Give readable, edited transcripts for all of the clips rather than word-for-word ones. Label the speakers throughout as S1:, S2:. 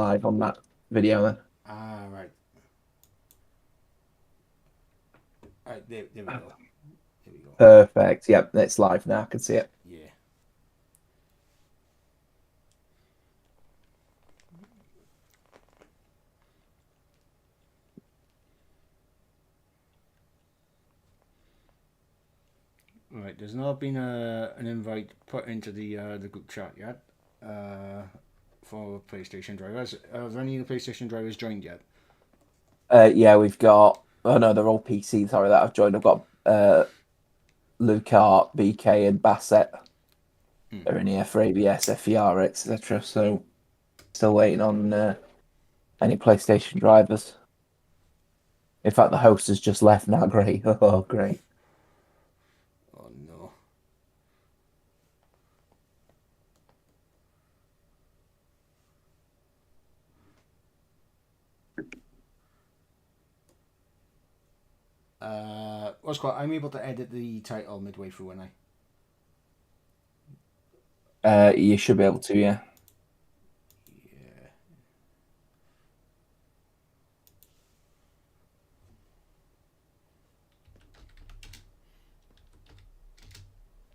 S1: live on that video then.
S2: Ah, right. Right, there we go. There we go.
S1: Perfect. Yep, it's live now. I can see it.
S2: Yeah. Right, there's not been an invite put into the group chat yet for PlayStation drivers. Have any of the PlayStation drivers joined yet?
S1: Yeah, we've got. Oh no, they're all PC. Sorry, that I've joined. I've got Lucart, BK, and Bassett.
S2: Hmm.
S1: They're in here for ABS, FER, etc. So still waiting on any PlayStation drivers. In fact, the host has just left now. Great. Oh, great.
S2: Oh no. What's called? I'm able to edit the title midway through, and I.
S1: You should be able to, yeah.
S2: Yeah.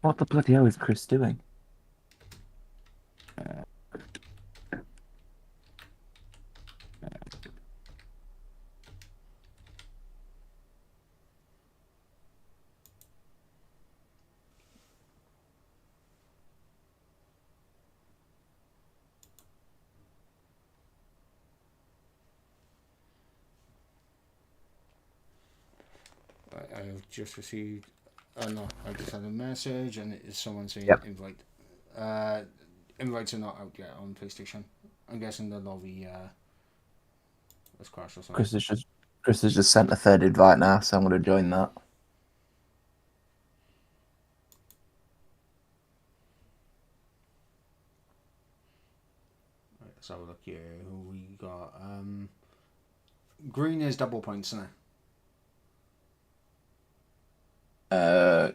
S1: What the bloody hell is Chris doing?
S2: I've just received. Oh no, I just had a message, and it's someone saying
S1: Yep.
S2: invite. Uh, Invites are not out yet on PlayStation. I'm guessing the lobby was crashed or something.
S1: Chris has just sent a third invite now, so I'm going to join that.
S2: Right, let's have a look here. Who we got? Green is double points now.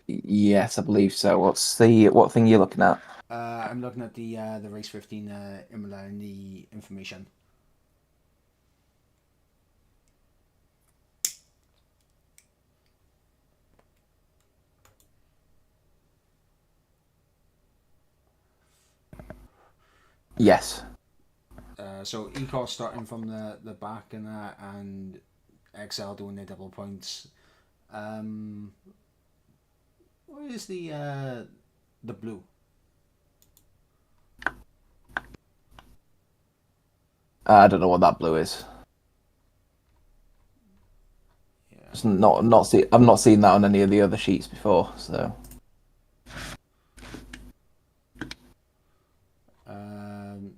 S1: Yes, I believe so. What thing you're looking at?
S2: I'm looking at the race 15 Imola and the information.
S1: Yes.
S2: So Ecos starting from the back and XL doing their double points. Um, what is the blue?
S1: I don't know what that blue is.
S2: Yeah.
S1: It's not see. I've not seen that on any of the other sheets before. So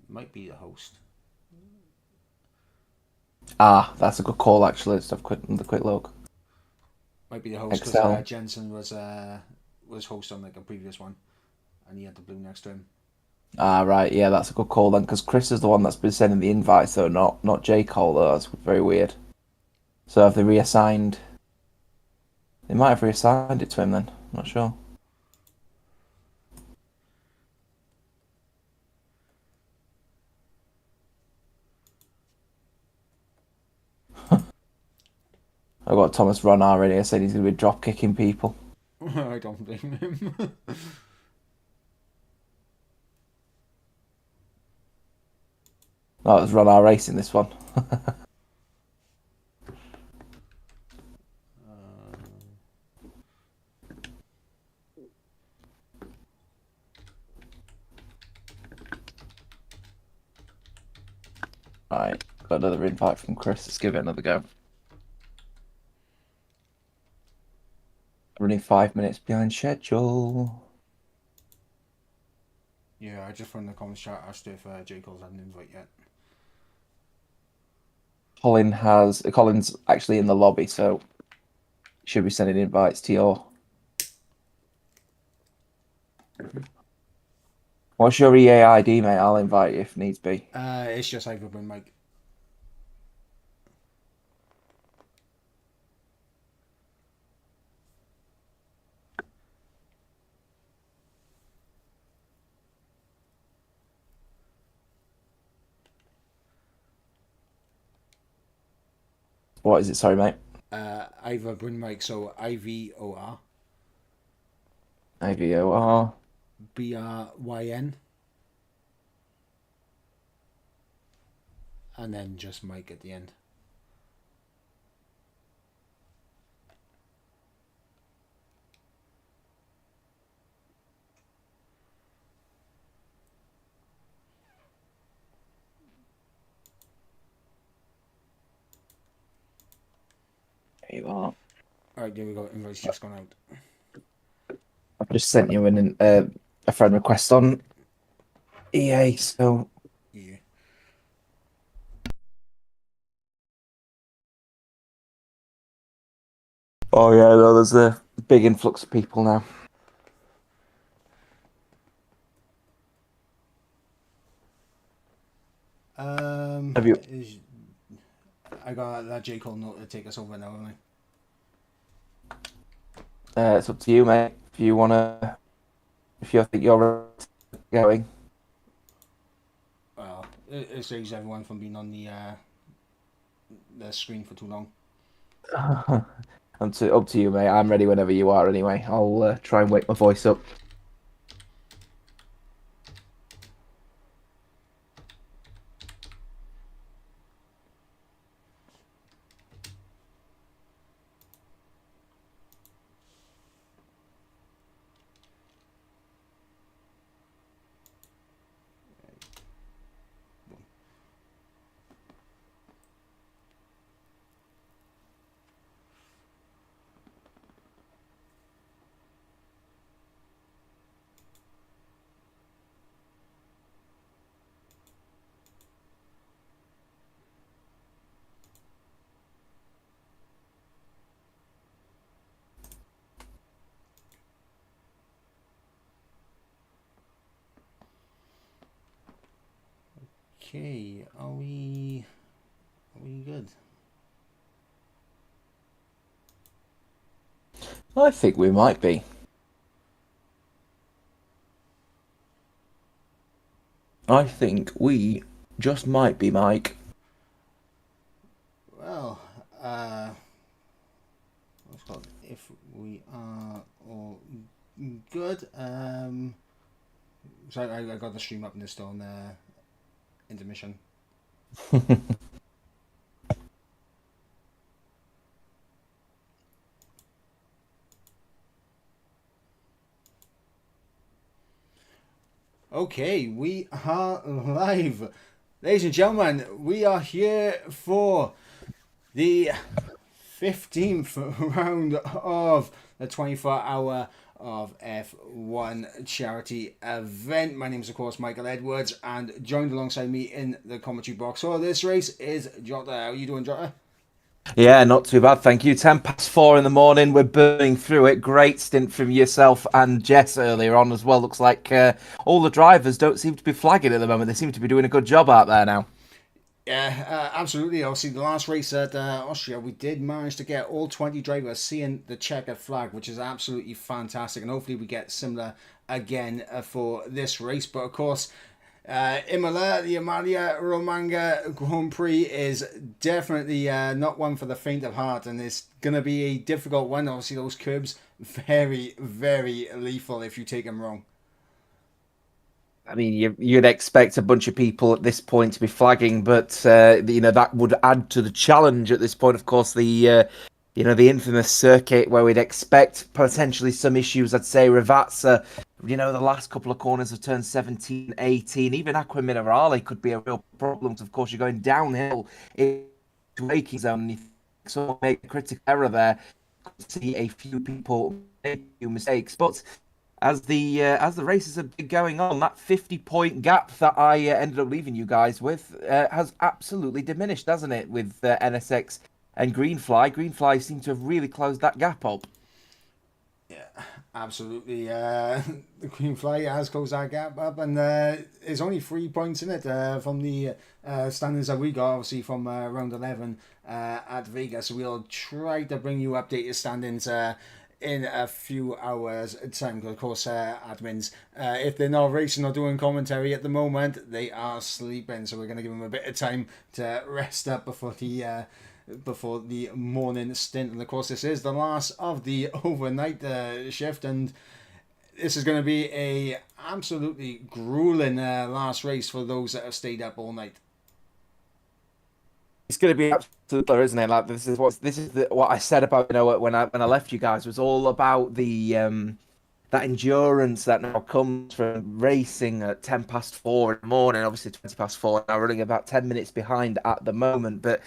S2: Might be the host.
S1: that's a good call actually. Let's have a quick look.
S2: Might be the host because
S1: Excel.
S2: Jensen was host on like a previous one, and he had the blue next to him.
S1: Right. Yeah, that's a good call then, because Chris is the one that's been sending the invites, though, not J Cole. Though that's very weird. So have they reassigned? They might have reassigned it to him then. I'm not sure. I've got Thomas Ron already. I said he's going to be drop kicking people.
S2: I don't blame him.
S1: Oh, it's Ron R racing this one. Right, got another invite from Chris. Let's give it another go. Running 5 minutes behind schedule.
S2: Yeah, I just run the comments chat asked if J Cole's had an invite yet.
S1: Colin's actually in the lobby, so should be sending invites to your. What's your EA ID, mate? I'll invite you if needs be.
S2: It's just I've been Mike.
S1: What is it? Sorry, mate.
S2: Ivor Brynmike, so Ivor
S1: AVOR.
S2: Bryn, and then just Mike at the end.
S1: AVOR.
S2: Alright, there we go. Invoice just gone out.
S1: I've just sent you a friend request on EA, so
S2: Yeah.
S1: oh yeah, no, there's a big influx of people now. Have you?
S2: Is I got that J Cole note to take us over now, haven't I?
S1: It's up to you, mate. If you wanna, if you think you're going,
S2: Well, it saves everyone from being on the screen for too long.
S1: up to you, mate. I'm ready whenever you are. Anyway, I'll try and wake my voice up.
S2: Okay, are we good?
S1: I think we might be. I think we just might be, Mike.
S2: Well, what's it called? If we are all good, so I got the stream up and it's still on intermission. Okay, we are live. Ladies and gentlemen, we are here for the 15th round of the 24-hour of F1 charity event. My name is, of course, Michael Edwards, and joined alongside me in the commentary box for this race is Jota. How are you doing, Jota?
S1: Yeah, not too bad, thank you. 4:10 in the morning. We're burning through it. Great stint from yourself and Jess earlier on as well. Looks like all the drivers don't seem to be flagging at the moment. They seem to be doing a good job out there now.
S2: Yeah, absolutely. Obviously, the last race at Austria, we did manage to get all 20 drivers seeing the checkered flag, which is absolutely fantastic. And hopefully, we get similar again for this race. But of course, Imola, the Emilia Romagna Grand Prix, is definitely not one for the faint of heart, and it's going to be a difficult one. Obviously, those curbs very, very lethal if you take them wrong.
S1: I mean, you'd expect a bunch of people at this point to be flagging, but that would add to the challenge at this point. Of course, the infamous circuit where we'd expect potentially some issues. I'd say Ravazza, the last couple of corners of turn 17, 18, even Aqua Minerale could be a real problem. Of course, you're going downhill into braking zone, and you so make a critical error there. See a few people make a few mistakes, but as the races have been going on, that 50-point gap that I ended up leaving you guys with has absolutely diminished, hasn't it? With NSX and Greenfly, Greenfly seem to have really closed that gap up.
S2: Yeah, absolutely. The Queen Fly has closed that gap up, and there's only 3 points in it from the standings that we got, obviously from round 11 at Vegas. So we'll try to bring you updated standings in a few hours' time. Because of course, admins, if they're not racing or doing commentary at the moment, they are sleeping. So we're going to give them a bit of time to rest up before the before the morning stint. And of course, this is the last of the overnight shift, and this is going to be a absolutely grueling last race for those that have stayed up all night.
S1: It's going to be absolute killer, isn't it? Like what I said about when I left you guys was all about the that endurance that now comes from racing at 10 past 4 in the morning. Obviously 20 past 4 now, running about 10 minutes behind at the moment, but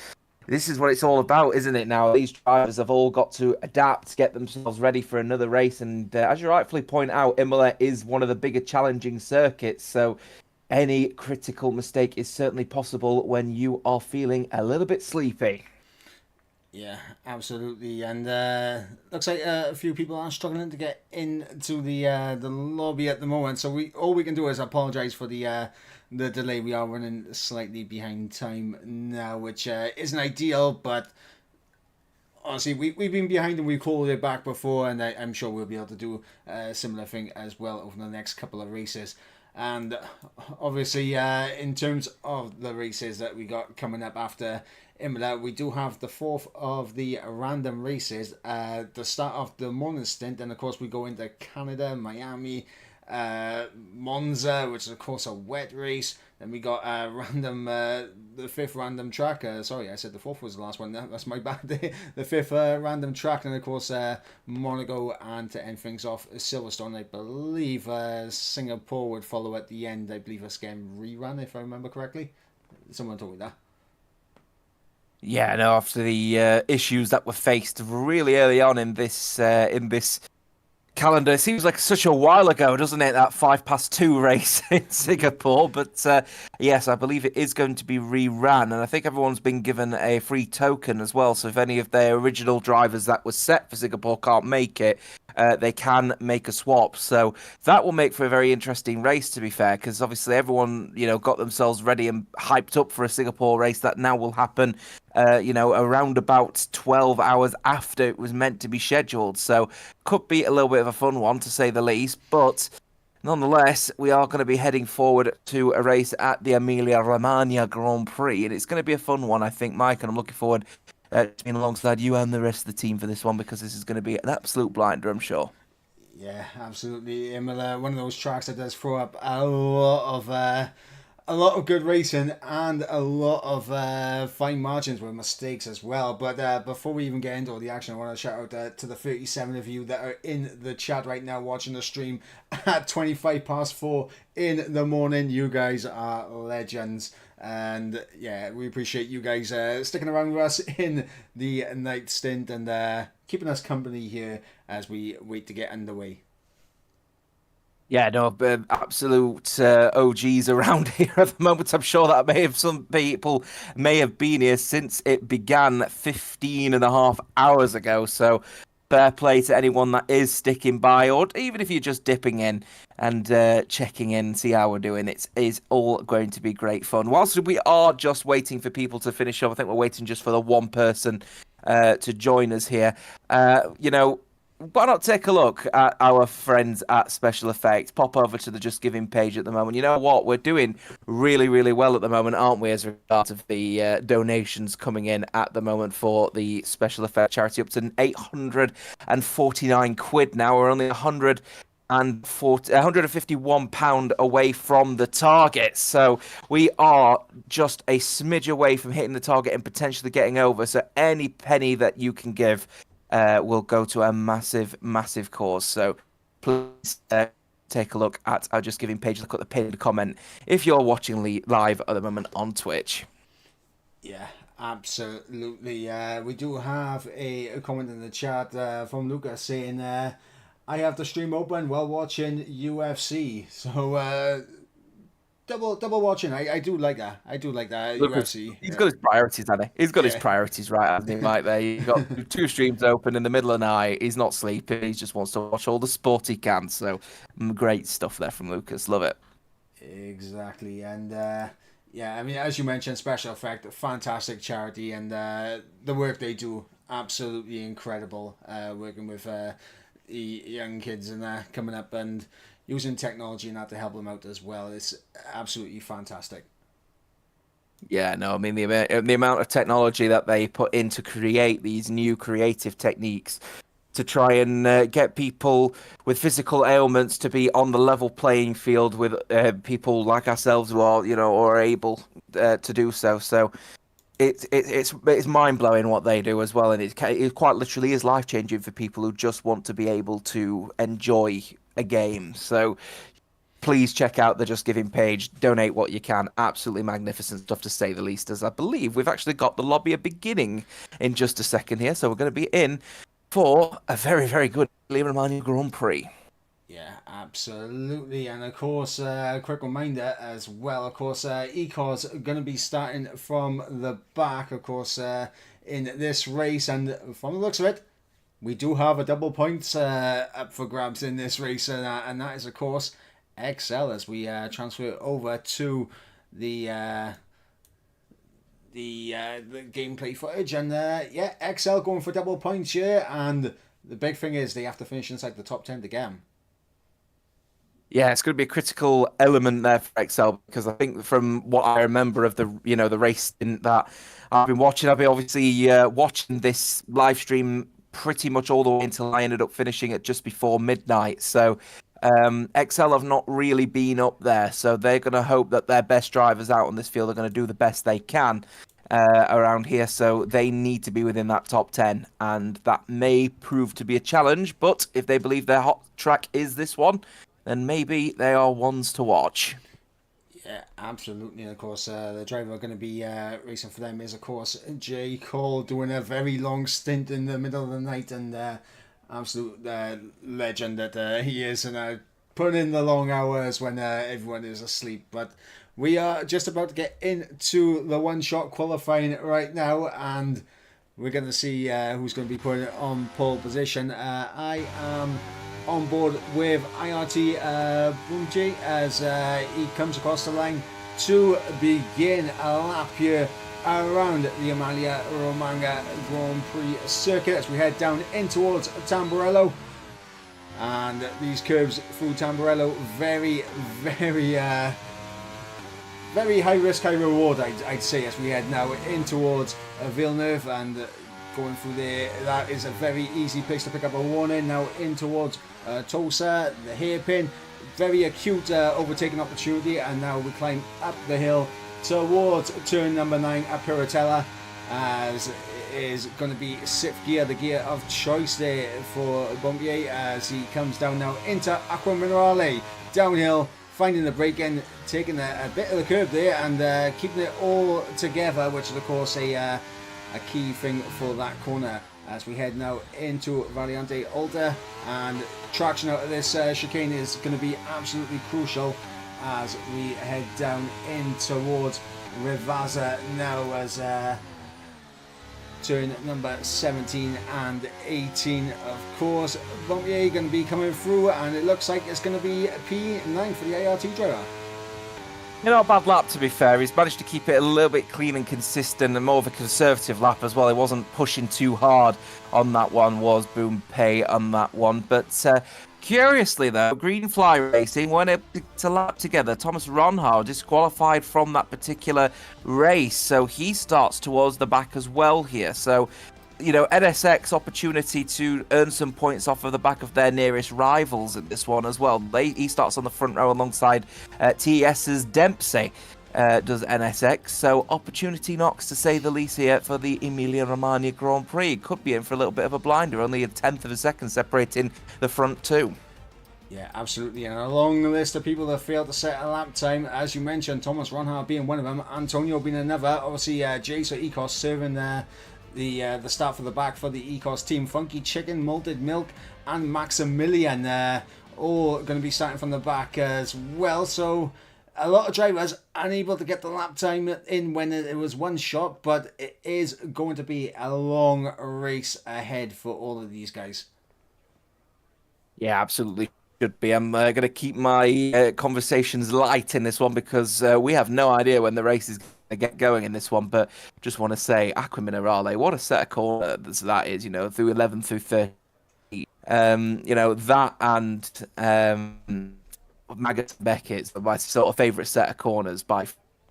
S1: this is what it's all about, isn't it? Now these drivers have all got to adapt, get themselves ready for another race, and as you rightfully point out, Imola is one of the bigger challenging circuits, so any critical mistake is certainly possible when you are feeling a little bit sleepy.
S2: Yeah, absolutely. And looks like a few people are struggling to get into the lobby at the moment. So we all we can do is apologise for the delay. We are running slightly behind time now, which isn't ideal, but honestly, we've been behind and we called it back before, and I'm sure we'll be able to do a similar thing as well over the next couple of races. And obviously, in terms of the races that we got coming up after Imola, we do have the fourth of the random races, the start of the morning stint, and of course we go into Canada, Miami, Monza, which is of course a wet race. Then we got the fifth random track. Sorry, I said the fourth was the last one. That's my bad. The fifth random track, and of course Monaco, and to end things off, Silverstone. I believe Singapore would follow at the end. I believe it's getting rerun, if I remember correctly. Someone told me that.
S1: Yeah, no, after the issues that were faced really early on in this calendar. It seems like such a while ago, doesn't it? That 5 past 2 race in Singapore. But yes, I believe it is going to be rerun, and I think everyone's been given a free token as well. So if any of their original drivers that was set for Singapore can't make it, they can make a swap. So that will make for a very interesting race, to be fair, because obviously everyone, got themselves ready and hyped up for a Singapore race that now will happen around about 12 hours after it was meant to be scheduled. So could be a little bit of a fun one, to say the least. But nonetheless, we are going to be heading forward to a race at the Emilia-Romagna Grand Prix, and it's going to be a fun one, I think, Mike, and I'm looking forward to being alongside you and the rest of the team for this one, because this is going to be an absolute blinder, I'm sure.
S2: Yeah, absolutely. Imola, one of those tracks that does throw up a lot of good racing and a lot of fine margins with mistakes as well. But before we even get into all the action, I want to shout out to the 37 of you that are in the chat right now watching the stream at 25 past 4 in the morning. You guys are legends. And yeah, we appreciate you guys sticking around with us in the night stint and keeping us company here as we wait to get underway.
S1: Yeah, no, but absolute OGs around here at the moment. I'm sure that some people may have been here since it began 15 and a half hours ago. So fair play to anyone that is sticking by, or even if you're just dipping in and checking in, see how we're doing. It is all going to be great fun. Whilst we are just waiting for people to finish up, I think we're waiting just for the one person to join us here. Why not take a look at our friends at Special Effects? Pop over to the Just Giving page at the moment. You know what? We're doing really, really well at the moment, aren't we, as regards of the donations coming in at the moment for the Special Effects charity, up to 849 quid now. We're only 151 pound away from the target, so we are just a smidge away from hitting the target and potentially getting over. So any penny that you can give will go to a massive, massive cause. So please take a look at our Just Giving page. Look at the pinned comment if you're watching live at the moment on Twitch.
S2: Yeah, absolutely. We do have a comment in the chat from Lucas saying, I have the stream open while watching UFC. So double watching. I do like that. I do like that.
S1: Lucas,
S2: UFC.
S1: he's got his priorities, hasn't he? He's got his
S2: Yeah.
S1: priorities right, hasn't he, Mike? There, you've got two streams open in the middle of the night. He's not sleeping. He just wants to watch all the sport he can. So, great stuff there from Lucas. Love it.
S2: Exactly. And yeah, I mean, as you mentioned, Special Effect, fantastic charity, and the work they do, absolutely incredible. Working with the young kids and coming up and using technology and that to help them out as well. It's absolutely fantastic.
S1: Yeah, no, I mean the amount of technology that they put in to create these new creative techniques to try and get people with physical ailments to be on the level playing field with people like ourselves who are, or are able to do so. So it's mind blowing what they do as well, and it quite literally is life changing for people who just want to be able to enjoy a game. So please check out the Just Giving page. Donate what you can. Absolutely magnificent stuff to say the least. As I believe we've actually got the lobby beginning in just a second here, so we're going to be in for a very very good Imola Grand Prix.
S2: Yeah, absolutely. And of course, quick reminder as well, of course, Eco's going to be starting from the back, of course, in this race. And from the looks of it, we do have a double points up for grabs in this race. And that is, of course, XL as we transfer over to the. The gameplay footage and yeah, XL going for double points here, and the big thing is they have to finish inside the top 10 to get 'em.
S1: Yeah, it's going to be a critical element there for Excel because I think from what I remember of the race that I've been watching, I've been obviously watching this live stream pretty much all the way until I ended up finishing at just before midnight. So Excel have not really been up there, so they're going to hope that their best drivers out on this field are going to do the best they can around here. So they need to be within that top 10, and that may prove to be a challenge. But if they believe their hot track is this one, then maybe they are ones to watch.
S2: Yeah, absolutely. And of course, the driver going to be racing for them is, of course, J. Cole doing a very long stint in the middle of the night, and absolute legend that he is, and putting in the long hours when everyone is asleep. But we are just about to get into the one-shot qualifying right now, and we're going to see who's going to be putting it on pole position. I am on board with IRT Boomji as he comes across the line to begin a lap here around the Emilia Romagna Grand Prix circuit as we head down in towards Tamburello. And these curves through Tamburello, very, very very high risk, high reward, I'd say, as we head now in towards Villeneuve and going through there. That is a very easy place to pick up a warning. Now in towards Tulsa, the hairpin, very acute overtaking opportunity, and now we climb up the hill towards turn number 9 at Piratella, as it is going to be sixth gear, the gear of choice there for Bombier as he comes down now into Aqua Minerale, downhill, finding the break in, taking a bit of the curve there and keeping it all together, which is of course a key thing for that corner as we head now into Valiante Alta, and traction out of this chicane is going to be absolutely crucial as we head down in towards Rivazza now as turn number 17 and 18, of course. Bombier going to be coming through, and it looks like it's going to be P9 for the ART driver.
S1: Not a bad lap, to be fair. He's managed to keep it a little bit clean and consistent and more of a conservative lap as well. He wasn't pushing too hard on that one, was Boom Pay on that one. But curiously, though, Green Fly Racing weren't able to lap together. Thomas Ronhard disqualified from that particular race, so he starts towards the back as well here. So, NSX opportunity to earn some points off of the back of their nearest rivals in this one as well. He starts on the front row alongside TS's Dempsey, does NSX. So opportunity knocks, to say the least, here for the Emilia-Romagna Grand Prix. Could be in for a little bit of a blinder, only a tenth of a second separating the front two.
S2: Yeah, absolutely. And a long list of people that failed to set a lap time, as you mentioned, Thomas Ronhard being one of them, Antonio being another. Obviously, Jace Ecos serving the start for the back for the Ecos team. Funky Chicken, Malted Milk, and Maximilian all going to be starting from the back as well. So a lot of drivers unable to get the lap time in when it was one shot, but it is going to be a long race ahead for all of these guys.
S1: Yeah, absolutely should be. I'm going to keep my conversations light in this one because we have no idea when the race is get going in this one, but just want to say Aqua Minerale, what a set of corners that is, through 11 through 30. That and Maggots and Beckett's my sort of favourite set of corners by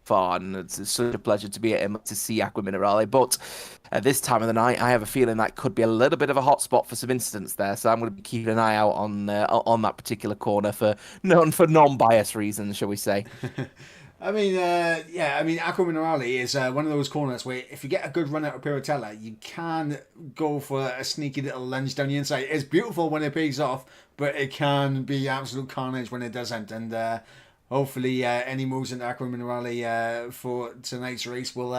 S1: far, and it's such a pleasure to be at Imola to see Acqua Minerale. But at this time of the night, I have a feeling that could be a little bit of a hot spot for some incidents there. So I'm going to be keeping an eye out on that particular corner for non-bias reasons, shall we say?
S2: I mean, yeah, I mean, Acqua Minerale is one of those corners where if you get a good run out of Piratella, you can go for a sneaky little lunge down the inside. It's beautiful when it pays off, but it can be absolute carnage when it doesn't. And hopefully, any moves into Acqua Minerale for tonight's race will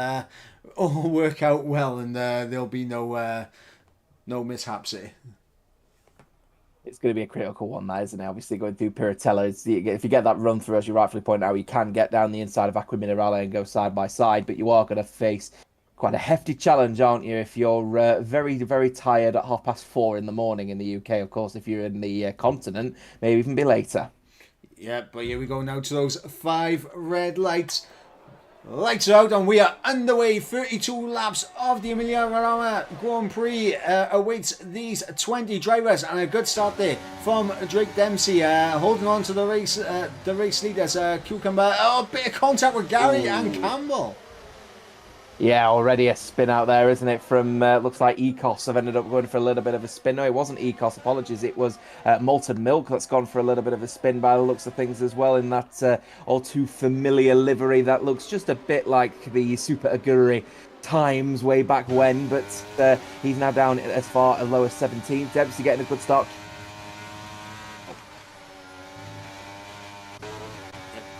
S2: all work out well, and there'll be no mishaps here.
S1: It's going to be a critical one, that, isn't it? Obviously, going through Piratella, if you get that run through, as you rightfully point out, you can get down the inside of Acqua Minerale and go side by side, but you are going to face quite a hefty challenge, aren't you, if you're very, very tired at 4:30 in the morning in the UK. Of course, if you're in the continent, maybe even be later.
S2: Yeah, but here we go now to those 5 red lights. Lights out, and we are underway. 32 laps of the Emilia-Romagna Grand Prix awaits these 20 drivers, and a good start there from Drake Dempsey, holding on to the race leaders. Cucumber, a bit of contact with Gary and Campbell.
S1: Yeah, already a spin out there, isn't it? From looks like Ecos have ended up going for a little bit of a spin. No, it wasn't Ecos. Apologies. It was Malted Milk that's gone for a little bit of a spin by the looks of things as well in that all too familiar livery that looks just a bit like the Super Aguri times way back when. But he's now down as far as low as 17th. Dempsey getting a good start.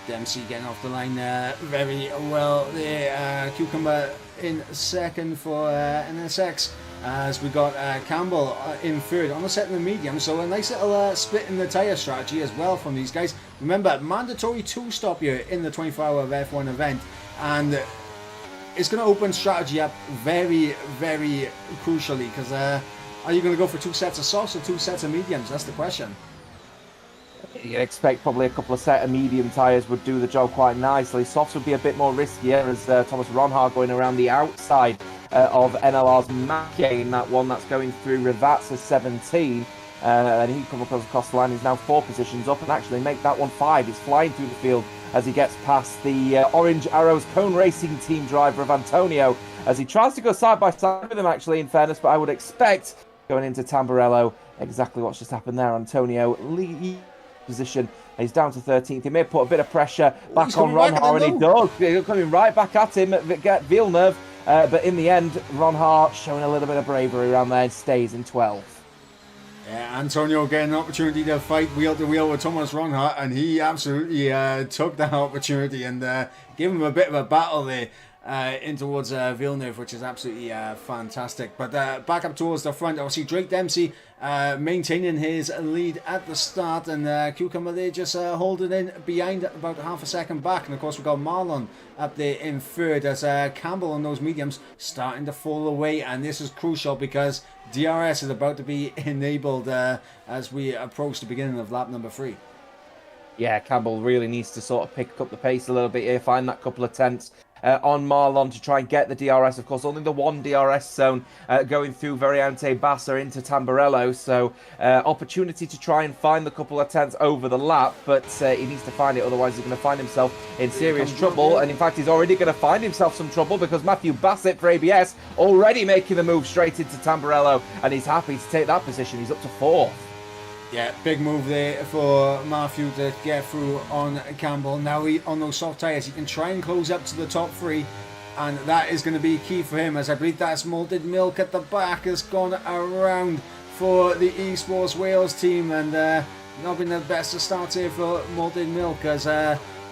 S2: Dempsey getting off the line very well there. Cucumber in second for NSX, as we got Campbell in third on the set of the medium. So a nice little split in the tyre strategy as well from these guys. Remember, mandatory 2-stop here in the 24-hour of F1 event, and it's going to open strategy up very, very crucially, because are you going to go for 2 sets of softs or 2 sets of mediums? That's the question.
S1: You'd expect probably a couple of set of medium tyres would do the job quite nicely. Softs would be a bit more riskier, as Thomas Ronhard going around the outside of NLR's Mackey in that one that's going through Rivazza 17. And he comes across the line. He's now 4 positions up and actually make that one 5. He's flying through the field as he gets past the Orange Arrows Cone Racing team driver of Antonio, as he tries to go side by side with him, actually, in fairness. But I would expect going into Tamburello exactly what's just happened there. Antonio lead position. He's down to 13th. He may put a bit of pressure back on Ronhar, and he does. He's coming right back at him at Villeneuve. But in the end, Ronhar showing a little bit of bravery around there and stays in 12th.
S2: Yeah, Antonio getting an opportunity to fight wheel to wheel with Thomas Ronhart, and he absolutely took that opportunity and gave him a bit of a battle there. In towards Villeneuve, which is absolutely fantastic. But back up towards the front, obviously Drake Dempsey maintaining his lead at the start, and Cucumber there just holding in behind about half a second back. And of course we've got Marlon up there in third, as Campbell on those mediums starting to fall away, and this is crucial because DRS is about to be enabled as we approach the beginning of lap number 3.
S1: Yeah, Campbell really needs to sort of pick up the pace a little bit here, find that couple of tenths on Marlon to try and get the DRS. Of course, only the one DRS zone going through Variante Bassa into Tamburello, so opportunity to try and find the couple of tenths over the lap, but he needs to find it, otherwise he's going to find himself in serious trouble. And in fact, he's already going to find himself some trouble, because Matthew Bassett for ABS already making the move straight into Tamburello, and he's happy to take that position. He's up to 4th.
S2: Yeah, big move there for Matthew to get through on Campbell. Now he, on those soft tyres, he can try and close up to the top 3, and that is going to be key for him, as I believe that's Malted Milk at the back has gone around for the Esports Wales team, and not been the best of starts here for Malted Milk, as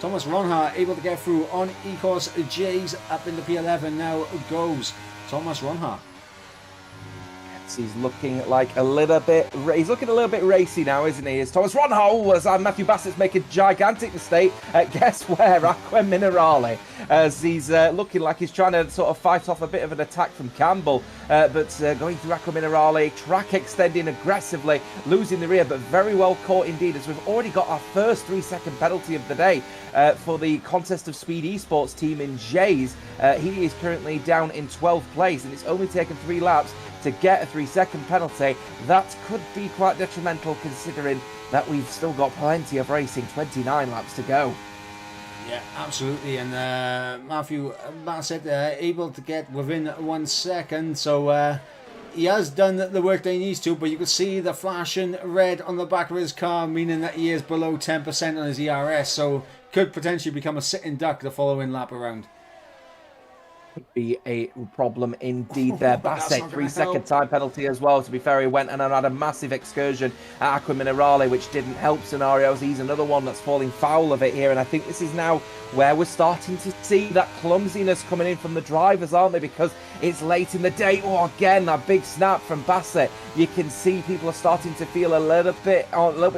S2: Thomas Ronhart able to get through on Ecos J's up in the P11. Now goes Thomas Ronhart.
S1: He's looking like a little bit. He's looking a little bit racy now, isn't he? As Thomas Ronhart, as Matthew Bassett's making a gigantic mistake. Guess where? Acqua Minerale. As he's looking like he's trying to sort of fight off a bit of an attack from Campbell, but going through Acqua Minerale, track extending aggressively, losing the rear, but very well caught indeed. As we've already got our first 3-second penalty of the day for the Contest of Speed Esports team in J's. He is currently down in 12th place, and it's only taken 3 laps to get a 3-second penalty. That could be quite detrimental, considering that we've still got plenty of racing, 29 laps to go.
S2: Yeah, absolutely. And Matthew Bassett able to get within 1 second. So he has done the work that he needs to, but you can see the flashing red on the back of his car, meaning that he is below 10% on his ERS. So could potentially become a sitting duck the following lap around.
S1: Could be a problem indeed there.
S2: That's
S1: Bassett,
S2: not going to
S1: 3 second
S2: help.
S1: time penalty as well. To be fair, he went and had a massive excursion at Aqua Minerale, which didn't help scenarios. He's another one that's falling foul of it here. And I think this is now where we're starting to see that clumsiness coming in from the drivers, aren't they? Because it's late in the day. Oh, again, that big snap from Bassett. You can see people are starting to feel a little bit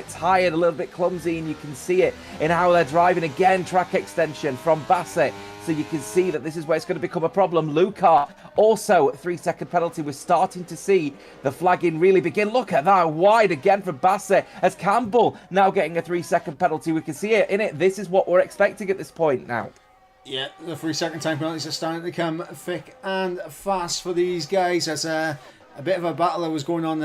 S1: tired, a little bit clumsy, and you can see it in how they're driving. Again, track extension from Bassett. So you can see that this is where it's going to become a problem. Lucar, also 3 second penalty. We're starting to see the flagging really begin. Look at that, wide again from Bassett. As Campbell now getting a 3 second penalty. We can see it in it. This is what we're expecting at this point now.
S2: Yeah, the 3 second time penalties are starting to come thick and fast for these guys. As a bit of a battle that was going on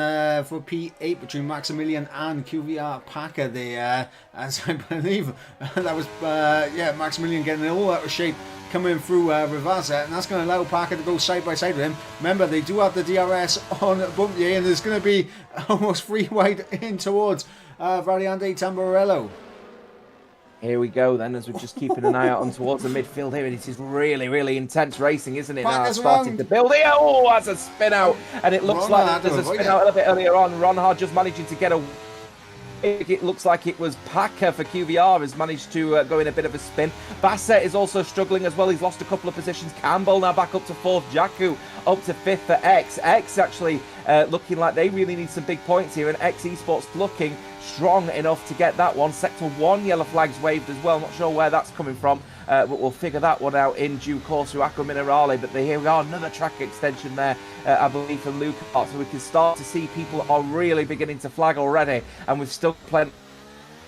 S2: for P8 between Maximilian and QVR Packer there, as I believe that was Maximilian getting all out of shape coming through Rivazza, and that's going to allow Packer to go side by side with him. Remember, they do have the DRS on Bumpier, and there's going to be almost 3 wide in towards Variante Tamburello.
S1: Here we go then, as we're just keeping an eye out on towards the midfield here. And it is really, really intense racing, isn't it? Now it's starting to build here. Oh, that's a spin out. And it looks like there's a spin out a little bit earlier on. Ronhard just managing to get a... It looks like it was Packer for QVR has managed to go in a bit of a spin. Bassett is also struggling as well. He's lost a couple of positions. Campbell now back up to 4th. Jakku up to 5th for X. X actually looking like they really need some big points here. And X Esports looking strong enough to get that one. Sector 1 yellow flags waved as well. Not sure where that's coming from. But we'll figure that one out in due course through Aqua Minerale. But here we are, another track extension there, I believe, from Luca. So we can start to see people are really beginning to flag already. And we've still plenty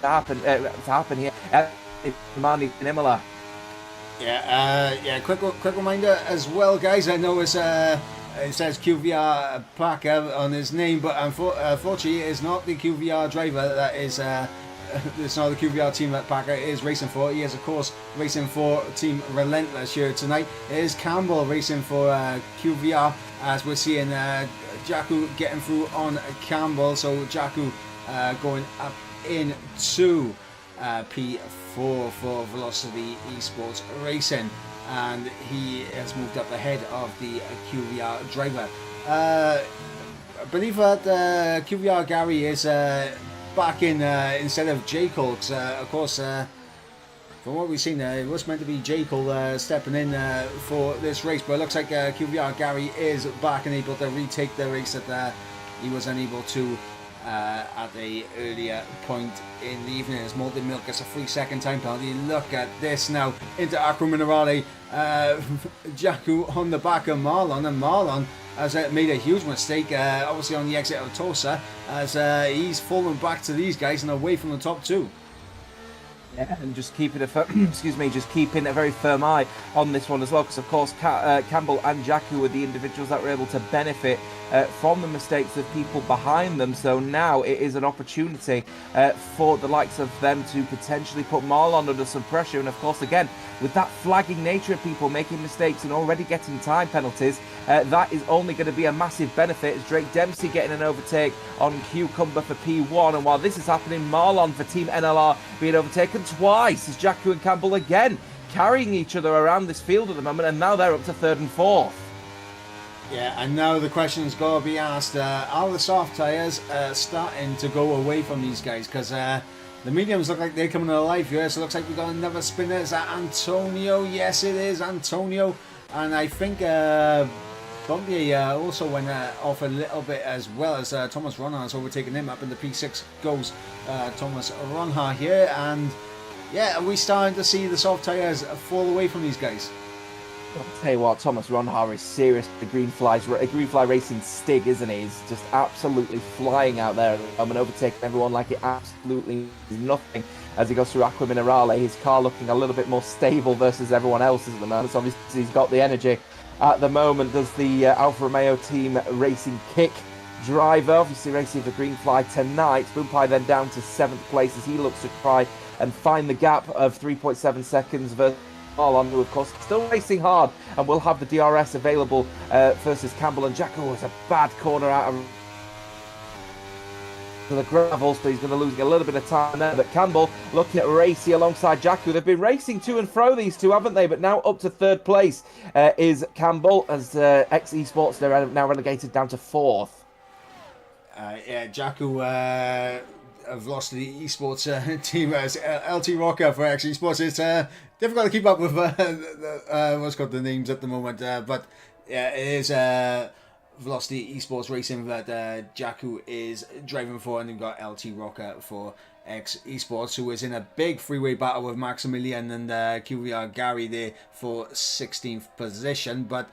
S1: to happen here at Imola.
S2: Quick reminder as well, guys. I know it's it says QVR Packer on his name, but unfortunately, it's not the QVR driver that is. It's not the QVR team that Packer is racing for. He is, of course, racing for Team Relentless here tonight. It is Campbell racing for QVR, as we're seeing Jakku getting through on Campbell. So Jakku going up into P4 for Velocity Esports Racing, and he has moved up ahead of the QVR driver. I believe that QVR Gary is back in instead of J. Cole. Of course, from what we've seen, it was meant to be J. Cole stepping in for this race, but it looks like QVR Gary is back and able to retake the race that he was unable to at a earlier point in the evening. As Molten Milk gets a 3 second time penalty. Look at this now into Aqua Minerale. Jakku on the back of Marlon, and Marlon has made a huge mistake, obviously on the exit of Tosa, as he's fallen back to these guys and away from the top 2.
S1: Yeah, and just keeping keeping a very firm eye on this one as well, because of course Campbell and Jakku were the individuals that were able to benefit from the mistakes of people behind them. So now it is an opportunity for the likes of them to potentially put Marlon under some pressure. And of course, again, with that flagging nature of people making mistakes and already getting time penalties, that is only going to be a massive benefit, as Drake Dempsey getting an overtake on Cucumber for P1. And while this is happening, Marlon for Team NLR being overtaken twice, as Jakku and Campbell again carrying each other around this field at the moment, and now they're up to 3rd and 4th.
S2: Yeah, and now the question's got to be asked, are the soft tyres starting to go away from these guys? Because the mediums look like they're coming alive here, so it looks like we've got another spinner. Is that Antonio? Yes, it is Antonio. And I think Bumpy also went off a little bit, as well as Thomas Ronha has overtaken him. Up in the P6 goes Thomas Ronha here. And yeah, are we starting to see the soft tyres fall away from these guys?
S1: I'll tell you what, Thomas Ronhar is serious. The Green Fly Racing Stig, isn't he? He's just absolutely flying out there. And overtaking everyone like it absolutely is nothing as he goes through Aqua Minerale. His car looking a little bit more stable versus everyone else's at the moment. So obviously he's got the energy at the moment. Does the Alfa Romeo team racing kick driver, obviously racing for Green Fly tonight. Boompai then down to 7th place as he looks to try and find the gap of 3.7 seconds versus Marlon, who of course is still racing hard and will have the DRS available versus Campbell and Jacko. Was a bad corner out of the gravel, so he's going to lose a little bit of time there. But Campbell looking at Racy alongside Jacko. They've been racing to and fro, these two, haven't they? But now up to third place is Campbell, as X Esports, they're now relegated down to fourth.
S2: Yeah, Jacko have lost the esports team as LT Rocker for X Esports. It's difficult to keep up with what's called the names at the moment, but yeah, it is. Velocity Esports Racing that Jacko is driving for, and they've got LT Rocker for X Esports, who is in a big freeway battle with Maximilian and QVR Gary there for 16th position. But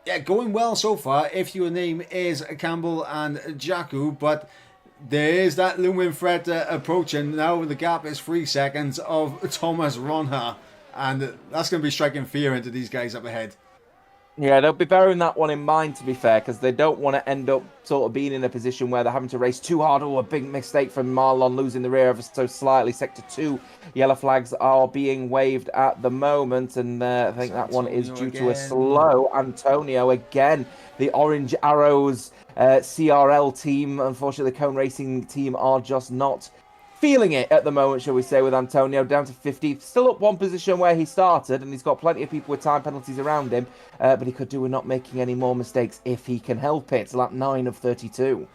S2: yeah, going well so far if your name is Campbell and Jacko, but there is that looming threat approaching. Now the gap is 3 seconds of Thomas Ronha, and that's going to be striking fear into these guys up ahead.
S1: Yeah, they'll be bearing that one in mind, to be fair, because they don't want to end up sort of being in a position where they're having to race too hard. Oh, a big mistake from Marlon, losing the rear ever so slightly. Sector 2 yellow flags are being waved at the moment, and I think that one is due to a slow Antonio again. The Orange Arrows CRL team, unfortunately, the Cone Racing team are just not feeling it at the moment, shall we say, with Antonio down to 50th. Still up one position where he started, and he's got plenty of people with time penalties around him, but he could do with not making any more mistakes if he can help it. Lap 9 of 32.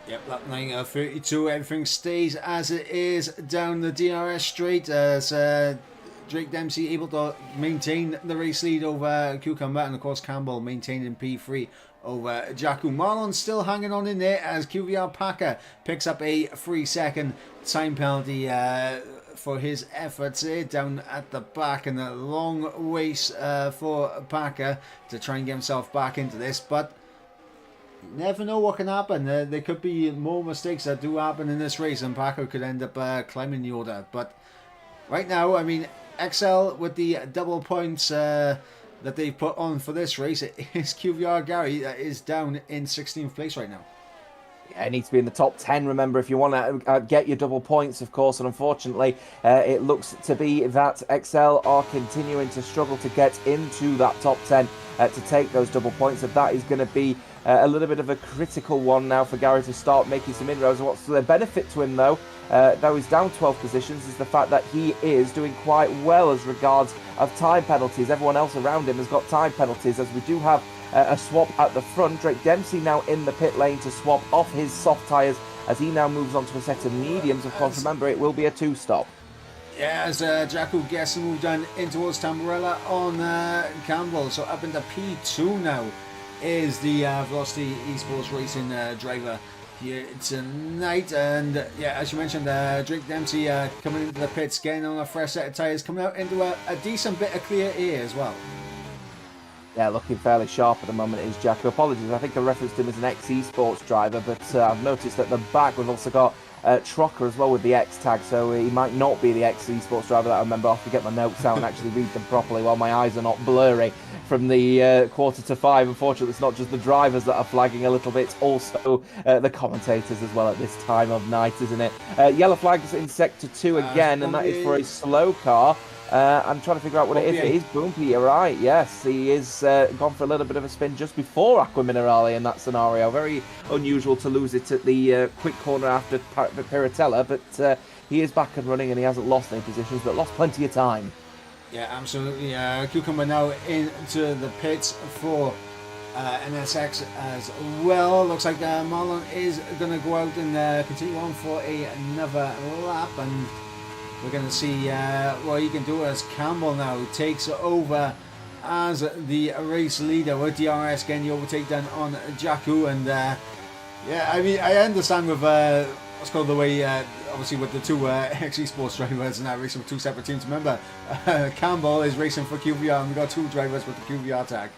S2: Yep, lap 9 of 32. Everything stays as it is down the DRS straight as Drake Dempsey able to maintain the race lead over Cucumber, and of course Campbell maintaining P3 over Jacko. Marlon still hanging on in there as QVR Packer picks up a 3-second time penalty for his efforts there down at the back, and a long race for Packer to try and get himself back into this, but you never know what can happen. There could be more mistakes that do happen in this race, and Packer could end up climbing the order. But right now, I mean, XL with the double points that they've put on for this race, it is QVR Gary that is down in 16th place right now.
S1: Yeah, it needs to be in the top 10, remember, if you want to get your double points, of course. And unfortunately, it looks to be that XL are continuing to struggle to get into that top 10 to take those double points. And that is going to be a little bit of a critical one now for Gary to start making some inroads. What's the benefit to him, though he's down 12 positions, is the fact that he is doing quite well as regards of time penalties. Everyone else around him has got time penalties, as we do have a swap at the front. Drake Dempsey now in the pit lane to swap off his soft tyres as he now moves on to a set of mediums. Of course, remember, it will be a two-stop.
S2: Yeah, as Jacko gets to move down in towards Tamburella on Campbell. So up into P2 now is the Velocity Esports Racing driver here tonight. And yeah, as you mentioned, Drake Dempsey coming into the pits, getting on a fresh set of tyres, coming out into a decent bit of clear air as well.
S1: Yeah, looking fairly sharp at the moment is Jacko. Apologies, I think I referenced him as an ex-esports driver, but I've noticed at the back we've also got Trocker as well with the X tag, so he might not be the ex-esports driver that I remember. I'll have to get my notes out and actually read them properly while my eyes are not blurry from the quarter to 5. Unfortunately, it's not just the drivers that are flagging a little bit, it's also the commentators as well at this time of night, isn't it? Yellow flags in Sector 2 again, and that is for a slow car. I'm trying to figure out what it is. It is Bumpy, you're right. Yes, he is gone for a little bit of a spin just before Aqua Minerale in that scenario. Very unusual to lose it at the quick corner after Piratella, but he is back and running, and he hasn't lost any positions, but lost plenty of time.
S2: Yeah, absolutely. Cucumber now into the pits for NSX as well. Looks like Marlon is going to go out and continue on for another lap, and we're going to see what he can do as Campbell now takes over as the race leader with DRS getting the overtake done on Jacko. And yeah, I mean, I understand with what's called the way, obviously with the two X Esports drivers and that racing with two separate teams. Remember, Campbell is racing for QVR, and we've got two drivers with the QVR tag.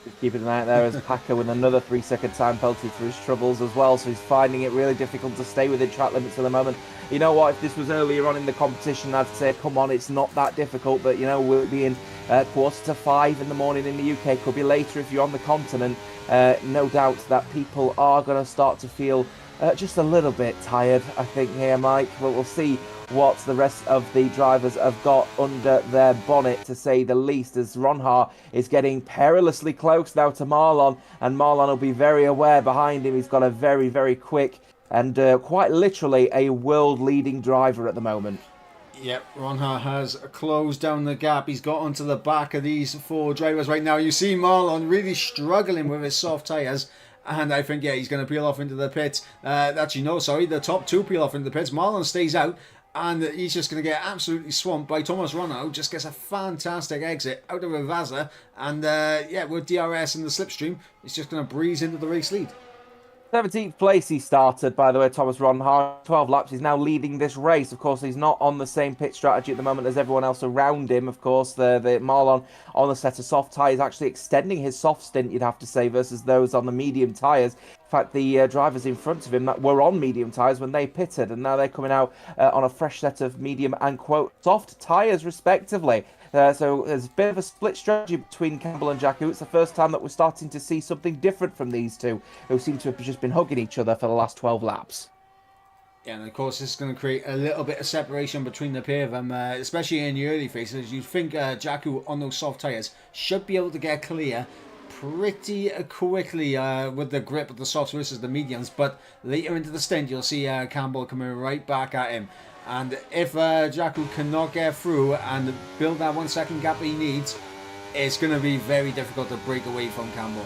S1: Just keeping an eye out there as Packer with another 3-second time penalty for his troubles as well, so he's finding it really difficult to stay within track limits at the moment. You know what, if this was earlier on in the competition, I'd say, come on, it's not that difficult, but you know, we'll be in quarter to 5 in the morning in the UK, could be later if you're on the continent. No doubt that people are going to start to feel Just a little bit tired, I think, here, Mike. But we'll see what the rest of the drivers have got under their bonnet, to say the least, as Ronha is getting perilously close now to Marlon, and Marlon will be very aware behind him. He's got a very, very quick and quite literally a world-leading driver at the moment.
S2: Yep, Ronha has closed down the gap. He's got onto the back of these four drivers right now. You see Marlon really struggling with his soft tyres. And I think, yeah, he's going to peel off into the pits. Actually, no, sorry. The top two peel off into the pits. Marlon stays out. And he's just going to get absolutely swamped by Thomas Ronho. Just gets a fantastic exit out of Rivazza. And, yeah, with DRS in the slipstream, he's just going to breeze into the race lead.
S1: 17th place he started, by the way, Thomas Ronhard. 12 laps. He's now leading this race. Of course, he's not on the same pit strategy at the moment as everyone else around him. Of course, the Marlon on the set of soft tyres, actually extending his soft stint, you'd have to say, versus those on the medium tyres. In fact, the drivers in front of him that were on medium tyres when they pitted, and now they're coming out on a fresh set of medium and, quote, soft tyres, respectively. So there's a bit of a split strategy between Campbell and Jakku. It's the first time that we're starting to see something different from these two, who seem to have just been hugging each other for the last 12 laps.
S2: Yeah, and of course this is going to create a little bit of separation between the pair of them, especially in the early phases. You'd think Jakku on those soft tyres should be able to get clear pretty quickly with the grip of the softs versus the mediums, but later into the stint you'll see Campbell coming right back at him. And if Jakku cannot get through and build that 1 second gap he needs, it's going to be very difficult to break away from Campbell.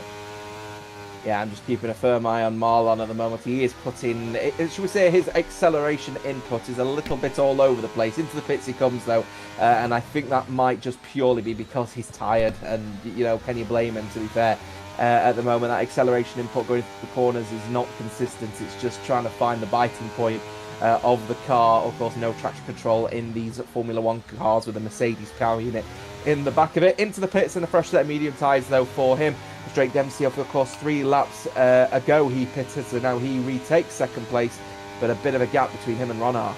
S1: Yeah, I'm just keeping a firm eye on Marlon at the moment. He is putting, should we say, his acceleration input is a little bit all over the place. Into the pits he comes, though, and I think that might just purely be because he's tired. And, you know, can you blame him, to be fair? At the moment, that acceleration input going through the corners is not consistent. It's just trying to find the biting point of the car. Of course, no traction control in these Formula One cars with a Mercedes power unit in the back of it. Into the pits and a fresh set of medium tyres, though, for him. Drake Dempsey, of course, 3 laps ago he pitted, so now he retakes second place, but a bit of a gap between him and Ronhar.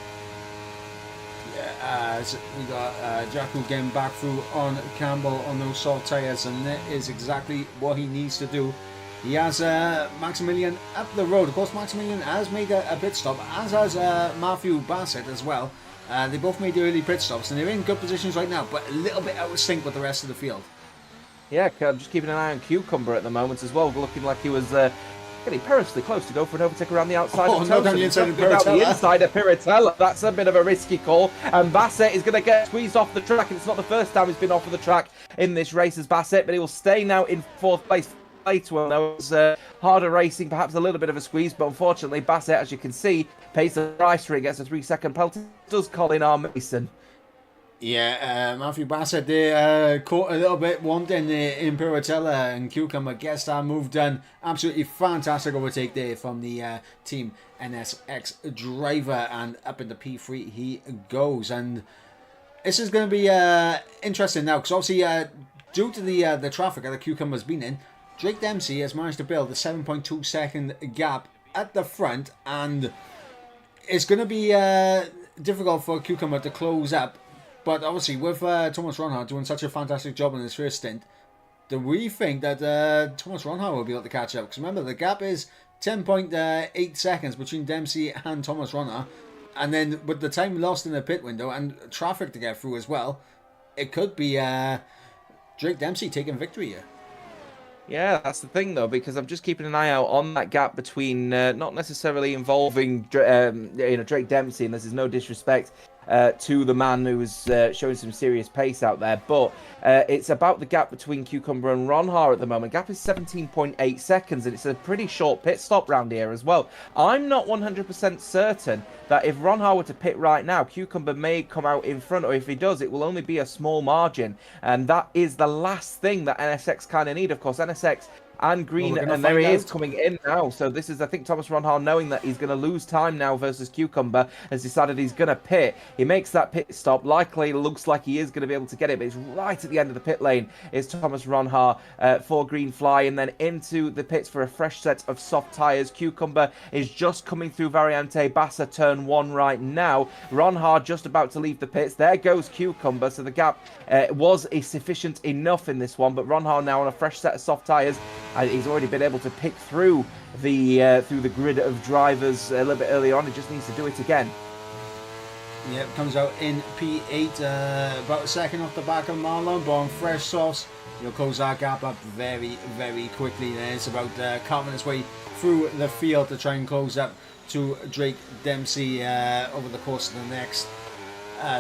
S2: Yeah, so we got Jakku getting back through on Campbell on those soft tyres, and that is exactly what he needs to do. He has Maximilian up the road. Of course, Maximilian has made a pit stop, as has Matthew Bassett as well. They both made early pit stops, and they're in good positions right now, but a little bit out of sync with the rest of the field.
S1: Yeah, just keeping an eye on Cucumber at the moment as well, looking like he was getting perilously close to go for an overtake around the outside of
S2: not down the inside of
S1: the inside of Piratella. That's a bit of a risky call, and Bassett is going to get squeezed off the track, and it's not the first time he's been off of the track in this race as Bassett, but he will stay now in 4th place. Well, that was harder racing, perhaps a little bit of a squeeze, but unfortunately Bassett, as you can see, pays the price for it, gets a 3-second penalty. Does Colin R. Mason.
S2: Yeah, Matthew Bassett there caught a little bit wanting in Piratella, and Cucumber gets that move done. Absolutely fantastic overtake there from the Team NSX driver, and up into P3 he goes. And this is going to be interesting now, because obviously due to the traffic that the Cucumber's been in, Drake Dempsey has managed to build a 7.2 second gap at the front, and it's going to be difficult for Cucumber to close up. But obviously, with Thomas Ronhard doing such a fantastic job in his first stint, do we think that Thomas Ronhard will be able to catch up? Because remember, the gap is 10.8 seconds between Dempsey and Thomas Ronhard. And then with the time lost in the pit window and traffic to get through as well, it could be Drake Dempsey taking victory here.
S1: Yeah, that's the thing, though, because I'm just keeping an eye out on that gap between not necessarily involving Drake Dempsey, and this is no disrespect to the man who's showing some serious pace out there, but it's about the gap between Cucumber and Ronhar at the moment. Gap is 17.8 seconds, and it's a pretty short pit stop round here as well. I'm not 100% certain that if Ronhar were to pit right now, Cucumber may come out in front, or if he does, it will only be a small margin, and that is the last thing that NSX kind of need. Of course, NSX and Green, and there he is coming in now. So this is, I think, Thomas Ronhard, knowing that he's going to lose time now versus Cucumber, has decided he's going to pit. He makes that pit stop. Likely looks like he is going to be able to get it, but it's right at the end of the pit lane is Thomas Ronhard for Green Fly, and then into the pits for a fresh set of soft tyres. Cucumber is just coming through Variante Bassa turn 1 right now. Ronhard just about to leave the pits. There goes Cucumber, so the gap was sufficient enough in this one, but Ronhard now on a fresh set of soft tyres He's already been able to pick through the grid of drivers a little bit earlier on. He just needs to do it again.
S2: Yeah, it comes out in P8, about a second off the back of Marlon, but on fresh softs, he'll close that gap up very, very quickly. And it's about carving his way through the field to try and close up to Drake Dempsey over the course of the next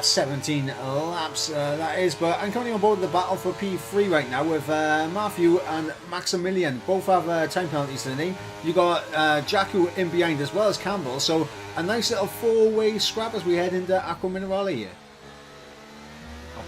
S2: 17 laps, that is. But I'm coming on board the battle for P3 right now with Matthew and Maximilian. Both have time penalties to the name. You got Jakku in behind as well as Campbell, so a nice little four-way scrap as we head into Aqua Minerale here.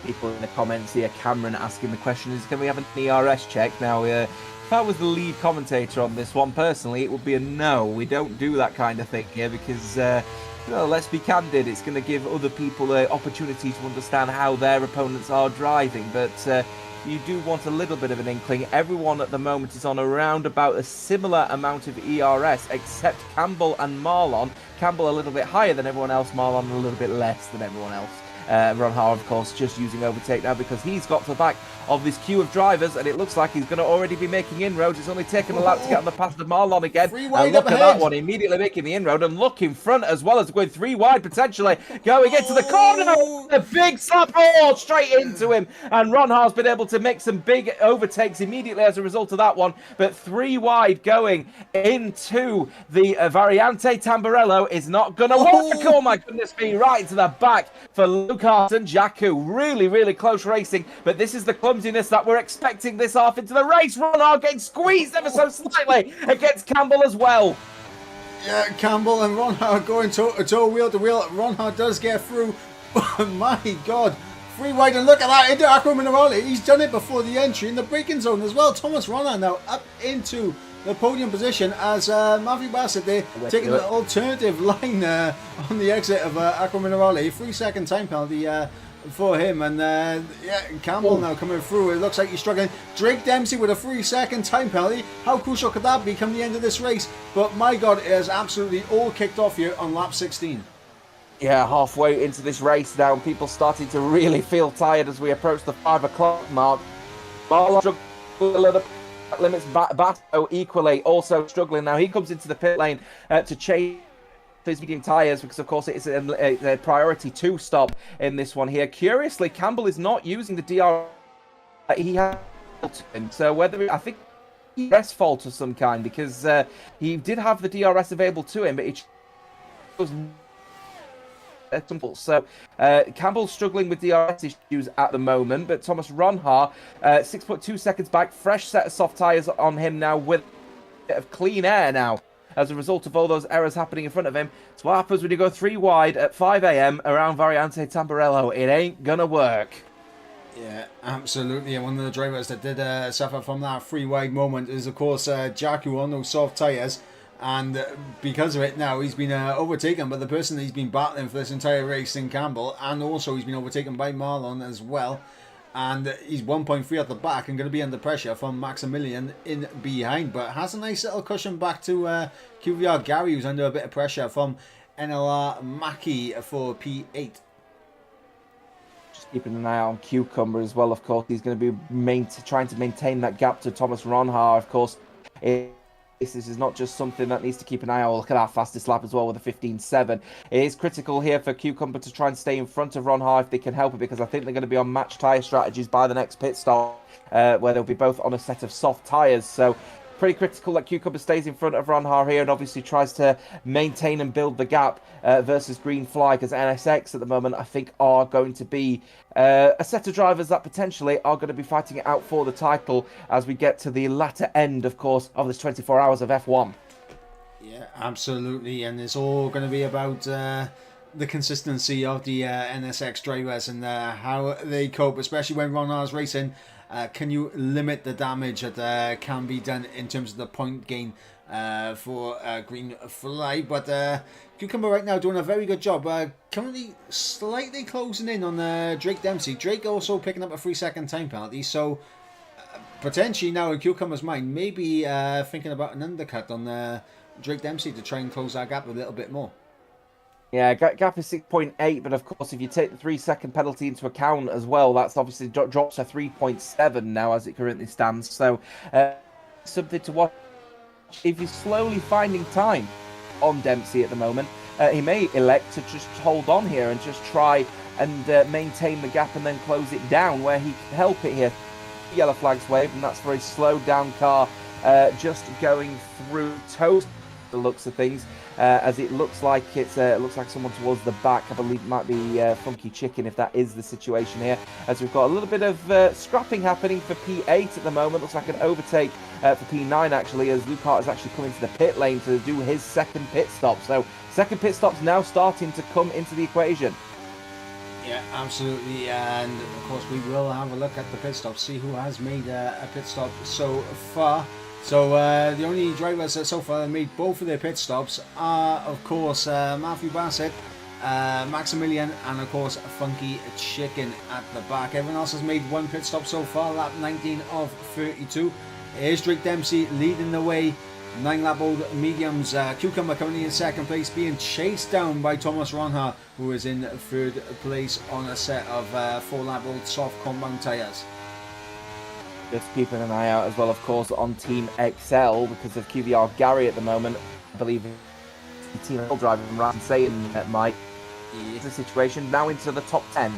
S1: People in the comments here, Cameron asking the question, can we have an ERS check? Now, if I was the lead commentator on this one, personally, it would be a no. We don't do that kind of thing here because, well, let's be candid, it's going to give other people an opportunity to understand how their opponents are driving. But you do want a little bit of an inkling. Everyone at the moment is on around about a similar amount of ERS, except Campbell and Marlon. Campbell a little bit higher than everyone else, Marlon a little bit less than everyone else. Ron Har, of course, just using overtake now because he's got to the back of this queue of drivers, and it looks like he's going to already be making inroads. It's only taken a lap to get on the path of Marlon again. And look at that one, immediately making the inroad, and look in front as well as going three wide potentially, going into the corner. A big slap ball straight into him, and Ron Har's been able to make some big overtakes immediately as a result of that one. But three wide going into the Variante Tamburello is not going to work. Oh my goodness me, right to the back for Lucas and Jakku. Really, really close racing, but this is the clumsiness that we're expecting this half into the race. Ron Har getting squeezed ever so slightly against Campbell as well.
S2: Yeah, Campbell and Ron Har going toe wheel to wheel. Ron Har does get through. My God. Free wide, and look at that into Aqua Minerale. He's done it before the entry in the braking zone as well. Thomas Ron Har now up into the podium position as Matthew Bassett there taking an alternative line on the exit of Aqua Minerale. 3 second time penalty for him, and yeah, Campbell now coming through. It looks like he's struggling. Drake Dempsey with a 3 second time penalty. How crucial could that be come the end of this race? But my God, it has absolutely all kicked off here on lap 16.
S1: Yeah, halfway into this race now, people starting to really feel tired as we approach the 5 o'clock mark. Marlon limits Basso equally also struggling now. He comes into the pit lane to chase his medium tyres because, of course, it's a priority 2 stop in this one here. Curiously, Campbell is not using the DR. He has, so whether I think DRS fault of some kind because he did have the DRS available to him, but it was. So Campbell's struggling with DRS issues at the moment, but Thomas Ron Har, 6.2 seconds back, fresh set of soft tyres on him now with a bit of clean air now as a result of all those errors happening in front of him. So what happens when you go 3 wide at 5 a.m. around Variante Tamburello? It ain't gonna work.
S2: Yeah, absolutely. And one of the drivers that did suffer from that 3 wide moment is, of course, Jakku on those soft tyres. And because of it now, he's been overtaken by the person that he's been battling for this entire race in Campbell. And also he's been overtaken by Marlon as well. And he's 1.3 at the back and going to be under pressure from Maximilian in behind. But has a nice little cushion back to QVR Gary, who's under a bit of pressure from NLR Mackie for P8.
S1: Just keeping an eye on Cucumber as well, of course. He's going to be trying to maintain that gap to Thomas Ron Har, of course. This is not just something that needs to keep an eye on. Look at that fastest lap as well with a 15.7. It is critical here for Cucumber to try and stay in front of Ron Har if they can help it, because I think they're going to be on match tyre strategies by the next pit stop, where they'll be both on a set of soft tyres. So pretty critical that Cucumber stays in front of Ron Har here and obviously tries to maintain and build the gap versus Green Fly, because NSX at the moment I think are going to be a set of drivers that potentially are going to be fighting it out for the title as we get to the latter end, of course, of this 24 hours of F1.
S2: Yeah, absolutely, and it's all going to be about the consistency of the NSX drivers and how they cope, especially when Ron Har's racing. Can you limit the damage that can be done in terms of the point gain for Green Fly? But Cucumber right now doing a very good job. Currently slightly closing in on Drake Dempsey. Drake also picking up a 3 second time penalty. So potentially now in Cucumber's mind, maybe thinking about an undercut on Drake Dempsey to try and close that gap a little bit more.
S1: Yeah, gap is 6.8, but of course, if you take the 3 second penalty into account as well, that's obviously drops to 3.7 now as it currently stands. So something to watch. If he's slowly finding time on Dempsey at the moment, he may elect to just hold on here and just try and maintain the gap and then close it down where he can help it here. Yellow flags wave, and that's for a slowed down car just going through toast. The looks of things, as it looks like someone towards the back. I believe it might be Funky Chicken, if that is the situation here. As we've got a little bit of scrapping happening for P8 at the moment. Looks like an overtake for P9 actually, as Luke Hart is actually coming to the pit lane to do his second pit stop. So second pit stop's now starting to come into the equation.
S2: Yeah, absolutely, and of course we will have a look at the pit stop, see who has made a pit stop so far. So the only drivers that so far that made both of their pit stops are, of course, Matthew Bassett, Maximilian, and of course Funky Chicken at the back. Everyone else has made one pit stop so far, lap 19 of 32. Here's Drake Dempsey leading the way. 9-lap-old mediums, Cucumber coming in second place, being chased down by Thomas Ronha, who is in third place on a set of 4-lap-old soft compound tyres.
S1: Just keeping an eye out as well, of course, on Team XL because of QVR Gary at the moment. I believe Team XL driving Ryan saying that Mike is the situation now into the top 10.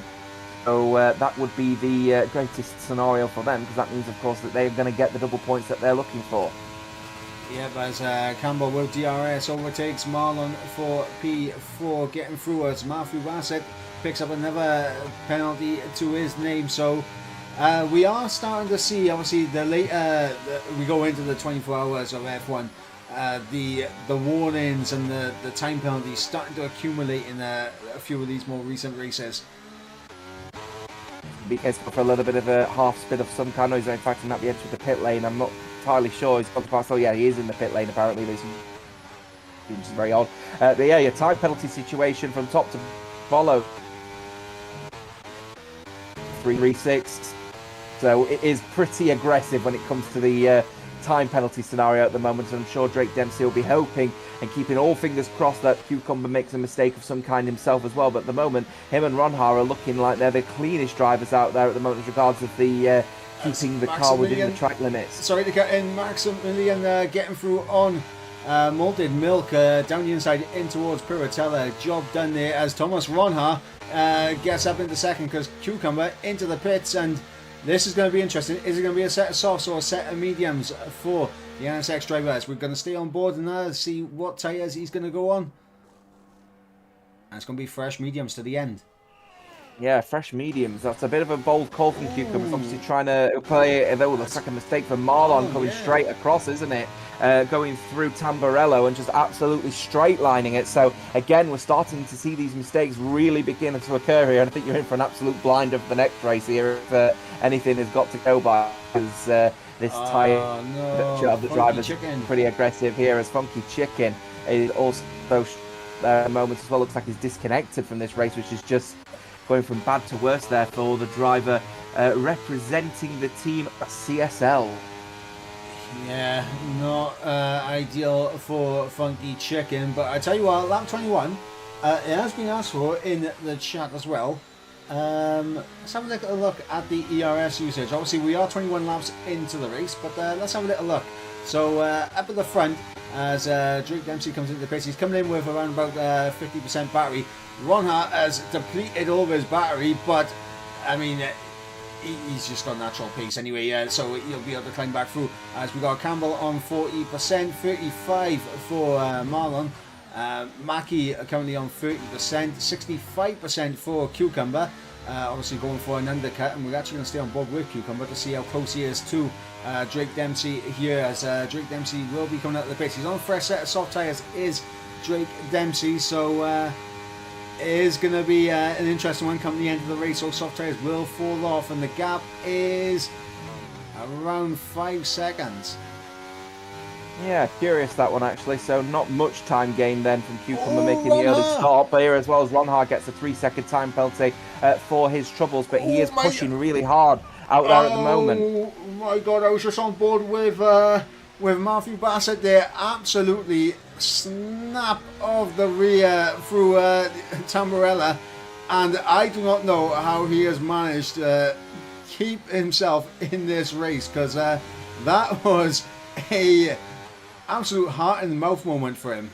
S1: So that would be the greatest scenario for them, because that means, of course, that they're going to get the double points that they're looking for.
S2: Yep, as Campbell with DRS overtakes Marlon for P4, getting through as Matthew Bassett picks up another penalty to his name. So we are starting to see, obviously, the later we go into the 24 hours of F1, the warnings and the time penalties starting to accumulate in a few of these more recent races.
S1: Be careful for a little bit of a half spin of some kind. He's in fact at the edge of the pit lane. I'm not entirely sure. He's gone past. Oh yeah, he is in the pit lane apparently. Which is very odd. But yeah, your time penalty situation from top to follow. 336. So it is pretty aggressive when it comes to the time penalty scenario at the moment, and I'm sure Drake Dempsey will be hoping and keeping all fingers crossed that Cucumber makes a mistake of some kind himself as well. But at the moment, him and Ronha are looking like they're the cleanest drivers out there at the moment as regards of the keeping the car within the track limits.
S2: Sorry to get in, Maximilian getting through on Malted Milk down the inside in towards Piratella. Job done there as Thomas Ronha gets up into second because Cucumber into the pits, and this is going to be interesting. Is it going to be a set of softs or a set of mediums for the NSX drivers? We're going to stay on board and see what tyres he's going to go on. And it's going to be fresh mediums to the end.
S1: Yeah, fresh mediums. That's a bit of a bold call from Cucumber. He's obviously trying to play it. Though looks like a mistake from Marlon coming straight across, isn't it? Going through Tamburello and just absolutely straight lining it. So again, we're starting to see these mistakes really begin to occur here. And I think you're in for an absolute blinder for the next race here if anything has got to go by. Because this tyre of the driver's pretty aggressive here, as Funky Chicken is also moments as well. Looks like he's disconnected from this race, which is just going from bad to worse there for the driver representing the team CSL.
S2: Yeah, not ideal for Funky Chicken, but I tell you what, lap 21, it has been asked for in the chat as well. Let's have a look at the ERS usage. Obviously, we are 21 laps into the race, but let's have a little look. So up at the front, as Drake Dempsey comes into the pits, he's coming in with around about 50% battery. Ronha has depleted all of his battery, but I mean, he's just got natural pace anyway, so he'll be able to climb back through. As we got Campbell on 40%, 35 for Marlon. Mackie currently on 30%, 65% for Cucumber. Obviously going for an undercut, and we're actually going to stay on board with Cucumber to see how close he is to Drake Dempsey here, as Drake Dempsey will be coming out of the pits. He's on a fresh set of soft tyres, is Drake Dempsey, so it is going to be an interesting one coming the end of the race. So soft tyres will fall off, and the gap is around 5 seconds.
S1: Yeah, curious that one actually. So not much time gained then from Cucumber making the early start here, as well as Ronha gets a 3-second time penalty for his troubles, but he is pushing really hard out there at the moment.
S2: Oh my god, I was just on board with Matthew Bassett there. Absolutely snap of the rear through Tamburella, and I do not know how he has managed to keep himself in this race, because that was a absolute heart in the mouth moment for him.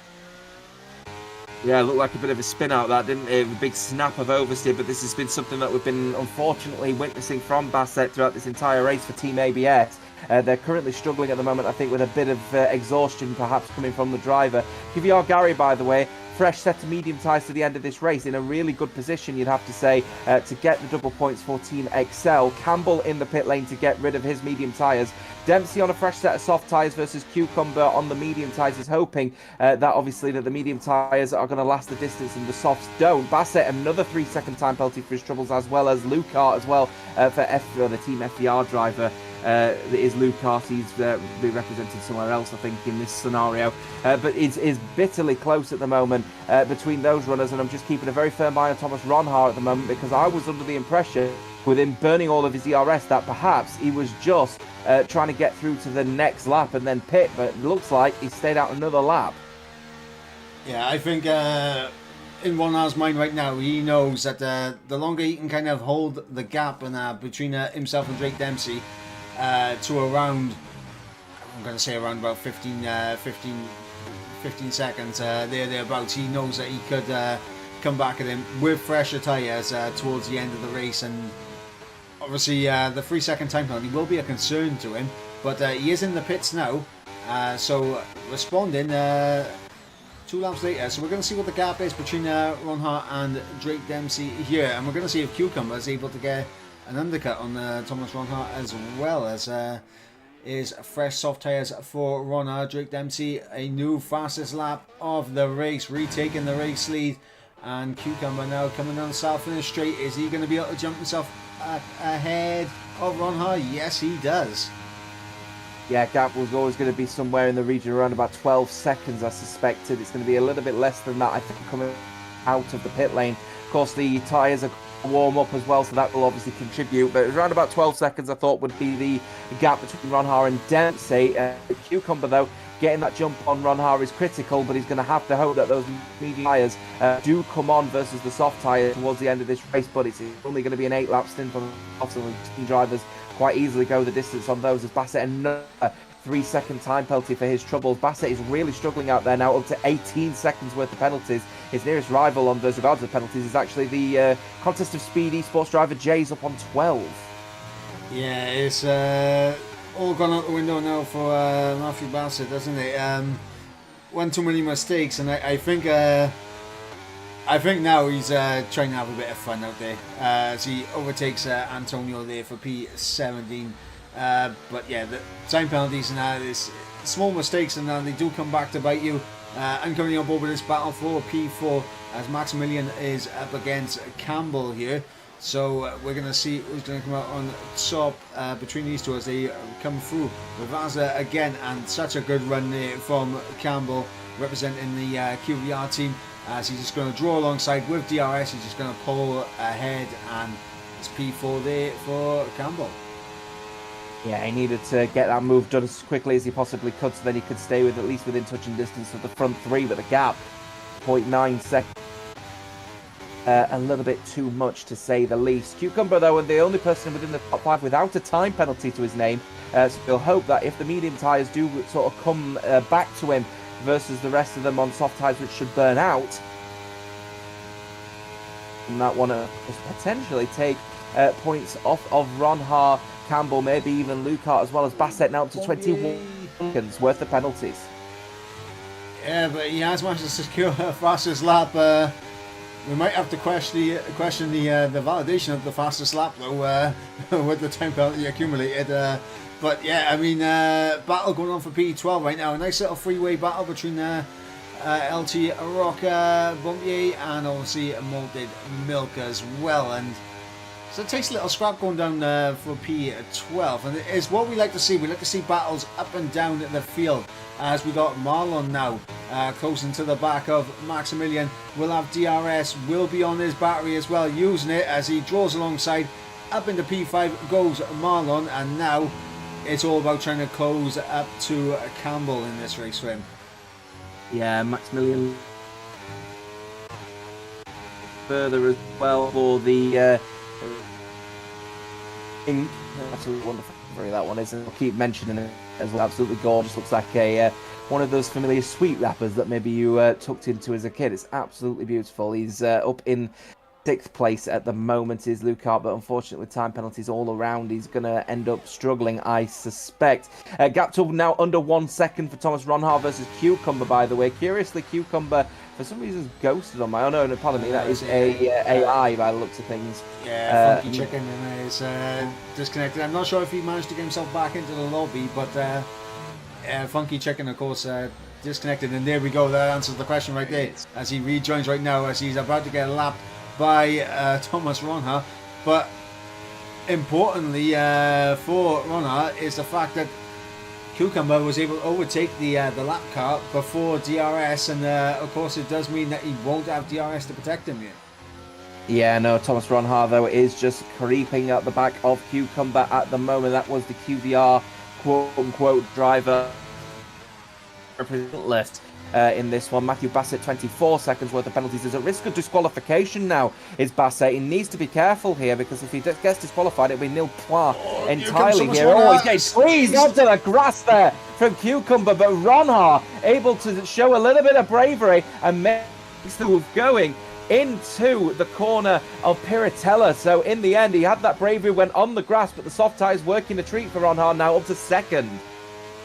S1: Yeah, it looked like a bit of a spin out that, didn't it? A big snap of oversteer, but this has been something that we've been unfortunately witnessing from Bassett throughout this entire race for Team ABS. They're currently struggling at the moment, I think, with a bit of exhaustion perhaps coming from the driver. QVR Gary, by the way, fresh set of medium tyres to the end of this race in a really good position, you'd have to say, to get the double points for Team Excel. Campbell in the pit lane to get rid of his medium tyres. Dempsey on a fresh set of soft tyres versus Cucumber on the medium tyres is hoping that obviously that the medium tyres are going to last the distance and the softs don't. Bassett, another 3-second time penalty for his troubles, as well as Lucart as well for the Team FDR driver. That is Lucas. He's be represented somewhere else, I think, in this scenario. But is bitterly close at the moment between those runners, and I'm just keeping a very firm eye on Thomas Ronhar at the moment, because I was under the impression, with him burning all of his ERS, that perhaps he was just trying to get through to the next lap and then pit, but it looks like he stayed out another lap.
S2: Yeah, I think in Ronhar's mind right now, he knows that the longer he can kind of hold the gap between himself and Drake Dempsey, to around, I'm going to say around about 15 seconds, thereabouts, he knows that he could come back at him with fresher tyres towards the end of the race. And obviously the 3-second time penalty will be a concern to him, but he is in the pits now, so responding 2 laps later. So we're going to see what the gap is between Ronhar and Drake Dempsey here, and we're going to see if Cucumber is able to get an undercut on Thomas Ronhar, as well as is fresh soft tyres for Ronhar. Drake Dempsey, a new fastest lap of the race, retaking the race lead, and Cucumber now coming down the south finish straight. Is he going to be able to jump himself ahead of Ronhar? Yes, he does.
S1: Yeah, gap was always going to be somewhere in the region around about 12 seconds, I suspected. It's going to be a little bit less than that, I think, coming out of the pit lane. Of course, the tyres are warm up as well, so that will obviously contribute, but around about 12 seconds I thought would be the gap between Ronhar and Dempsey. Cucumber, though, getting that jump on Ronhar is critical, but he's going to have to hope that those medium tyres do come on versus the soft tyres towards the end of this race, but it's only going to be an 8-lap stint for the drivers. Quite easily go the distance on those, as Bassett another 3-second time penalty for his troubles. Bassett is really struggling out there now, up to 18 seconds worth of penalties. His nearest rival on those regards of penalties is actually the Contest of Speed esports driver Jay's up on 12.
S2: Yeah, it's all gone out the window now for Matthew Bassett, doesn't it? One too many mistakes, and I think now he's trying to have a bit of fun out there as he overtakes Antonio there for P17. But yeah, the time penalties and this small mistakes, and they do come back to bite you. And coming on board with this battle for P4, as Maximilian is up against Campbell here. So we're going to see who's going to come out on top between these two as they come through. Vaza again, and such a good run there from Campbell, representing the QVR team, as he's just going to draw alongside with DRS. He's just going to pull ahead, and it's P4 there for Campbell.
S1: Yeah, he needed to get that move done as quickly as he possibly could, so then he could stay with at least within touching distance of the front three, with a gap 0.9 seconds. A little bit too much, to say the least. Cucumber, though, and the only person within the top 5 without a time penalty to his name, so we'll hope that if the medium tyres do sort of come back to him versus the rest of them on soft tyres, which should burn out, and that one potentially take points off of Ronhar, Campbell, maybe even Lucart, as well as Bassett, now up to 21 seconds worth of penalties.
S2: Yeah, but he has managed to secure a fastest lap. We might have to question the validation of the fastest lap, though, with the time penalty accumulated. But yeah, I mean, battle going on for P12 right now. A nice little freeway battle between LT Rocker, Bumpier, and obviously Malted Milk as well. And so it takes a little scrap going down for P12, and it's what we like to see. We like to see battles up and down the field, as we got Marlon now closing to the back of Maximilian. We'll have DRS, will be on his battery as well, using it as he draws alongside. Up into P5 goes Marlon, and now it's all about trying to close up to Campbell in this race for him.
S1: Yeah, Maximilian further as well for the absolutely wonderful that one is, and I'll keep mentioning it as well. Absolutely gorgeous. Looks like a one of those familiar sweet wrappers that maybe you tucked into as a kid. It's absolutely beautiful. He's up in 6th place at the moment is Lucar, but unfortunately with time penalties all around, he's going to end up struggling, I suspect. Gap to now under 1 second for Thomas Ronhar versus Cucumber, by the way. Curiously, Cucumber, for some reason, is ghosted on my... Oh, no, pardon me, that is AI by the looks of things.
S2: Yeah, Funky Chicken is disconnected. I'm not sure if he managed to get himself back into the lobby, but Funky Chicken, of course, disconnected. And there we go, that answers the question right there, as he rejoins right now, as he's about to get lapped by Thomas Ronha. But importantly for Ronha is the fact that Cucumber was able to overtake the lap car before DRS, and of course it does mean that he won't have DRS to protect him yet.
S1: Yeah, no, Thomas Ronha, though, is just creeping at the back of Cucumber at the moment. That was the QVR quote-unquote driver list. In this one, Matthew Bassett, 24 seconds worth of penalties. There's a risk of disqualification now, is Bassett. He needs to be careful here, because if he gets disqualified, it'll be nil point entirely here. Oh, he's getting squeezed onto the grass there from Cucumber, but Ronha able to show a little bit of bravery and makes the move going into the corner of Piratella. So in the end, he had that bravery, went on the grass, but the soft tyres working the treat for Ronha, now up to 2nd.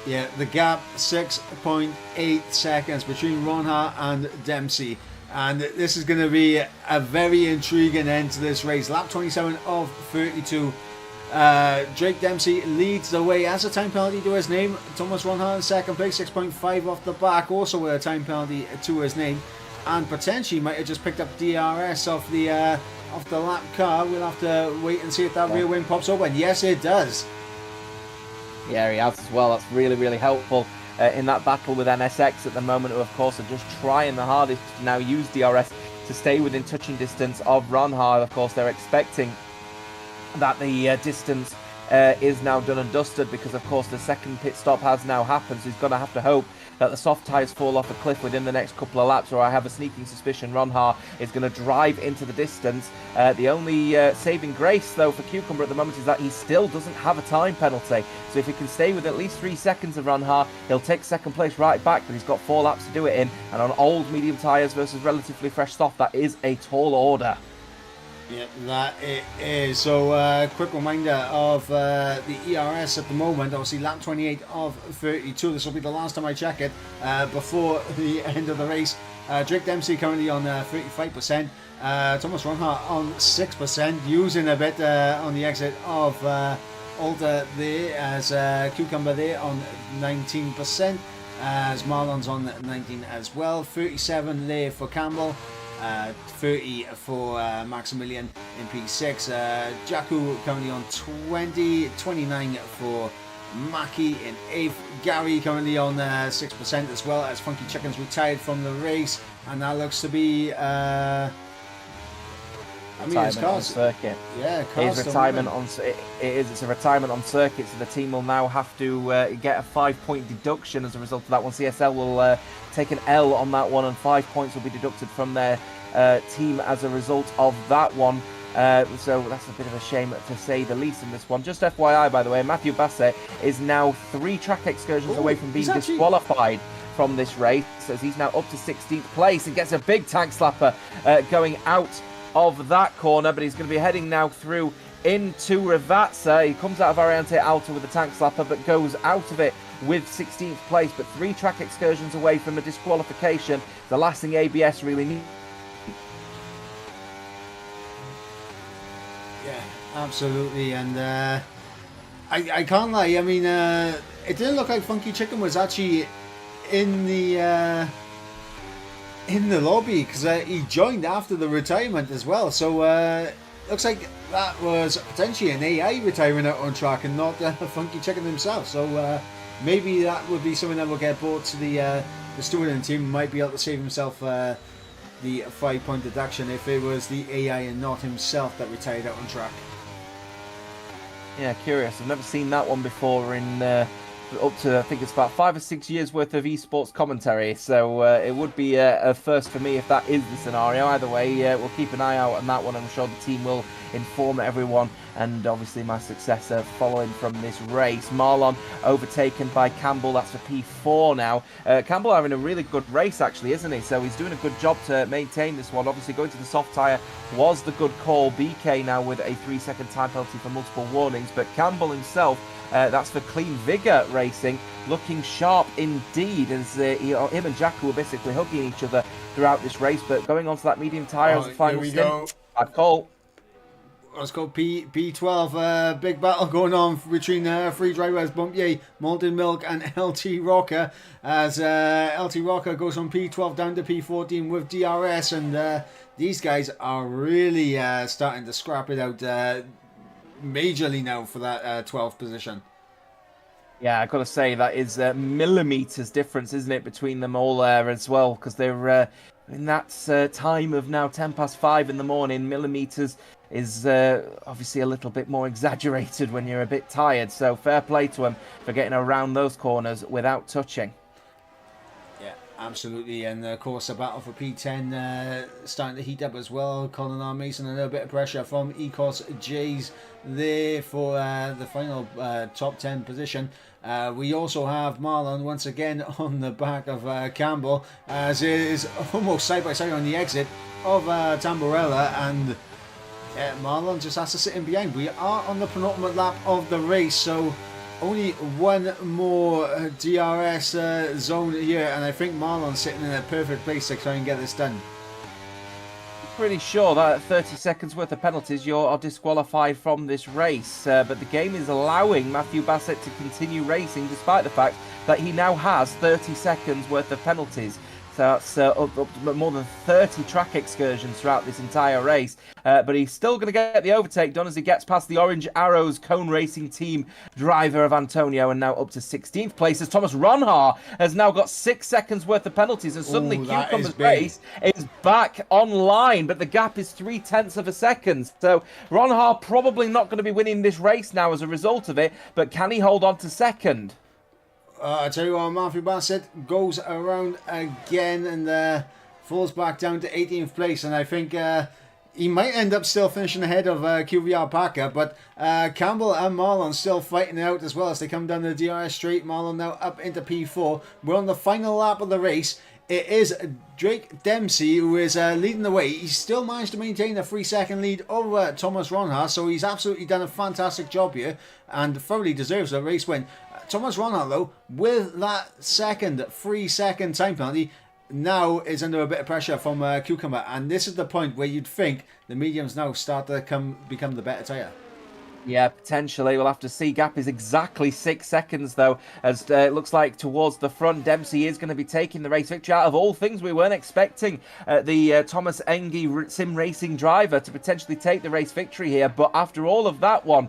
S2: Yeah, the gap 6.8 seconds between Ronha and Dempsey. And this is going to be a very intriguing end to this race. Lap 27 of 32. Drake Dempsey leads the way, as a time penalty to his name. Thomas Ronha in 2nd place, 6.5 off the back, also with a time penalty to his name. And potentially might have just picked up DRS off the lap car. We'll have to wait and see if that rear wing pops open. Yes, it does.
S1: Yeah, he has as well. That's really, really helpful in that battle with NSX at the moment, who, of course, are just trying the hardest to now use DRS to stay within touching distance of Ronha. Of course, they're expecting that the distance is now done and dusted, because, of course, the second pit stop has now happened. So he's going to have to hope that the soft tyres fall off a cliff within the next couple of laps, or I have a sneaking suspicion Ronha is going to drive into the distance. The only saving grace, though, for Cucumber at the moment is that he still doesn't have a time penalty. So if he can stay with at least 3 seconds of Ronha, he'll take 2nd place right back, but he's got 4 laps to do it in. And on old medium tyres versus relatively fresh soft, that is a tall order.
S2: Yeah, that it is. So, quick reminder of the ERS at the moment. Obviously, lap 28 of 32. This will be the last time I check it before the end of the race. Drake Dempsey currently on 35%. Thomas Ronha on 6%. Using a bit on the exit of Alta there, as Cucumber there on 19%. As Marlon's on 19 as well. 37 there for Campbell. 30 for Maximilian in P6. Jakku currently on 20, 29 for Mackie in 8th. Gary currently on 6% as well, as Funky Chicken's retired from the race, and that looks to be
S1: it's cars. On circuit.
S2: Yeah, cars.
S1: It's retirement on. It's a retirement on circuit, so the team will now have to get a 5-point deduction as a result of that one. CSL will take an L on that one, and 5 points will be deducted from their team as a result of that one. So that's a bit of a shame, to say the least, in this one. Just FYI, by the way, Matthew Bassett is now 3 track excursions away from being disqualified from this race, as he's now up to 16th place and gets a big tank slapper going out of that corner, but he's going to be heading now through into Ravazza. He comes out of Ariante Alta with a tank slapper, but goes out of it with 16th place, but 3 track excursions away from a disqualification. The last thing ABS really needs.
S2: Yeah, absolutely, and I can't lie. I mean, it didn't look like Funky Chicken was actually in the lobby, because he joined after the retirement as well. So looks like that was potentially an AI retiring out on track and not Funky Chicken himself. So maybe that would be something that will get brought to the stewarding team. Might be able to save himself the 5-point deduction if it was the AI and not himself that retired out on track.
S1: Yeah, curious. I've never seen that one before in up to, I think it's about 5 or 6 years worth of esports commentary. So it would be a first for me if that is the scenario. Either way, we'll keep an eye out on that one. I'm sure the team will inform everyone, and obviously my successor following from this race. Marlon overtaken by Campbell. That's for P4 now. Campbell having a really good race, actually, isn't he? So he's doing a good job to maintain this one. Obviously, going to the soft tyre was the good call. BK now with a 3-second time penalty for multiple warnings, but Campbell himself, that's for Clean Vigor Racing, looking sharp indeed, as him and Jacko were basically hugging each other throughout this race. But going on to that medium tyre as a final stint, bad call.
S2: Let's go P12. Big battle going on between three drivers, Bumpier, Molten Milk, and LT Rocker, as LT Rocker goes from P12 down to P14 with DRS, and these guys are really starting to scrap it out majorly now for that 12th position.
S1: Yeah, I've got to say that is millimeters difference, isn't it, between them all there as well, because they're in that time of now 5:10 in the morning. Millimeters is obviously a little bit more exaggerated when you're a bit tired, so fair play to him for getting around those corners without touching.
S2: Yeah, absolutely. And of course, the battle for P10 starting to heat up as well. Colin R. Mason, a little bit of pressure from Ecos J's there for the final top 10 position. We also have Marlon once again on the back of Campbell, as it is almost side by side on the exit of Tamburella, and Marlon just has to sit in behind. We are on the penultimate lap of the race, so only one more DRS zone here, and I think Marlon's sitting in a perfect place to try and get this done.
S1: Pretty sure that at 30 seconds worth of penalties you're disqualified from this race, but the game is allowing Matthew Bassett to continue racing despite the fact that he now has 30 seconds worth of penalties. So that's up more than 30 track excursions throughout this entire race. But he's still going to get the overtake done as he gets past the Orange Arrows Cone Racing Team driver of Antonio, and now up to 16th place as Thomas Ronhar has now got 6 seconds worth of penalties, and suddenly Cucumber's race is back online, but the gap is 0.3 of a second. So Ronhar probably not going to be winning this race now as a result of it, but can he hold on to second?
S2: I tell you what, Matthew Bassett goes around again and falls back down to 18th place, and I think he might end up still finishing ahead of QVR Parker, but Campbell and Marlon still fighting it out as well as they come down the DRS straight. Marlon now up into P4. We're on the final lap of the race. It is Drake Dempsey who is leading the way. He's still managed to maintain a 3-second lead over Thomas Ronhar, so he's absolutely done a fantastic job here and thoroughly deserves a race win. Thomas Ronhar, though, with that 3-second time penalty, now is under a bit of pressure from Cucumber, and this is the point where you'd think the mediums now start to become the better tyre.
S1: Yeah, potentially. We'll have to see. Gap is exactly 6 seconds, though, as it looks like towards the front, Dempsey is going to be taking the race victory. Out of all things, we weren't expecting the Thomas Engie sim racing driver to potentially take the race victory here. But after all of that one,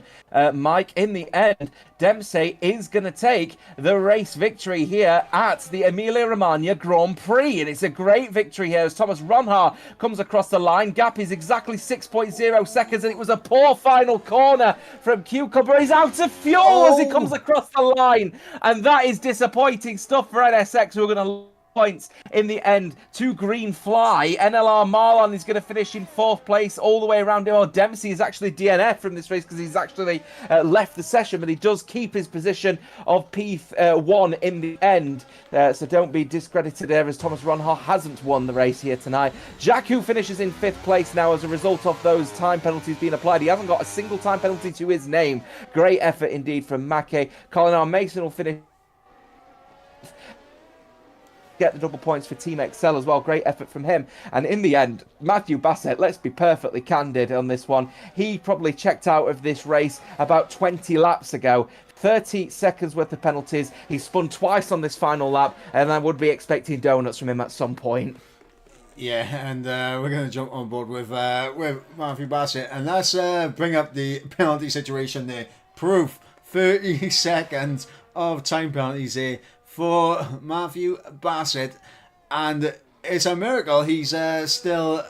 S1: Mike, in the end, Dempsey is going to take the race victory here at the Emilia-Romagna Grand Prix. And it's a great victory here as Thomas Ronhar comes across the line. Gap is exactly 6.0 seconds, and it was a poor final corner from Cucumber. He's out of fuel as he comes across the line, and that is disappointing stuff for NSX, who are going to points in the end to Green Fly. NLR Marlon is going to finish in 4th place all the way around. Oh, Dempsey is actually DNF from this race because he's actually left the session, but he does keep his position of P1 in the end. So don't be discredited there, as Thomas Ronhar hasn't won the race here tonight. Jack, who finishes in 5th place now as a result of those time penalties being applied. He hasn't got a single time penalty to his name. Great effort indeed from Mackey. Colin R. Mason will finish, get the double points for Team Excel as well. Great effort from him. And in the end, Matthew Bassett, let's be perfectly candid on this one, he probably checked out of this race about 20 laps ago. 30 seconds worth of penalties. He spun twice on this final lap, and I would be expecting donuts from him at some point.
S2: Yeah, and we're going to jump on board with Matthew Bassett, and let's bring up the penalty situation there. Proof, 30 seconds of time penalties here for Matthew Bassett, and it's a miracle he's still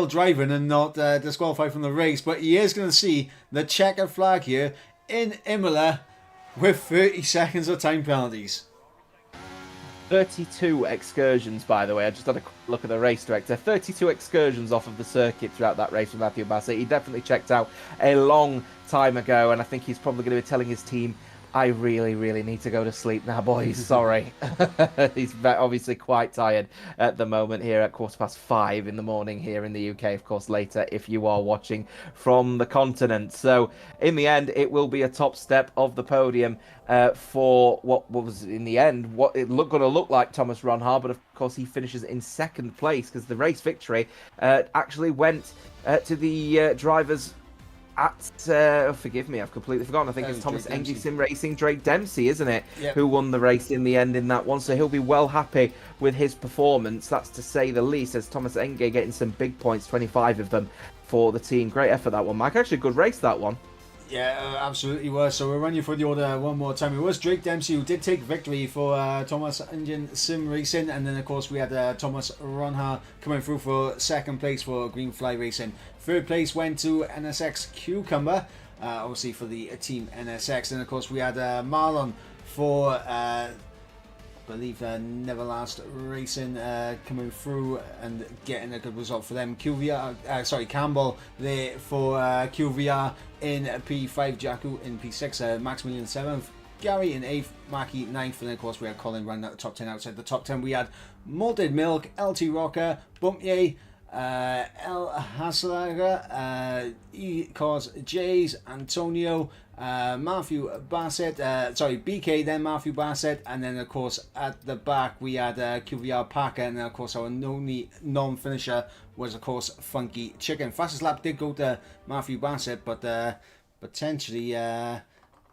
S2: driving and not disqualified from the race, but he is going to see the checkered flag here in Imola with 30 seconds of time penalties.
S1: 32 excursions, by the way. I just had a quick look at the race director. 32 excursions off of the circuit throughout that race with Matthew Bassett. He definitely checked out a long time ago, and I think he's probably going to be telling his team, I really, really need to go to sleep now, boys. Sorry. He's obviously quite tired at the moment here at 5:15 in the morning here in the UK, of course, later if you are watching from the continent. So, in the end, it will be a top step of the podium for what was, in the end, what it going to look like Thomas Ronhaar, but of course, he finishes in second place because the race victory actually went to the drivers at forgive me, I've completely forgotten. I think it's Thomas Engie Sim Racing, Drake Dempsey, isn't it?
S2: Yep.
S1: Who won the race in the end in that one. So he'll be well happy with his performance. That's to say the least, as Thomas Engie getting some big points, 25 of them for the team. Great effort that one, Mike. Actually, good race that one.
S2: Yeah, absolutely was. So we'll run you through the order one more time. It was Drake Dempsey who did take victory for Thomas Engine Sim Racing, and then of course we had Thomas Ronha coming through for second place for Green Fly Racing. Third place went to NSX Cucumber, obviously for the team NSX, and of course we had Marlon for believe Neverlast Racing coming through and getting a good result for them. Campbell there for QVR in P5, Jakku in P6, Maximilian 7th, Gary in 8th, Mackie 9th, and then of course we had Colin running at the top 10. Outside the top 10 we had Malted Milk, LT Rocker, Bumpye, El Haslaga, E-Cause Jays, Antonio, Matthew Bassett, BK, then Matthew Bassett, and then of course at the back we had QVR Parker, and then of course our only non-finisher was of course Funky Chicken. Fastest lap did go to Matthew Bassett, but potentially a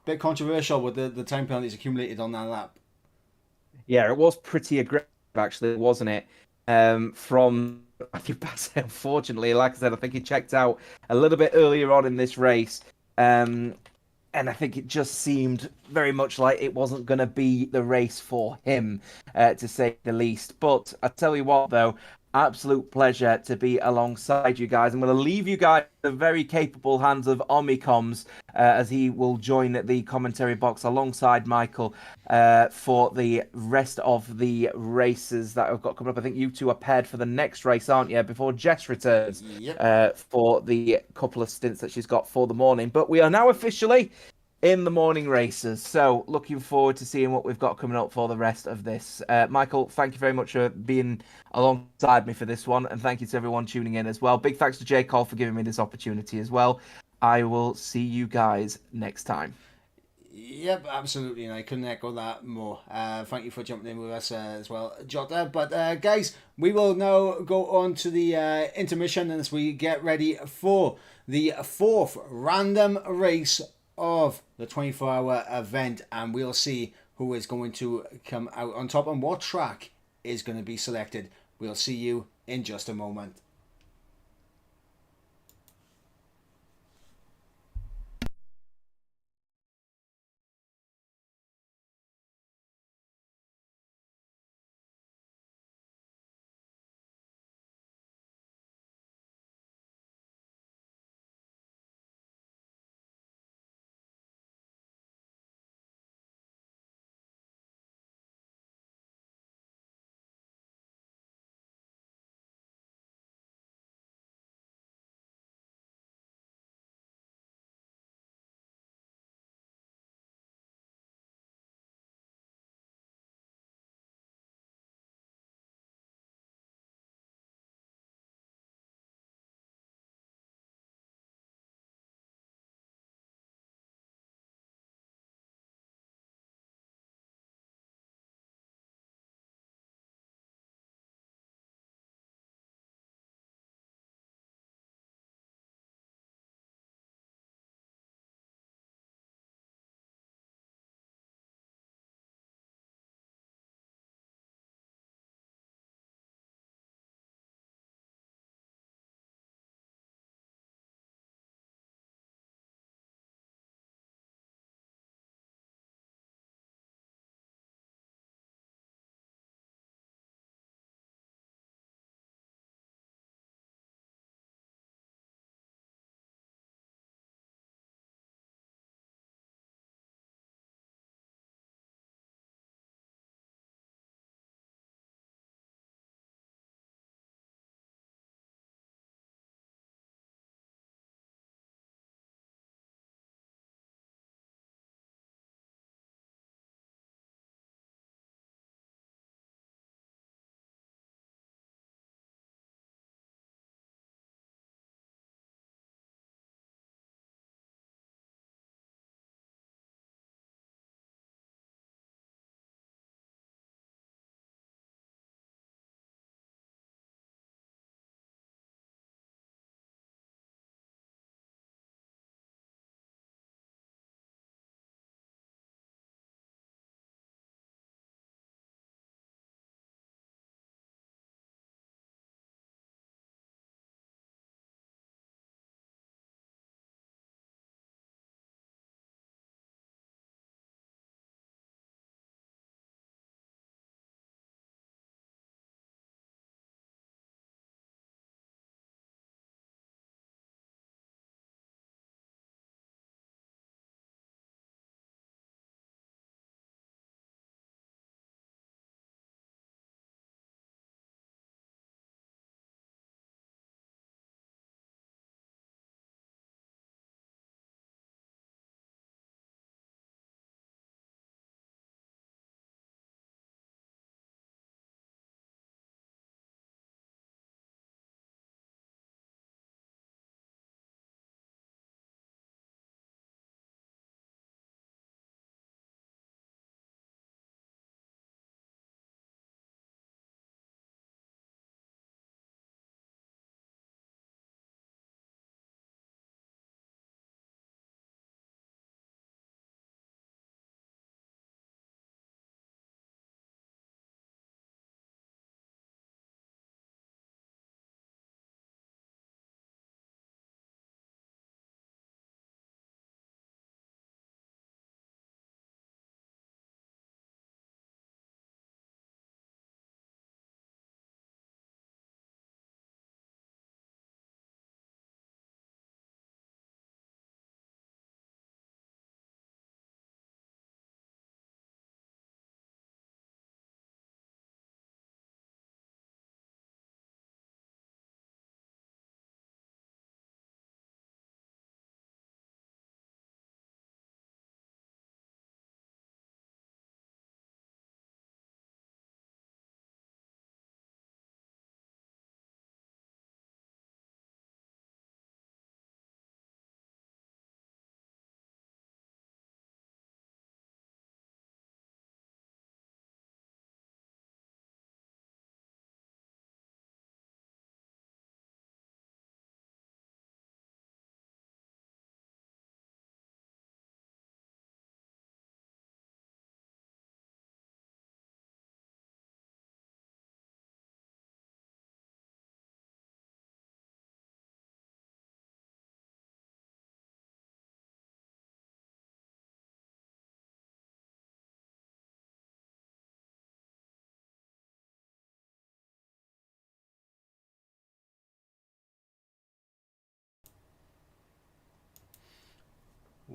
S2: bit controversial with the time penalties accumulated on that lap.
S1: Yeah, it was pretty aggressive, actually, wasn't it? From Matthew Bassett, unfortunately, like I said, I think he checked out a little bit earlier on in this race. And I think it just seemed very much like it wasn't going to be the race for him, to say the least. But I tell you what, though, absolute pleasure to be alongside you guys. I'm going to leave you guys in the very capable hands of Omicoms as he will join the commentary box alongside Michael for the rest of the races that I've got coming up. I think you two are paired for the next race, aren't you? Before Jess returns for the couple of stints that she's got for the morning. But we are now officially in the morning races. So looking forward to seeing what we've got coming up for the rest of this. Michael, thank you very much for being alongside me for this one. And thank you to everyone tuning in as well. Big thanks to J. Cole for giving me this opportunity as well. I will see you guys next time.
S2: Yep, absolutely, and I couldn't echo that more. Thank you for jumping in with us as well, Jota. But guys, we will now go on to the intermission as we get ready for the fourth random race of the 24-hour event, and we'll see who is going to come out on top and what track is going to be selected. We'll see you in just a moment.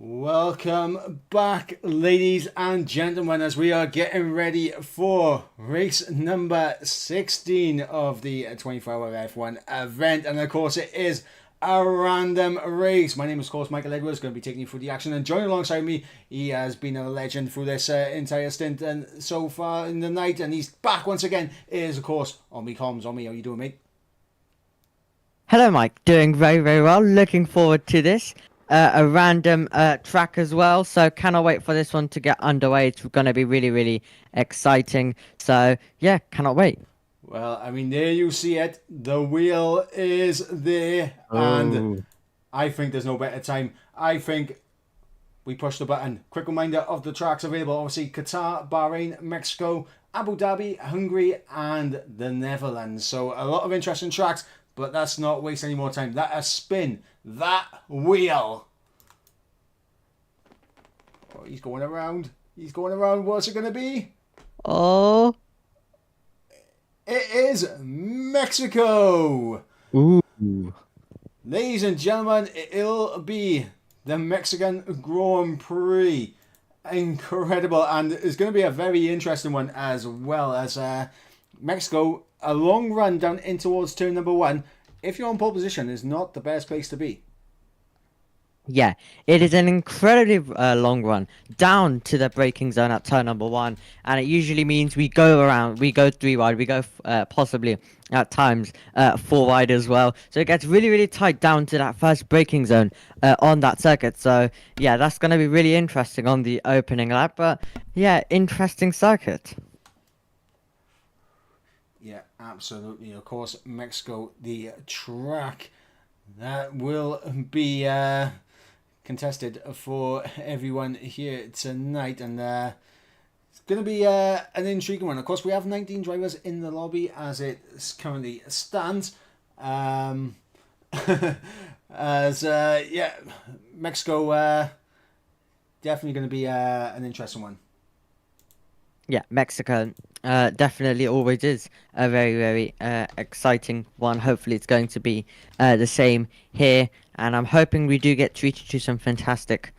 S2: Welcome back, ladies and gentlemen, as we are getting ready for race number 16 of the 24-hour F1 event. And of course, it is a random race. My name is, of course, Michael Edwards, going to be taking you through the action. And joining alongside me, he has been a legend through this entire stint and so far in the night. And he's back once again, is, of course, Omni Comms. Omni, how you doing, mate?
S3: Hello, Mike. Doing very, very well. Looking forward to this. A random track as well. So cannot wait for this one to get underway. It's going to be really, really exciting. So yeah, cannot wait.
S2: Well, I mean, there you see it. The wheel is there, and
S3: Oh.
S2: I think there's no better time. I think we push the button. Quick reminder of the tracks available. Obviously, Qatar, Bahrain, Mexico, Abu Dhabi, Hungary, and the Netherlands. So a lot of interesting tracks, but let's not waste any more time. Let us spin that wheel. Oh, he's going around. He's going around. What's it going to be?
S3: Oh.
S2: It is Mexico.
S3: Ooh.
S2: Ladies and gentlemen, it'll be the Mexican Grand Prix. Incredible, and it's going to be a very interesting one as well as Mexico, a long run down in towards turn number one. If you're on pole position, is not the best place to be.
S3: Yeah, it is an incredibly long run down to the braking zone at turn number one, and it usually means we go around, we go three wide, we go possibly at times four wide as well. So it gets really, really tight down to that first braking zone on that circuit. So yeah, that's going to be really interesting on the opening lap. But yeah, interesting circuit.
S2: Yeah, absolutely. Of course, Mexico, the track that will be contested for everyone here tonight, and it's going to be an intriguing one. Of course, we have 19 drivers in the lobby as it currently stands. As yeah, Mexico definitely going to be an interesting one.
S3: Yeah, Mexico definitely always is a very, very exciting one. Hopefully, it's going to be the same here, and I'm hoping we do get treated to some fantastic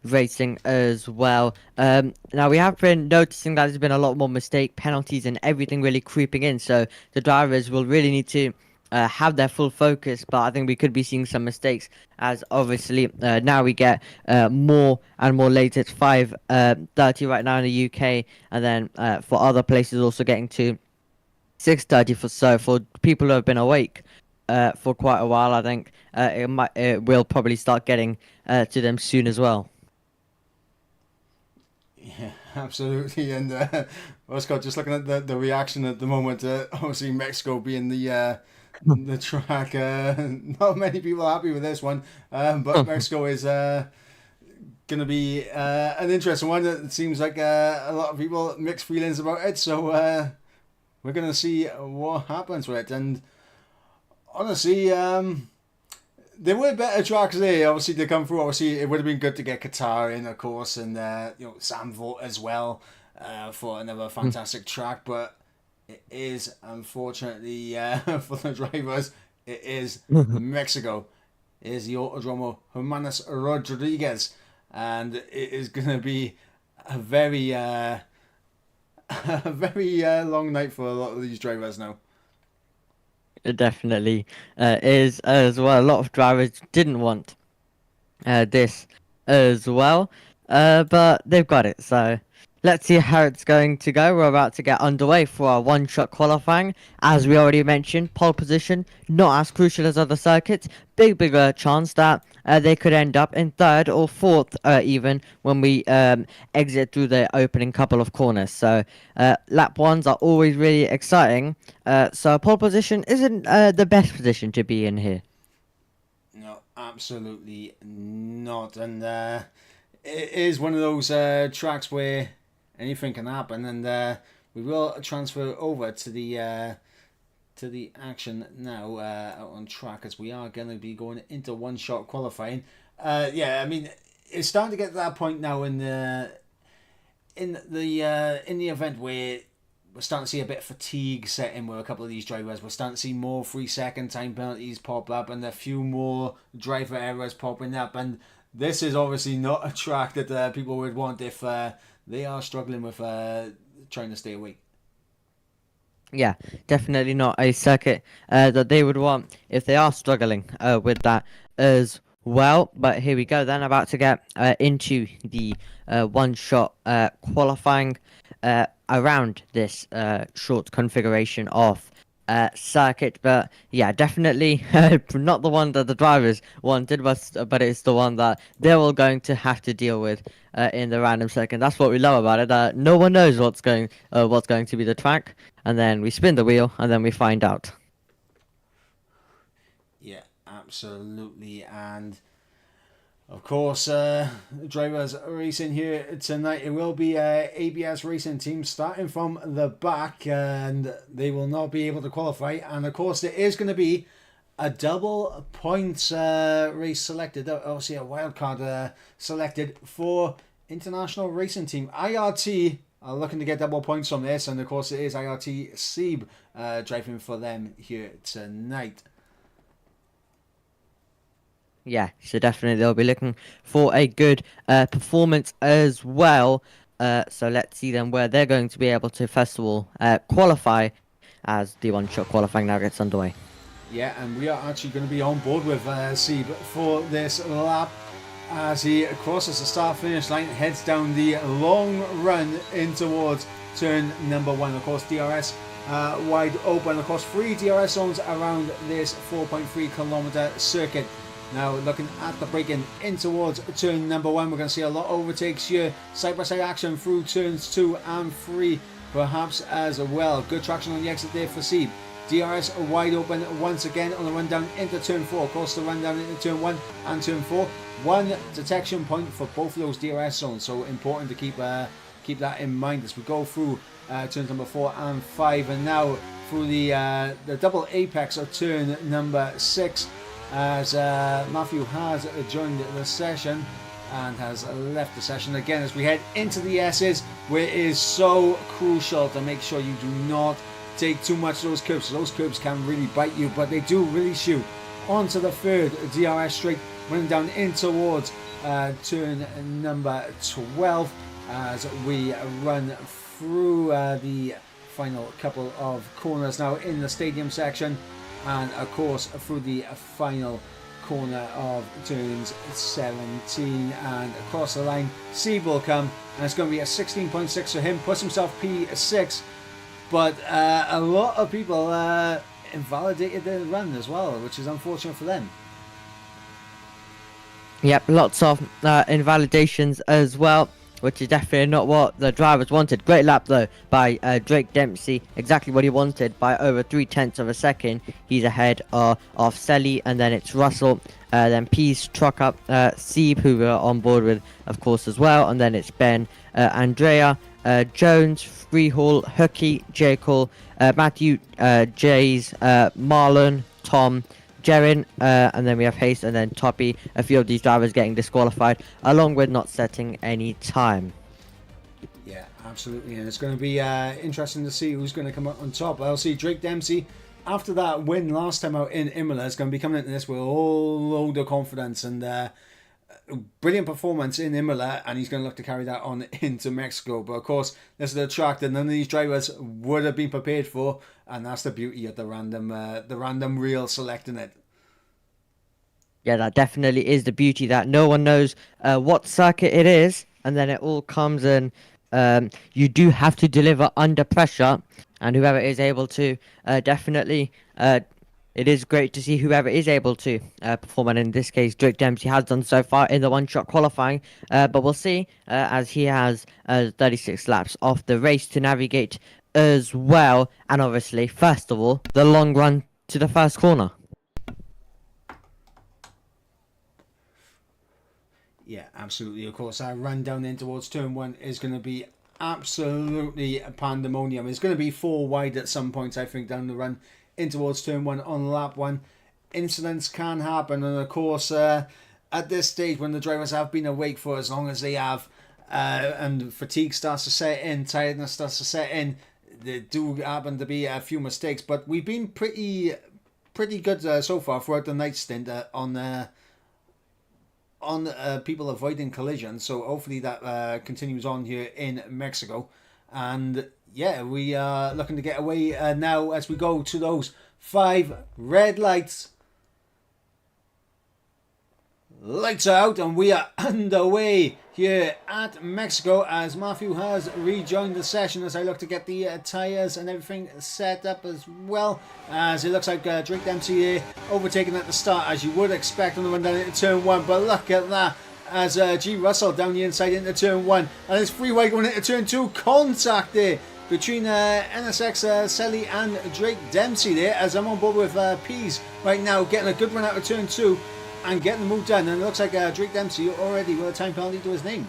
S3: racing as well. Now, we have been noticing that there's been a lot more mistake penalties and everything really creeping in, so the drivers will really need to have their full focus, but I think we could be seeing some mistakes as obviously now we get more and more late. It's 5:30 right now in the UK, and then for other places also getting to 6:30 for people who have been awake for quite a while. I think it will probably start getting to them soon as well.
S2: Yeah, absolutely. And Scott, just looking at the reaction at the moment, obviously Mexico being the track. Not many people are happy with this one, but Mexico is going to be an interesting one. It seems like a lot of people mixed feelings about it. So we're going to see what happens with it. And honestly, there were better tracks there, obviously, to come through. Obviously, it would have been good to get Qatar in, of course, and Sam Vogt as well for another fantastic track. But it is, unfortunately, for the drivers, it is Mexico. It is the Autodromo Hermanos Rodriguez. And it is going to be a very, a very long night for a lot of these drivers now.
S3: It definitely is as well. A lot of drivers didn't want this as well, but they've got it. So let's see how it's going to go. We're about to get underway for our one-shot qualifying. As we already mentioned, pole position not as crucial as other circuits. Bigger chance that they could end up in third or fourth even when we exit through the opening couple of corners. So lap ones are always really exciting. So pole position isn't the best position to be in here.
S2: No, absolutely not. And it is one of those tracks where anything can happen. And we will transfer over to the action now out on track, as we are going to be going into one-shot qualifying. Yeah, I mean, it's starting to get to that point now in the event where we're starting to see a bit of fatigue set in with a couple of these drivers. We're starting to see more 3-second time penalties pop up and a few more driver errors popping up. And this is obviously not a track that people would want if they are struggling with trying to stay awake.
S3: Yeah, definitely not a circuit that they would want if they are struggling with that as well. But here we go. Then about to get into the one-shot qualifying around this short configuration of circuit. But yeah, definitely not the one that the drivers wanted, but it's the one that they're all going to have to deal with in the random circuit. That's what we love about it. No one knows what's going to be the track, and then we spin the wheel, and then we find out.
S2: Yeah, absolutely. And of course, drivers racing here tonight. It will be ABS Racing Team starting from the back, and they will not be able to qualify. And of course, there is going to be a double points race selected. Obviously, a wild card selected for International Racing Team. IRT are looking to get double points from this, and of course, it is IRT Seeb driving for them here tonight.
S3: Yeah, so definitely they'll be looking for a good performance as well. So let's see then where they're going to be able to first of all qualify as the one-shot qualifying now gets underway.
S2: Yeah, and we are actually going to be on board with Seeb for this lap as he crosses the start-finish line, heads down the long run in towards turn number 1. Of course, DRS wide open. Of course, 3 DRS zones around this 4.3 kilometer circuit. Now looking at the braking in towards turn number 1, we're going to see a lot of overtakes here. Side-by-side action through turns 2 and 3 perhaps as well. Good traction on the exit there for Seeb. DRS wide open once again on the run down into turn 4. Of course, the run down into turn 1 and turn 4. One detection point for both of those DRS zones, so important to keep that in mind as we go through turns number 4 and 5, and now through the double apex of turn number 6. As Matthew has joined the session and has left the session again as we head into the S's, where it is so crucial to make sure you do not take too much of those curbs. So those curbs can really bite you, but they do release you onto the third DRS straight, running down in towards turn number 12 as we run through the final couple of corners now in the stadium section. And of course through the final corner of turns 17 and across the line, Seeb will come, and it's going to be a 16.6 for him, puts himself P6, but a lot of people invalidated the run as well, which is unfortunate for them.
S3: Yep, lots of invalidations as well, which is definitely not what the drivers wanted. Great lap though by Drake Dempsey, exactly what he wanted by over 0.3 of a second. He's ahead of Selly, and then it's Russell, then Pease, Truck Up, Seeb, who we're on board with of course as well, and then it's Ben, Andrea, Jones, Freehall, Hooky, J. Cole, Matthew, Jays, Marlon, Tom, Jerin, and then we have Haste, and then Toppy. A few of these drivers getting disqualified, along with not setting any time.
S2: Yeah, absolutely, and it's going to be interesting to see who's going to come out on top. I'll see Drake Dempsey, after that win last time out in Imola, is going to be coming into this with a whole load of confidence and brilliant performance in Imola, and he's going to look to carry that on into Mexico. But of course, this is a track that none of these drivers would have been prepared for, and that's the beauty of the random reel selecting it.
S3: Yeah, that definitely is the beauty, that no one knows what circuit it is, and then it all comes in. You do have to deliver under pressure, and whoever is able to definitely. It is great to see whoever is able to perform, and in this case, Drake Dempsey has done so far in the one-shot qualifying. But we'll see as he has 36 laps of the race to navigate as well, and obviously, first of all, the long run to the first corner.
S2: Yeah, absolutely. Of course, our run down in towards turn 1 is going to be absolutely pandemonium. It's going to be 4 wide at some points, I think, down the run in towards turn 1 on lap 1. Incidents can happen, and of course, at this stage, when the drivers have been awake for as long as they have, and fatigue starts to set in, tiredness starts to set in, there do happen to be a few mistakes, but we've been pretty good so far throughout the night stint on on people avoiding collisions. So hopefully that continues on here in Mexico. And yeah, we are looking to get away now as we go to those 5 red lights. Lights are out and we are underway here at Mexico as Matthew has rejoined the session as I look to get the tyres and everything set up as well, as it looks like Drake Dempsey here overtaking at the start as you would expect on the run down into turn 1, but look at that as G. Russell down the inside into turn 1 and it's freeway going into turn 2, contact there between NSX Selly and Drake Dempsey there as I'm on board with Pease right now, getting a good run out of turn 2 and getting the move done, and it looks like Drake Dempsey already with a time penalty to his name.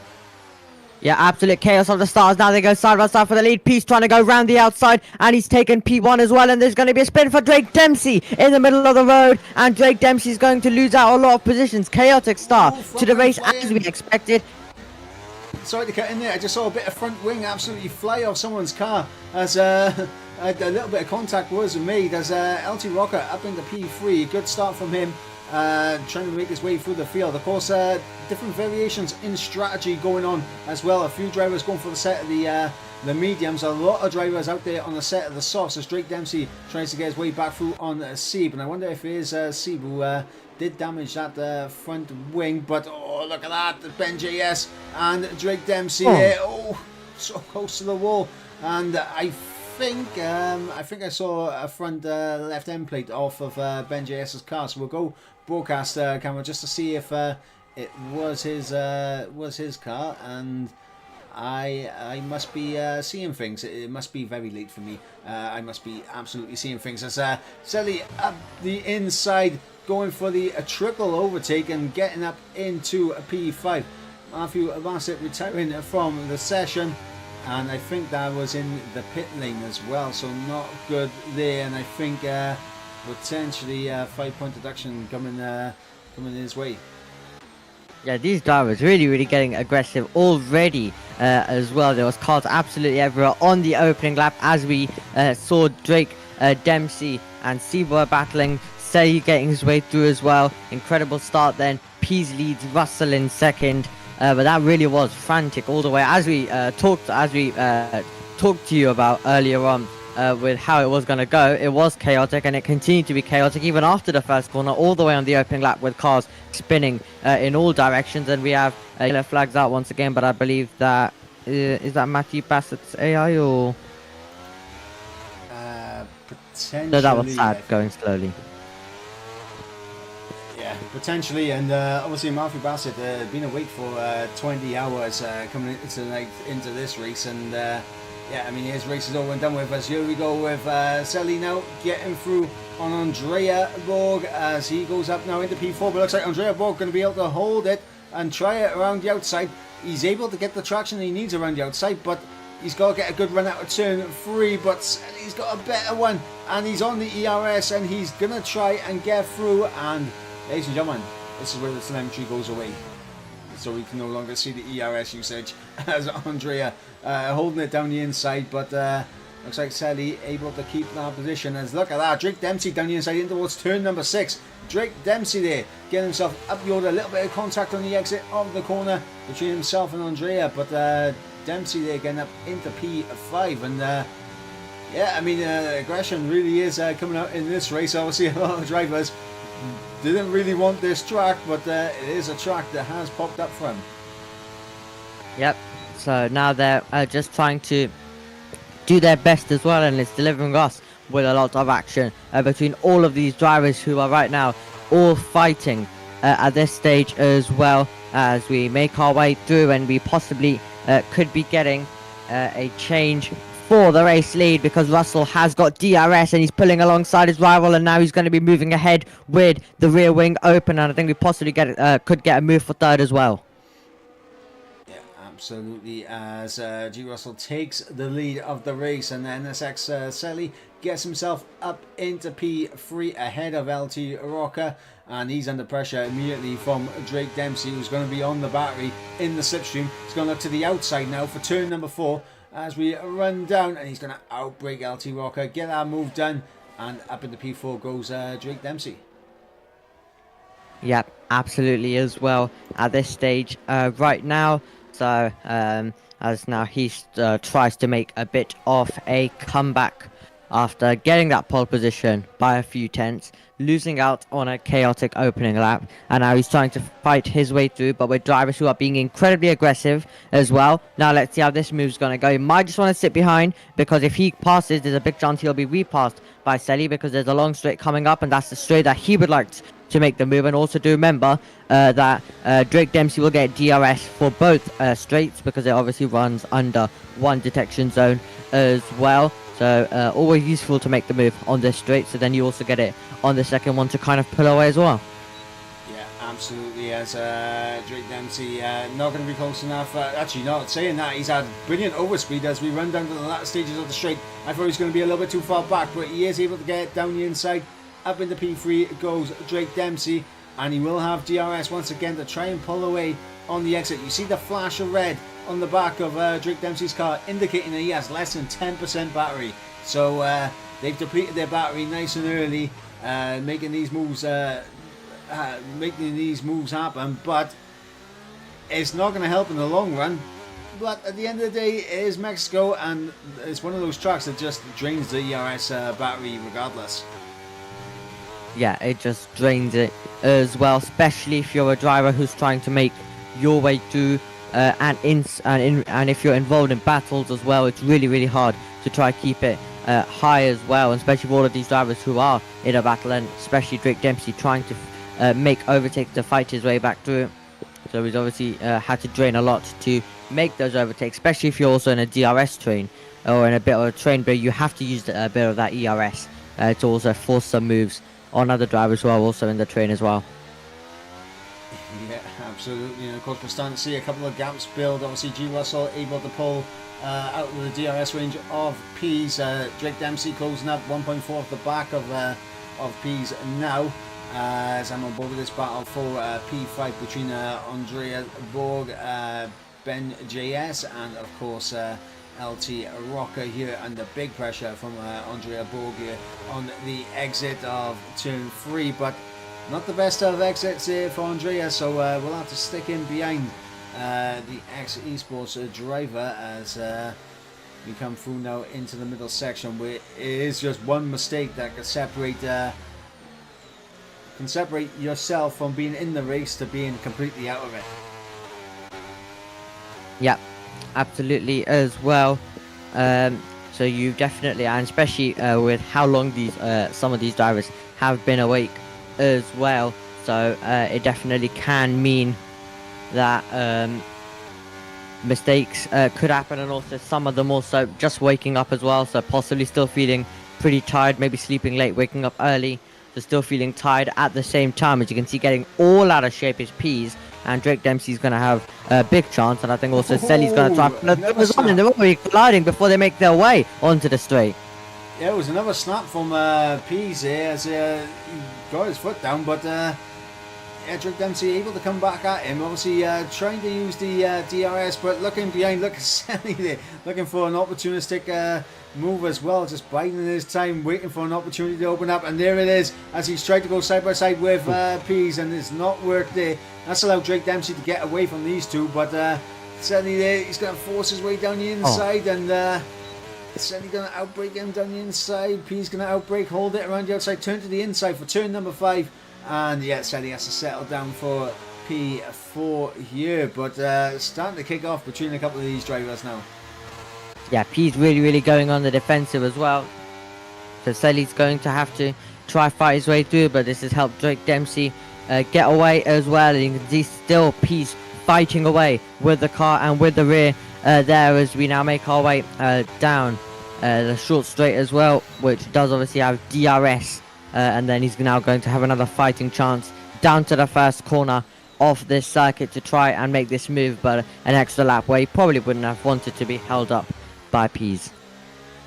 S3: Yeah, absolute chaos of the stars. Now they go side by side for the lead. Peace trying to go round the outside, and he's taken P1 as well. And there's going to be a spin for Drake Dempsey in the middle of the road, and Drake Dempsey is going to lose out a lot of positions. Chaotic start to the race as we expected.
S2: Sorry to cut in there. I just saw a bit of front wing absolutely fly off someone's car as a little bit of contact was made as LT Rocker up into P3. Good start from him. Trying to make his way through the field. Of course, different variations in strategy going on as well. A few drivers going for the set of the mediums. A lot of drivers out there on the set of the softs as Drake Dempsey tries to get his way back through on Seeb. And I wonder if it is Seeb who did damage that front wing. But oh, look at that. Ben JS and Drake Dempsey there. Oh, so close to the wall. And I think I saw a front left end plate off of Ben JS's car. So we'll go broadcast camera just to see if it was his car, and I must be seeing things. It must be very late for me. I must be absolutely seeing things as Selly up the inside going for the triple overtake and getting up into a P5. Matthew Bassett retiring from the session, and I think that was in the pit lane as well, so not good there. And I think potentially 5-point deduction coming his way.
S3: Yeah, these drivers really getting aggressive already as well. There was cars absolutely everywhere on the opening lap as we saw Drake Dempsey and Seaboy battling. Say getting his way through as well. Incredible start then. Pease leads Russell in second. But that really was frantic all the way as we talked to you about earlier on with how it was going to go. It was chaotic and it continued to be chaotic even after the first corner, all the way on the opening lap with cars spinning in all directions. And we have yellow flags out once again, but I believe that is that Matthew Bassett's AI or
S2: potentially.
S3: no, that was sad going slowly.
S2: Yeah, potentially, and obviously Matthew Bassett been awake for 20 hours coming into this race, and yeah, I mean his race is over and done with. As here we go with Selly now getting through on Andrea Borg as he goes up now into P4, but looks like Andrea Borg going to be able to hold it and try it around the outside. He's able to get the traction he needs around the outside, but he's got to get a good run out of turn 3, but he's got a better one, and he's on the ERS, and he's going to try and get through. And ladies and gentlemen, this is where the telemetry goes away. So we can no longer see the ERS usage as Andrea holding it down the inside, but looks like Sally able to keep that position. As look at that, Drake Dempsey down the inside in towards turn number 6. Drake Dempsey there, getting himself up the order, a little bit of contact on the exit of the corner between himself and Andrea, but Dempsey there getting up into P5, and yeah, I mean aggression really is coming out in this race. Obviously a lot of drivers didn't really want this track, but it is a track that has popped up for him.
S3: Yep, so now they're just trying to do their best as well, and it's delivering us with a lot of action between all of these drivers who are right now all fighting at this stage as well, as we make our way through, and we possibly could be getting a change for the race lead, because Russell has got DRS and he's pulling alongside his rival, and now he's going to be moving ahead with the rear wing open, and I think we possibly could get a move for third as well.
S2: Yeah, absolutely, as G. Russell takes the lead of the race, and then NSX Selly gets himself up into P3 ahead of LT Rocker, and he's under pressure immediately from Drake Dempsey, who's going to be on the battery in the slipstream. He's going to look to the outside now for turn number 4 as we run down, and he's going to outbrake LT Rocker, get that move done, and up into P4 goes Drake Dempsey.
S3: Yep, absolutely as well at this stage right now. So as now he tries to make a bit of a comeback after getting that pole position by a few tenths, losing out on a chaotic opening lap, and now he's trying to fight his way through, but with drivers who are being incredibly aggressive as well. Now let's see how this move's going to go. He might just want to sit behind, because if he passes, there's a big chance he'll be repassed by Selly, because there's a long straight coming up, and that's the straight that he would like to make the move. And also do remember that Drake Dempsey will get DRS for both straights, because it obviously runs under one detection zone as well. So always useful to make the move on this straight, so then you also get it on the second one to kind of pull away as well.
S2: Yeah, absolutely. As Drake Dempsey not going to be close enough. Actually, not saying that, he's had brilliant overspeed as we run down to the latter stages of the straight. I thought he was going to be a little bit too far back, but he is able to get down the inside. Up into P3 goes Drake Dempsey, and he will have DRS once again to try and pull away on the exit. You see the flash of red on the back of Drake Dempsey's car, indicating that he has less than 10% battery. So they've depleted their battery nice and early, making these moves happen. But it's not going to help in the long run. But at the end of the day, it is Mexico, and it's one of those tracks that just drains the ERS battery regardless.
S3: Yeah, it just drains it as well, especially if you're a driver who's trying to make your way through and if you're involved in battles as well. It's really hard to try keep it high as well, and especially for all of these drivers who are in a battle, and especially Drake Dempsey trying to make overtakes to fight his way back through. So he's obviously had to drain a lot to make those overtakes, especially if you're also in a DRS train or in a bit of a train where you have to use a bit of that ERS to also force some moves on other drivers who are also in the train as well.
S2: Yeah, absolutely. And of course, we're starting to see a couple of gaps build. Obviously, G. Russell able to pull out of the DRS range of Pease. Drake Dempsey closing up 1.4 off the back of Pease now. As I'm on board with this battle for P5 between Andrea Borg, Ben JS, and of course LT Rocker here under big pressure from Andrea Borg here on the exit of turn 3, but not the best of exits here for Andrea, so we'll have to stick in behind the ex-esports driver as we come through now into the middle section, where it is just one mistake that can separate yourself from being in the race to being completely out of it.
S3: Yeah, absolutely as well. So you definitely, and especially with how long these some of these drivers have been awake as well, so it definitely can mean that mistakes could happen, and also some of them also just waking up as well, so possibly still feeling pretty tired, maybe sleeping late, waking up early, so still feeling tired at the same time. As you can see, getting all out of shape is Pease, and Drake Dempsey's going to have a big chance, and I think also Selly's going to try and they're already colliding before they make their way onto the straight.
S2: Yeah, it was another snap from Pease here as he got his foot down, but Drake Dempsey able to come back at him, obviously trying to use the DRS, but looking behind, look at Selly there, looking for an opportunistic move as well, just biding his time, waiting for an opportunity to open up, and there it is, as he's tried to go side by side with Pease, and it's not worked there. That's allowed Drake Dempsey to get away from these two, but Selly there, he's going to force his way down the inside, and Selly going to outbrake him down the inside. Pease going to outbrake, hold it around the outside, turn to the inside for turn number 5, and yeah, Selly has to settle down for P4 here, but starting to kick off between a couple of these drivers now.
S3: Yeah, Pease really going on the defensive as well, so Selly's going to have to try fight his way through, but this has helped Drake Dempsey get away as well, and you can see still Pease fighting away with the car and with the rear there, as we now make our way down the short straight as well, which does obviously have DRS, and then he's now going to have another fighting chance down to the first corner of this circuit to try and make this move, but an extra lap where he probably wouldn't have wanted to be held up by Pease.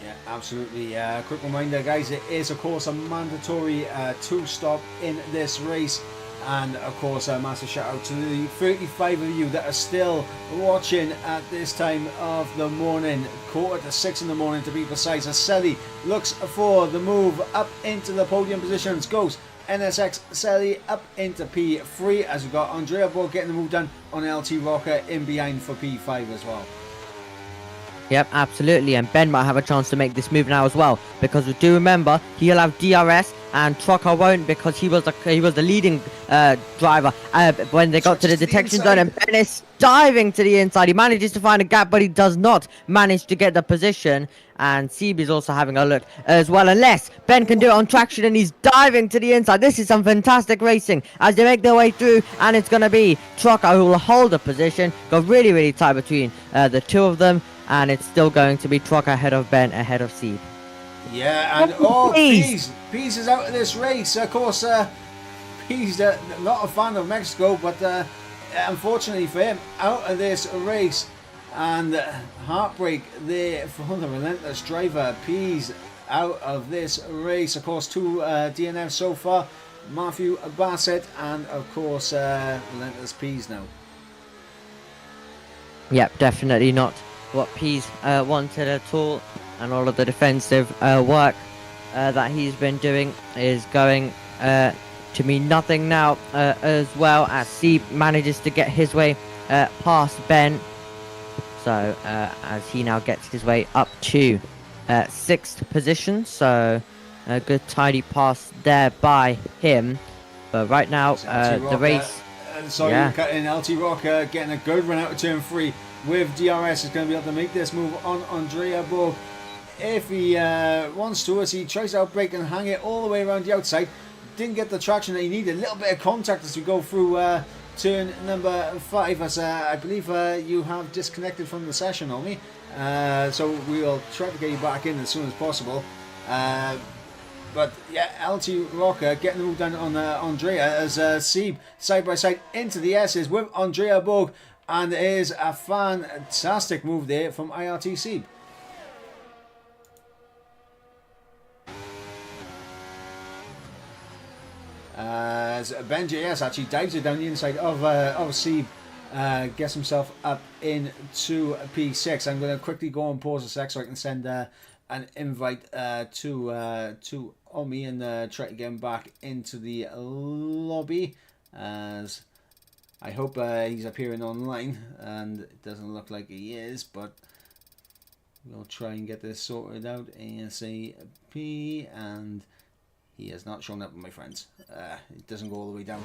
S2: Yeah, absolutely. Quick reminder, guys, it is of course a mandatory 2-stop in this race. And of course, a massive shout out to the 35 of you that are still watching at this time of the morning, 5:45 in the morning to be precise. As Selly looks for the move up into the podium positions, goes NSX Selly up into P3 as we've got Andrea Borg getting the move done on LT Rocker in behind for P5 as well.
S3: Yep, absolutely, and Ben might have a chance to make this move now as well, because we do remember he'll have DRS and Trucker won't, because he was the leading driver when they got to the detection zone, and Ben is diving to the inside. He manages to find a gap, but he does not manage to get the position. And Seeb is also having a look as well, unless Ben can do it on traction, and he's diving to the inside. This is some fantastic racing as they make their way through, and it's going to be Trucker who will hold the position. Got really tight between the two of them. And it's still going to be Truck ahead of Ben, ahead of Seed.
S2: Yeah, and Pease is out of this race. Of course, Pease not a fan of Mexico, but unfortunately for him, out of this race. And heartbreak there for the relentless driver. Pease out of this race. Of course, 2 DNFs so far. Matthew Bassett and of course relentless Pease now.
S3: Yep, definitely not what Pease wanted at all, and all of the defensive work that he's been doing is going to mean nothing now, as well as Seeb manages to get his way past Ben. So as he now gets his way up to 6th position, so a good tidy pass there by him. But right now the race,
S2: cutting LT Rocker getting a good run out of turn 3 with DRS is going to be able to make this move on Andrea Borg if he wants to, as he tries to outbrake and hang it all the way around the outside. Didn't get the traction that he needed. A little bit of contact as we go through turn number 5, as I believe you have disconnected from the session on me, so we'll try to get you back in as soon as possible. But yeah, LT Rocker getting the move done on Andrea as Seeb side by side into the S's with Andrea Borg, and it is a fantastic move there from IRT Seeb. As Ben JS actually dives it down the inside of Seeb, gets himself up into P6. I'm going to quickly go and pause a sec so I can send an invite to Omi and try to get him back into the lobby, as I hope he's appearing online, and it doesn't look like he is, but we'll try and get this sorted out ASAP. And he has not shown up, my friends. It doesn't go all the way down.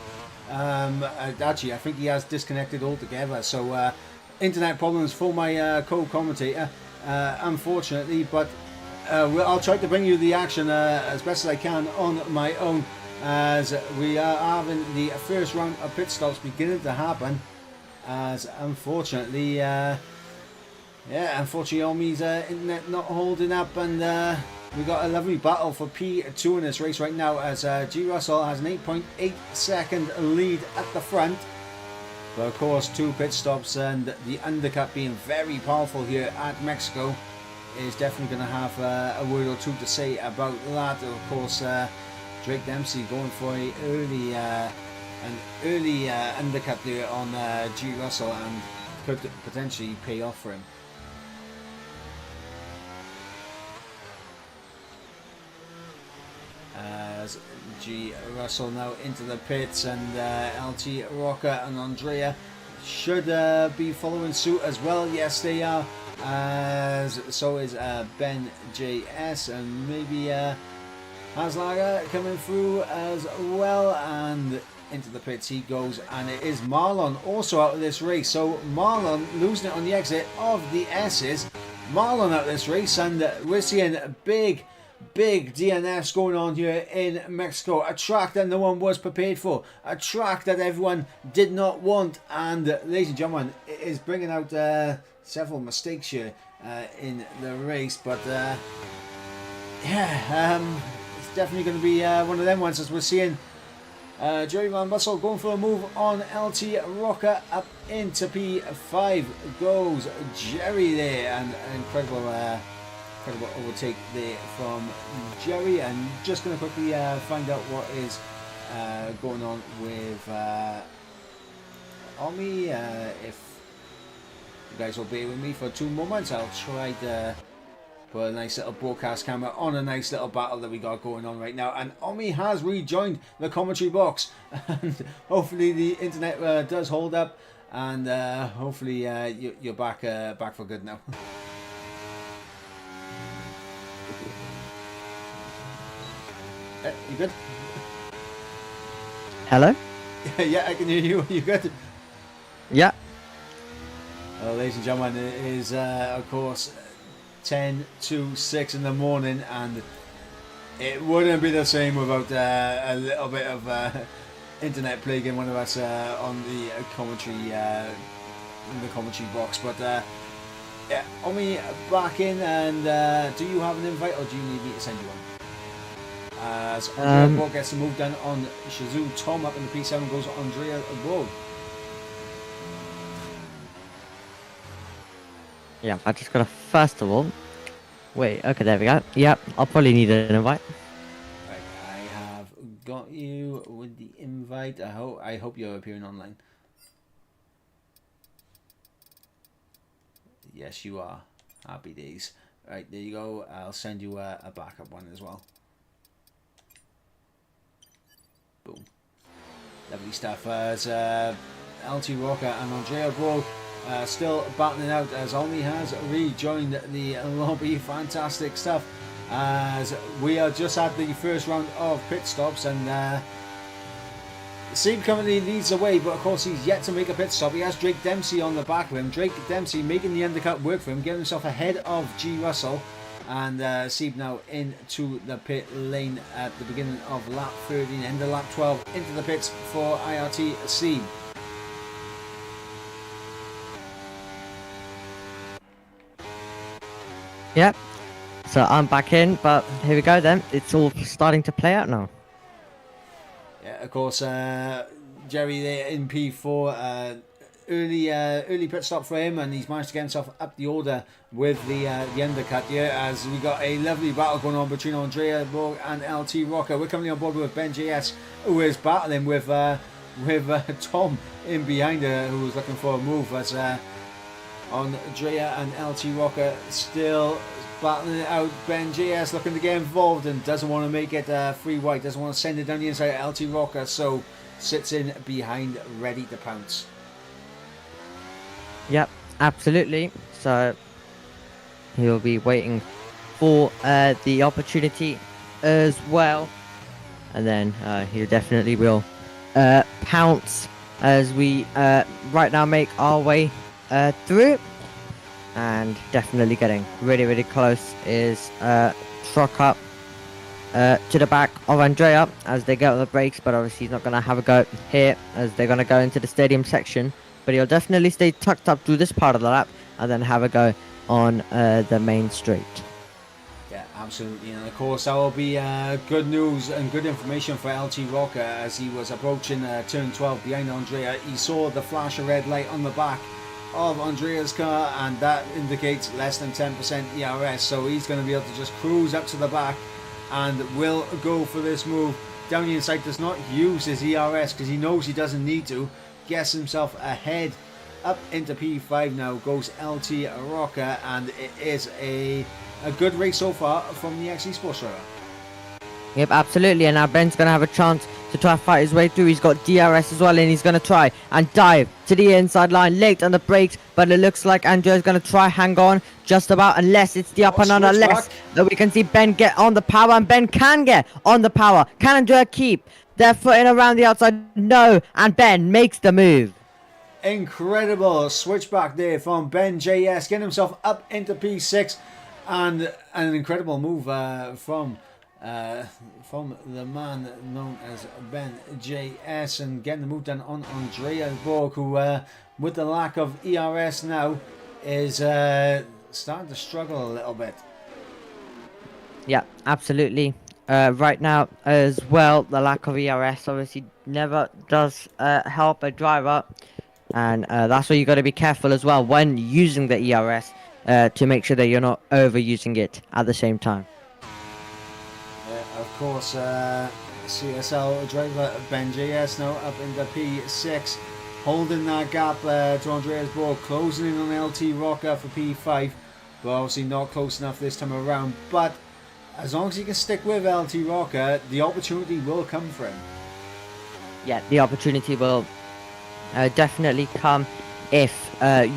S2: Actually, I think he has disconnected altogether. So internet problems for my co-commentator, unfortunately. But I'll try to bring you the action as best as I can on my own, as we are having the first round of pit stops beginning to happen. As unfortunately, unfortunately, Omi's internet not holding up, and we got a lovely battle for P2 in this race right now, as G. Russell has an 8.8 second lead at the front. But of course, 2 pit stops and the undercut being very powerful here at Mexico is definitely going to have a word or two to say about that. Of course, Drake Dempsey going for an early undercut there on G. Russell, and could potentially pay off for him. As G. Russell now into the pits, and LT Rocker and Andrea should be following suit as well. Yes, they are. As so is Ben JS, and maybe Haslager coming through as well, and into the pits he goes. And it is Marlon also out of this race, so Marlon losing it on the exit of the S's. Marlon out of this race, and we're seeing big DNFs going on here in Mexico. A track that no one was prepared for, a track that everyone did not want, and ladies and gentlemen, it is bringing out several mistakes here in the race. But it's definitely going to be one of them ones, as we're seeing Jerry Van Bussell going for a move on LT Rocker. Up into P5 goes Jerry there, and an incredible overtake there from Jerry. And just going to quickly find out what is going on with Omi. If you guys will bear with me for 2 moments, I'll try to put a nice little broadcast camera on a nice little battle that we got going on right now. And Omi has rejoined the commentary box, and hopefully the internet does hold up, and hopefully you're back for good now. You good?
S3: Hello?
S2: Yeah, I can hear you. You good?
S3: Yeah.
S2: Well, ladies and gentlemen, it is of course 10 to 6 in the morning, and it wouldn't be the same without a little bit of internet plaguing one of us on the commentary in the commentary box. But yeah, Omi back in, and do you have an invite, or do you need me to send you one? As Andrea Borg gets the move done on Shizu Tom up in the P7, goes Andrea Borg.
S3: Yeah, I just gotta first of all. Wait, okay, there we go. Yep, I'll probably need an invite.
S2: Right, I have got you with the invite. I hope you're appearing online. Yes, you are. Happy days. Right, there you go. I'll send you a backup one as well. Boom. Lovely stuff. As LT Rocker and Andrea Borg still battling out, as Omi has rejoined the lobby. Fantastic stuff. As we are just at the first round of pit stops, and Seeb currently leads the way, but of course he's yet to make a pit stop. He has Drake Dempsey on the back of him. Drake Dempsey making the undercut work for him, getting himself ahead of G. Russell. And Seeb now into the pit lane at the beginning of lap 13, end of lap 12, into the pits for IRT Seeb.
S3: Yep. So I'm back in, but here we go then. It's all starting to play out now.
S2: Yeah, of course, Jerry there in P4, early pit stop for him, and he's managed to get himself up the order with the undercut here, as we got a lovely battle going on between Andrea Borg and LT Rocker. We're coming on board with Ben JS, who is battling with Tom in behind her, who was looking for a move, as Andrea and LT Rocker still battling it out. Ben JS looking to get involved and doesn't want to make it free white, doesn't want to send it down the inside of LT Rocker, so sits in behind ready to pounce.
S3: Yep, absolutely. So he'll be waiting for the opportunity as well, and then he definitely will pounce as we right now make our way through, and definitely getting really close is truck up to the back of Andrea as they get on the brakes, but obviously he's not going to have a go here as they're going to go into the stadium section. But he'll definitely stay tucked up through this part of the lap and then have a go on the main straight.
S2: Yeah, absolutely. And of course, that will be good news and good information for LT Rocker as he was approaching turn 12 behind Andrea. He saw the flash of red light on the back of Andrea's car, and that indicates less than 10% ERS. So he's going to be able to just cruise up to the back and will go for this move. Down the inside, does not use his ERS because he knows he doesn't need to. Gets himself ahead up into P5 now, goes LT Rocker, and it is a good race so far from the XE Sports driver.
S3: Yep, absolutely, and now Ben's going to have a chance to try to fight his way through. He's got DRS as well, and he's going to try and dive to the inside line, late on the brakes, but it looks like Andrea's going to try hang on just about, unless it's the up and under, unless that we can see Ben get on the power, and Ben can get on the power. Can Andrea keep their footing around the outside? No, and Ben makes the move.
S2: Incredible switchback there from Ben JS, getting himself up into P6, and an incredible move from the man known as Ben JS, and getting the move done on Andrea Borg, who with the lack of ERS now is starting to struggle a little bit.
S3: Yeah, absolutely. Right now as well, the lack of ERS obviously never does help a driver, and that's why you got to be careful as well when using the ERS to make sure that you're not overusing it at the same time.
S2: Of course, CSL driver Ben JS now up in the P6, holding that gap to Andreas Borg, closing in on LT Rocker for P5. but obviously not close enough this time around. But as long as he can stick with LT Rocker, the opportunity will come for him.
S3: Yeah, the opportunity will definitely come if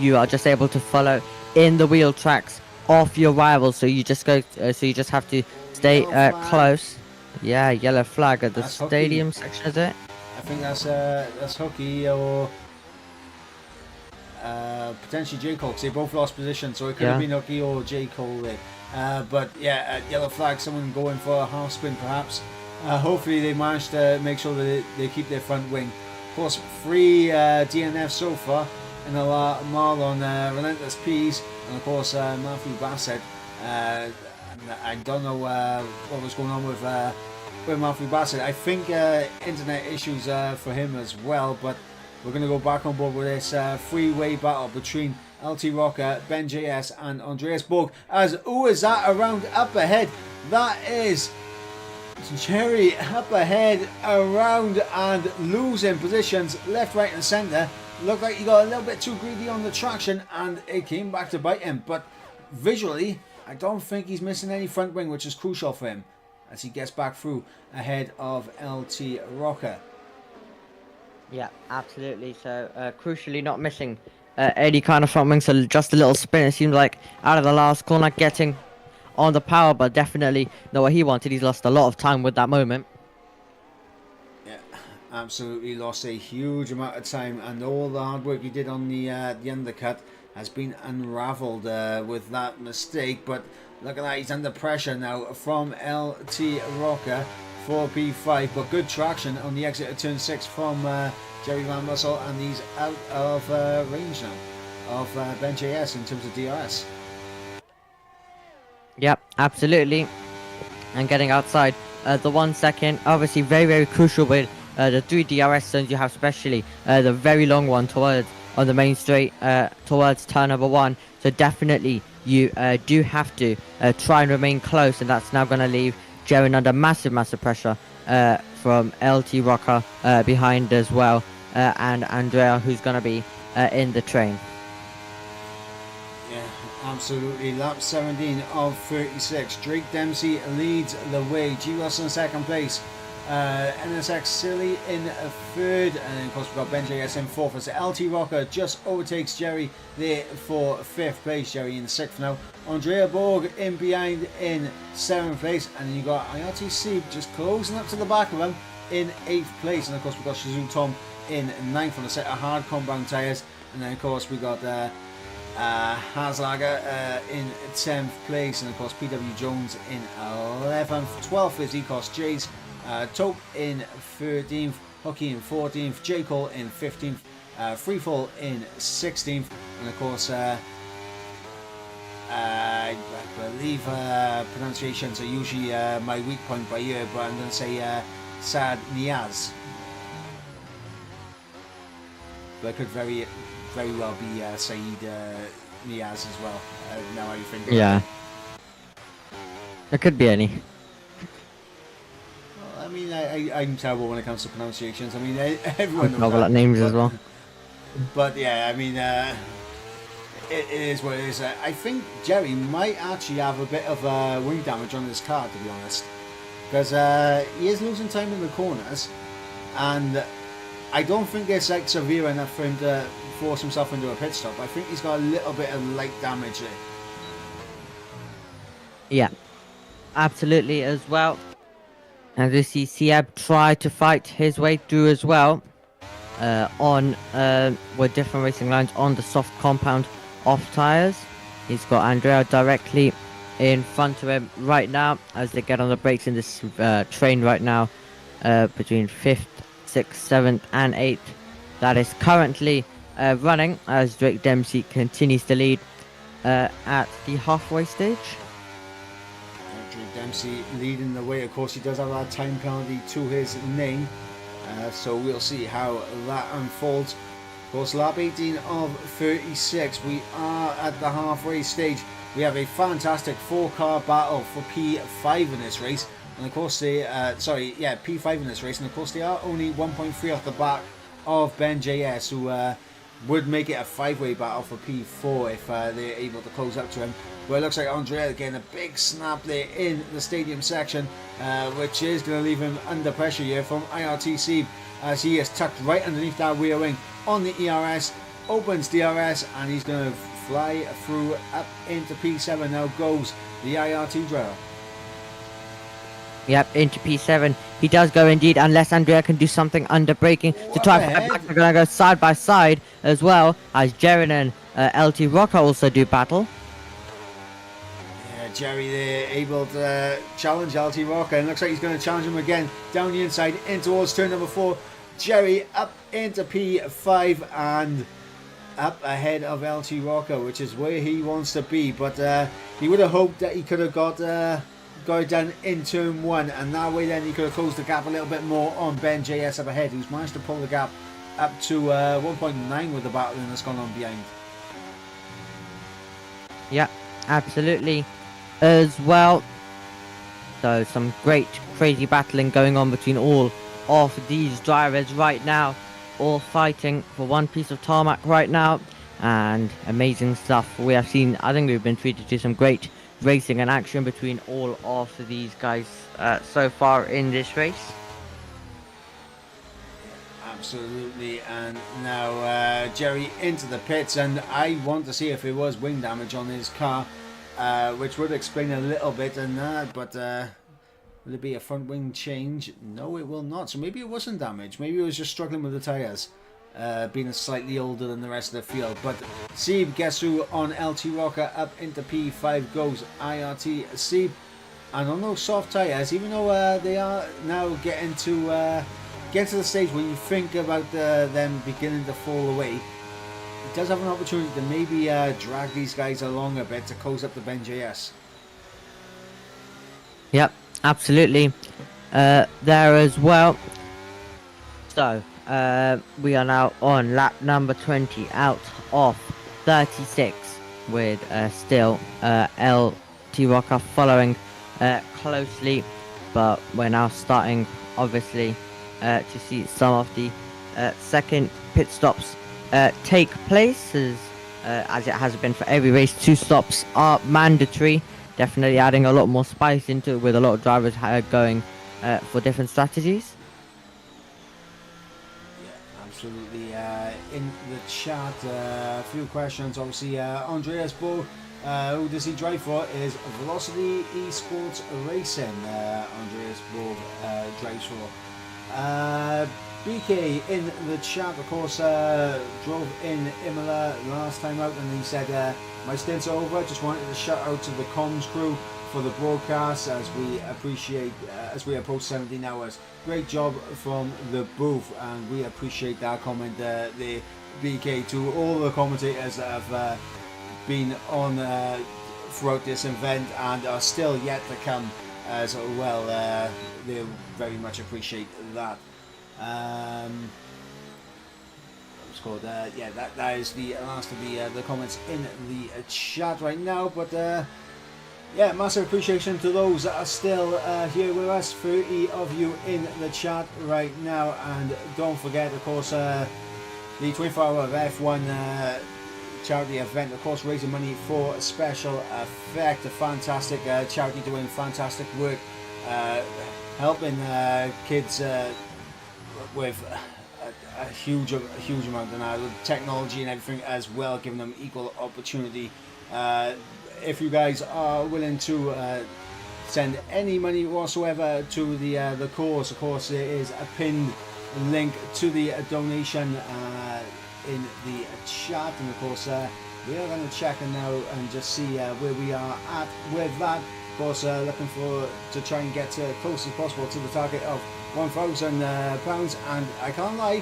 S3: you are just able to follow in the wheel tracks of your rivals. So you just have to stay
S2: Yellow flag.
S3: close. Yeah, yellow flag at the
S2: That's Hooky.
S3: stadium section, is it?
S2: I think that's Hooky or potentially J. Cole, because they both lost position, so it could have been Hooky or J. Cole there. But yeah, yellow flag, someone going for a half spin perhaps. Hopefully they manage to make sure that they keep their front wing. Of course, 3 DNF so far in the Marlon Relentless Peas, and of course Matthew Bassett. I don't know what was going on with Matthew Bassett. I think internet issues for him as well, but we're going to go back on board with this three-way battle between LT Rocker, Ben JS and Andreas Borg. As who is that around up ahead? That is Jerry up ahead, around and losing positions left, right and centre. Looked like he got a little bit too greedy on the traction and it came back to bite him. But visually, I don't think he's missing any front wing, which is crucial for him as he gets back through ahead of LT Rocker.
S3: Yeah, absolutely. So crucially not missing any kind of front wing, so just a little spin. It seemed like out of the last corner getting on the power, but definitely not what he wanted. He's lost a lot of time with that moment.
S2: Yeah, absolutely lost a huge amount of time, and all the hard work he did on the undercut has been unravelled with that mistake. But look at that, he's under pressure now from LT Rocker for P5, but good traction on the exit of turn 6 from Jerry Van Mussel, and he's out of range now of Ben JS in terms of DRS.
S3: Yep, absolutely. And getting outside the 1 second, obviously very, very crucial with the 3 DRS zones you have, especially the very long one towards on the main straight towards turn number 1. So definitely you do have to try and remain close, and that's now going to leave Jerry under massive pressure from LT Rocker behind as well, and Andrea, who's going to be in the train.
S2: Yeah, absolutely. Lap 17 of 36. Drake Dempsey leads the way. G. Russell in second place. NSX Silly in third, and then of course we've got Ben JS in fourth as LT Rocker just overtakes Jerry there for fifth place. Jerry in sixth now. Andrea Borg in behind in seventh place, and then you got IRTC just closing up to the back of him in eighth place, and of course we've got Shizu Tom in ninth on a set of hard compound tyres, and then of course we got Haslager in 10th place, and of course PW Jones in 11th. 12th is Ecos Jays. Tope in 13th, Hooky in 14th, J. Cole in 15th, Freefall in 16th, and of course I believe pronunciations are usually my weak point by ear, but I'm going to say Sad Niaz. But it could very well be Saeed Niaz as well. Now how you think about
S3: Yeah. It could be any.
S2: I mean, I'm terrible when it comes to pronunciations. I mean, everyone knows
S3: Novel
S2: that.
S3: at names as well.
S2: But yeah, I mean, it is what it is. I think Jerry might actually have a bit of wing damage on his car, to be honest, because he is losing time in the corners, and I don't think it's like severe enough for him to force himself into a pit stop. I think he's got a little bit of light damage there.
S3: Yeah, absolutely as well. And we see Siab try to fight his way through as well on with different racing lines on the soft compound off tyres. He's got Andrea directly in front of him right now as they get on the brakes in this train right now between 5th, 6th, 7th and 8th. That is currently running as Drake Dempsey continues to lead at the halfway stage.
S2: Drake Dempsey leading the way. Of course, he does have that time penalty to his name, so we'll see how that unfolds. Of course, lap 18 of 36. We are at the halfway stage. We have a fantastic 4-car battle for P5 in this race, and of course they P5 in this race, and of course they are only 1.3 off the back of Ben JS, who would make it a 5-way battle for P4 if they're able to close up to him. But it looks like Andrea getting a big snap there in the stadium section, which is going to leave him under pressure here from IRTC, as he is tucked right underneath that rear wing on the ERS, opens DRS, and he's going to fly through up into P7. Now goes the IRT driver.
S3: Yep, into P7. He does go indeed, unless Andrea can do something under braking to try and fight back. They're going to go side by side as well, as Jaren and LT Rocker also do battle.
S2: Yeah, Jerry there able to challenge LT Rocker, and looks like he's going to challenge him again down the inside in towards turn number 4. Jerry up into P5 and up ahead of LT Rocker, which is where he wants to be, but he would have hoped that he could have got it done in turn 1, and that way then he could have closed the gap a little bit more on Ben JS up ahead, who's managed to pull the gap up to 1.9 with the battling that's gone on behind.
S3: Yeah, absolutely as well. So some great crazy battling going on between all of these drivers right now, all fighting for one piece of tarmac right now, and amazing stuff we have seen. I think we've been treated to some great racing and action between all of these guys so far in this race.
S2: Absolutely, and now Jerry into the pits, and I want to see if it was wing damage on his car, which would explain a little bit in that, but will it be a front wing change? No, it will not. So maybe it wasn't damage. Maybe it was just struggling with the tyres, being slightly older than the rest of the field. But Seeb gets through on LT Rocker, up into P5 goes IRT Seeb. And on those soft tyres, even though they are now getting to the stage where you think about them beginning to fall away, he does have an opportunity to maybe drag these guys along a bit to close up the Ben JS.
S3: Yep, absolutely. There as well. So we are now on lap number 20 out of 36, with still LT Rocker following closely, but we're now starting obviously to see some of the second pit stops take place, as it has been for every race. 2 stops are mandatory, definitely adding a lot more spice into it, with a lot of drivers going for different strategies.
S2: Absolutely. In the chat, a few questions. Obviously, Andreas Bull, who does he drive for? Is Velocity Esports Racing. Andreas Bull drives for. BK in the chat, of course, drove in Imola last time out, and he said, my stint's over. Just wanted to shout out to the comms crew for the broadcast, as we appreciate, as we approach 17 hours. Great job from the booth, and we appreciate that comment there, BK, to all the commentators that have been on throughout this event and are still yet to come as well. They very much appreciate that. Yeah, that is the last of the comments in the chat right now, but yeah, massive appreciation to those that are still here with us, 30 of you in the chat right now. And don't forget, of course, the 24-hour F1 charity event, of course, raising money for Special Effect, a fantastic charity doing fantastic work, helping kids with a huge amount of technology and everything as well, giving them equal opportunity. If you guys are willing to send any money whatsoever to the cause, of course, there is a pinned link to the donation in the chat, and of course we are going to check now and just see where we are at with that. Of course, looking to try and get close as possible to the target of £1,000, and I can't lie,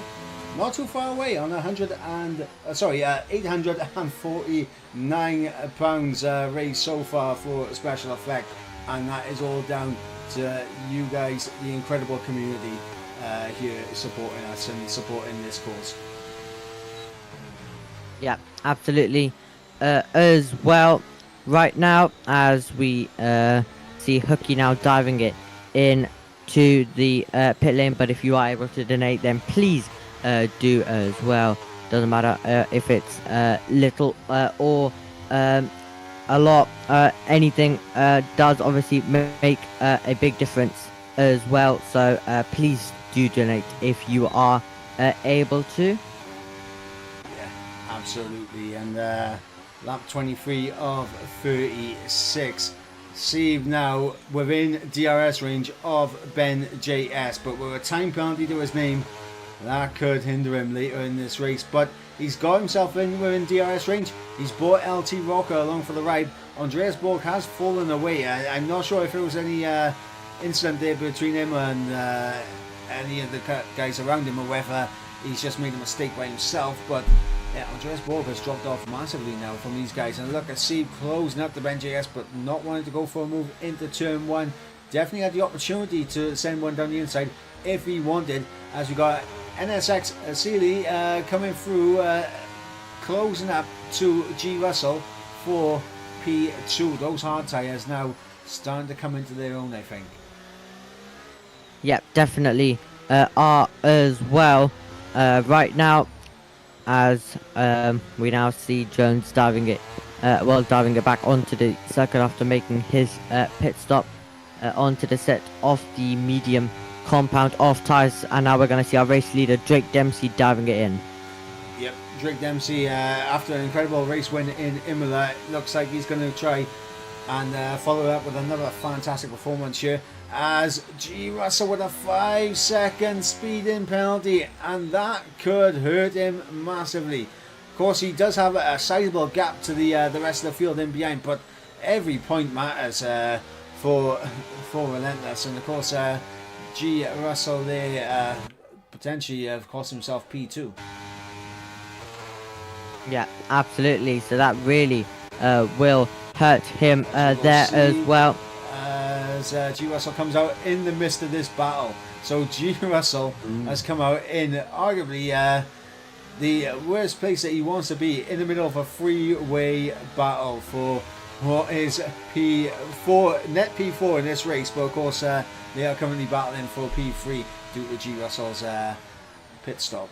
S2: not too far away on 849 pounds raised so far for Special Effect, and that is all down to you guys, the incredible community here supporting us and supporting this cause.
S3: Yeah, absolutely. As well, right now, as we see Hooky now diving it in to the pit lane, but if you are able to donate, then please do as well. Doesn't matter if it's little or a lot. Anything does obviously make a big difference as well. So please do donate if you are able to.
S2: Yeah, absolutely. And lap 23 of 36. Steve now within DRS range of Ben JS, but with a time penalty to his name, that could hinder him later in this race. But he's got himself within DRS range. He's brought LT Rocker along for the ride. Andreas Borg has fallen away. I'm not sure if there was any incident there between him and any of the guys around him, or whether he's just made a mistake by himself. But yeah, Andreas Borg has dropped off massively now from these guys. And look at Steve closing up the Ben JS, but not wanting to go for a move into turn one. Definitely had the opportunity to send one down the inside if he wanted, as we got NSX Sealy coming through, closing up to G Russell for P2. Those hard tyres now starting to come into their own, I think.
S3: Yep, definitely are as well. Right now, as we now see Jones diving it back onto the circuit after making his pit stop onto the set of the medium compound of tyres, and now we're going to see our race leader Drake Dempsey diving it in.
S2: Yep, Drake Dempsey, after an incredible race win in Imola, looks like he's going to try and follow it up with another fantastic performance here, as G Russell with a 5-second speeding penalty, and that could hurt him massively. Of course, he does have a sizable gap to the rest of the field in behind, but every point matters for Relentless. And of course, G Russell there potentially cost himself P2.
S3: Yeah, absolutely. So that really will hurt him there as well.
S2: As G Russell comes out in the midst of this battle. So G Russell has come out in arguably the worst place that he wants to be, in the middle of a three-way battle for what is P4, net P4 in this race. But of course, they are currently battling for P3 due to G Russell's pit stop.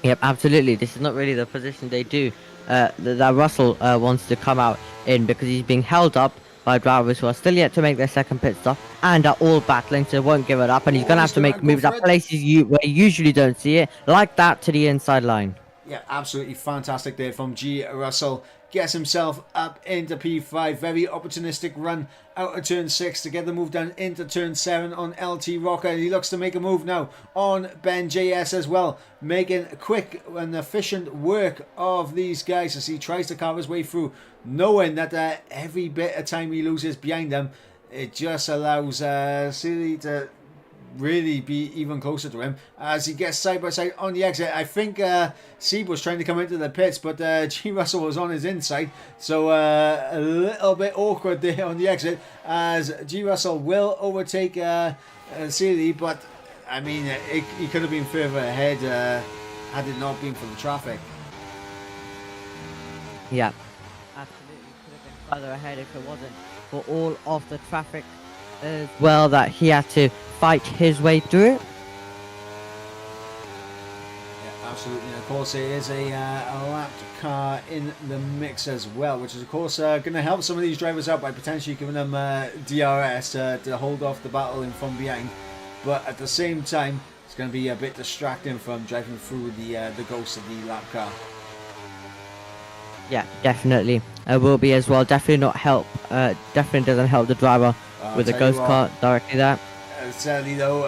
S3: Yep, absolutely. This is not really the position they do. That Russell wants to come out in, because he's being held up by drivers who are still yet to make their second pit stop and are all battling, so won't give it up. And he's going to have to make moves at places where you usually don't see it, like that to the inside line.
S2: Yeah, absolutely fantastic there from G Russell. Gets himself up into P5. Very opportunistic run out of turn 6 to get the move down into turn 7 on LT Rocker. He looks to make a move now on Ben JS as well, making quick and efficient work of these guys as he tries to carve his way through, knowing that every bit of time he loses behind them, it just allows Sealy to really be even closer to him as he gets side by side on the exit. I think Seeb was trying to come into the pits, but G Russell was on his inside, so a little bit awkward there on the exit as G Russell will overtake Sealy, but I mean he could have been further ahead had it not been for the traffic.
S3: Yeah, absolutely could have been further ahead if it wasn't for all of the traffic as well that he had to fight his way through.
S2: Yeah, absolutely. And of course, there is a lapped car in the mix as well, which is of course going to help some of these drivers out by potentially giving them DRS to hold off the battle in from behind. But at the same time, it's going to be a bit distracting from driving through the ghost of the lap car.
S3: Yeah, definitely. Will be as well. Definitely not help. Definitely doesn't help the driver with the ghost car directly there.
S2: Sadly though,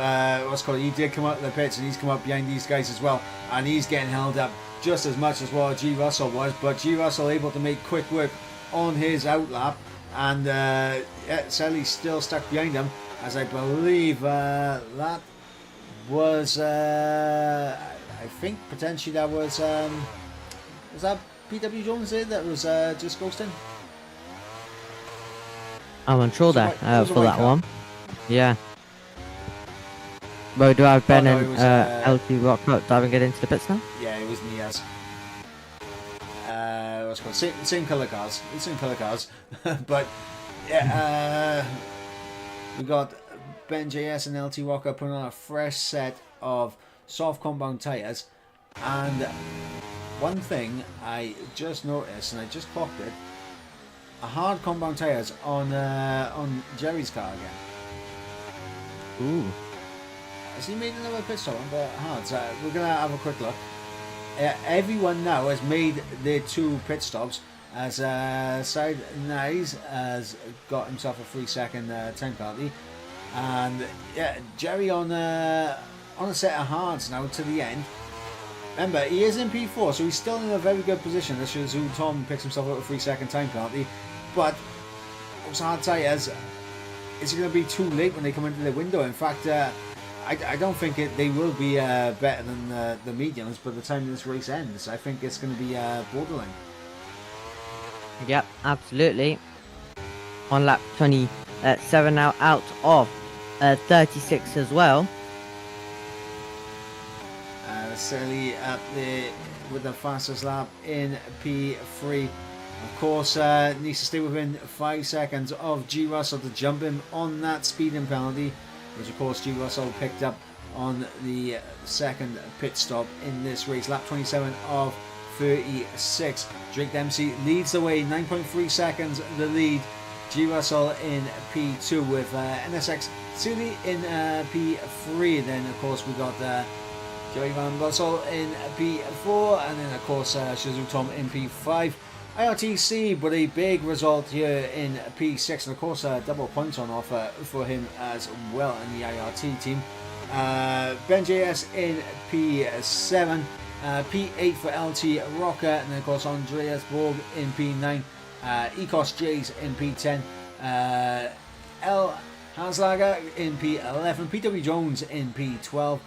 S2: he did come out of the pits and he's come up behind these guys as well, and he's getting held up just as much as what G Russell was, but G Russell able to make quick work on his outlap, and Sally's still stuck behind him, as I believe that was I think potentially that was that PW Jones there that was just ghosting?
S3: I'm unsure there for that one. Yeah. Well, do I have Ben and LT Rock diving it into the pits now?
S2: Yeah, it was Niaz. What's it called? Same colour cars. Same colour cars. But yeah, we got Ben JS and LT Rocker putting on a fresh set of soft compound tyres. And one thing I just noticed, and I just clocked it, a hard compound tyres on Jerry's car again.
S3: Ooh.
S2: Has he made another pit stop on the hards? We're gonna have a quick look. Everyone now has made their 2 pit stops, as Side Nice has got himself a 3-second time penalty, and yeah, Jerry on a set of hards now to the end. Remember, he is in P4, so he's still in a very good position. This is who Tom picks himself up a 3-second time penalty, but those hard tyres, is it going to be too late when they come into the window? In fact, I don't think they will be better than the mediums by the time this race ends. I think it's going to be borderline.
S3: Yep, absolutely. On lap 27 now, out of 36 as well.
S2: Silly up there with the fastest lap in P3. Of course, needs to stay within 5 seconds of G. Russell to jump him on that speeding penalty, which of course G. Russell picked up on the second pit stop in this race. Lap 27 of 36. Drake Dempsey leads the way, 9.3 seconds the lead. G. Russell in P2 with NSX Silly in P3. Then of course we got Joey Van Bussel in P4, and then of course Shizu Tom in P5. IRTC with a big result here in P6, and of course double points on offer for him as well in the IRT team. Ben JS in P7, P8 for LT Rocker, and then of course Andreas Borg in P9, Ecos Jays in P10, L Hanslager in P11, PW Jones in P12,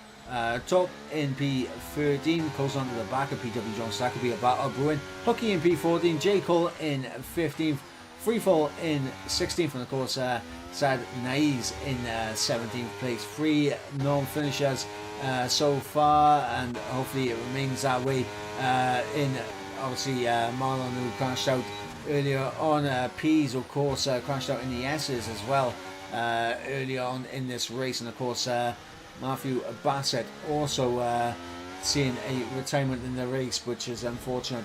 S2: Top in P13, close on to the back of PW Jones, so that could be a battle brewing. Hooky in P14, J. Cole in 15th, Freefall in 16th, and of course Sad Naiz in 17th place. 3 non-finishers so far, and hopefully it remains that way in obviously Marlon, who crashed out earlier on. P's of course crashed out in the S's as well earlier on in this race, and of course Matthew Bassett also seeing a retirement in the race, which is unfortunate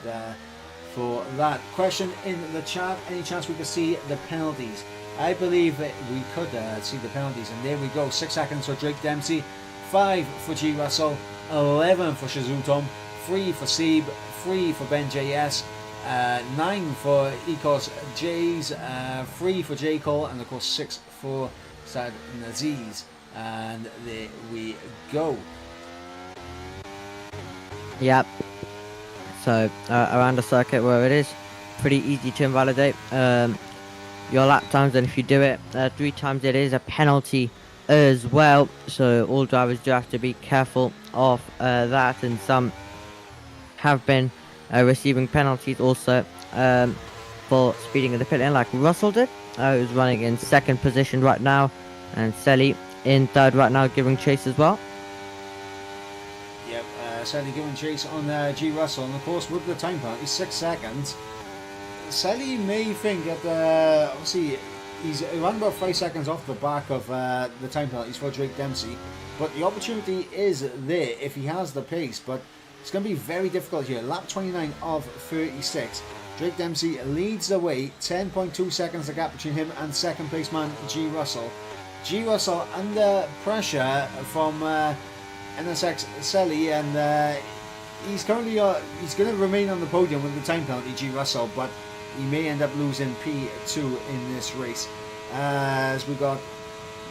S2: for that. Question in the chat: any chance we could see the penalties? I believe that we could see the penalties, and there we go. 6 seconds for Drake Dempsey, 5 for G. Russell, 11 for Shizu Tom, 3 for Seeb, 3 for Ben JS, 9 for Ecos Jays, 3 for J. Cole, and of course 6 for Sad Naziz. And there we go.
S3: Yep. So around the circuit where it is pretty easy to invalidate your lap times, and if you do it 3 times, it is a penalty as well. So all drivers do have to be careful of that, and some have been receiving penalties also for speeding in the pit lane, like Russell did, who's running in 2nd position right now, and Selly in 3rd right now, giving chase as well.
S2: Yep, Sally giving chase on G. Russell, and of course with the time penalty, 6 seconds, Sally may think that obviously he's around about 5 seconds off the back of the time penalties for Drake Dempsey, but the opportunity is there if he has the pace, but it's going to be very difficult here. Lap 29 of 36. Drake Dempsey leads the way, 10.2 seconds the gap between him and 2nd place man G. Russell. G. Russell under pressure from NSX Selly, and he's currently he's going to remain on the podium with the time penalty, G. Russell, but he may end up losing P2 in this race. As we got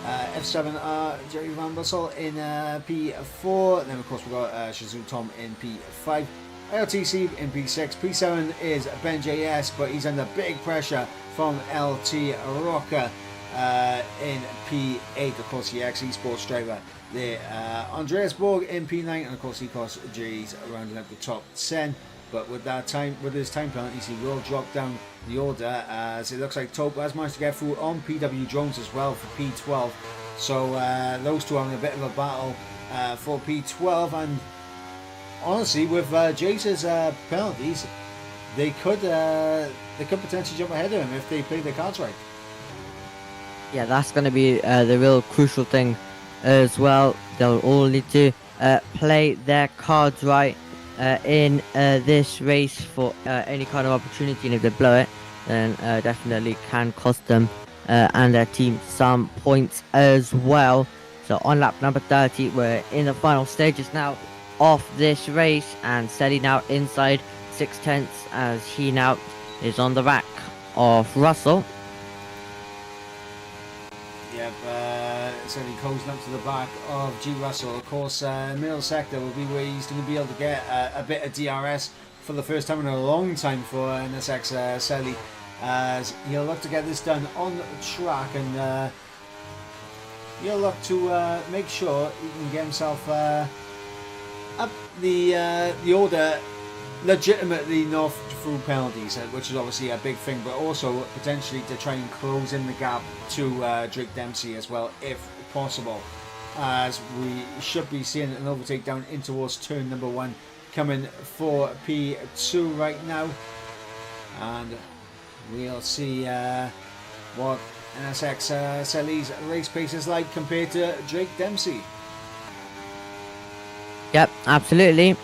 S2: F7 Jerry Van Bussel in P4, and then of course we got Shizu Tom in P5, LTC in P6, P7 is Ben JS, but he's under big pressure from LT Rocker in P8, of course the ex-esports driver there. Andreas Borg in P9, and of course Ecos J's rounding up the top 10. But with his time penalties, he will drop down the order, as it looks like Tope has managed to get through on PW Jones as well for P12. So those two are having a bit of a battle for P12, and honestly, with Jace's penalties, they could potentially jump ahead of him if they play their cards right.
S3: Yeah, that's going to be the real crucial thing as well. They'll all need to play their cards right in this race for any kind of opportunity, and if they blow it, then definitely can cost them and their team some points as well. So on lap number 30, we're in the final stages now of this race, and Selly now inside 6/10 as he now is on the back of Russell.
S2: Yep, certainly closing up to the back of G. Russell. Of course, middle sector will be where he's going to be able to get a bit of DRS for the first time in a long time for NSX Selly, as he'll look to get this done on the track, and he'll look to make sure he can get himself up the order legitimately not through penalties, which is obviously a big thing, but also potentially to try and close in the gap to Drake Dempsey as well, if possible, as we should be seeing an overtake down in towards turn number 1 coming for P2 right now, and we'll see what NSX Selly's race pace is like compared to Drake Dempsey.
S3: Yep, absolutely.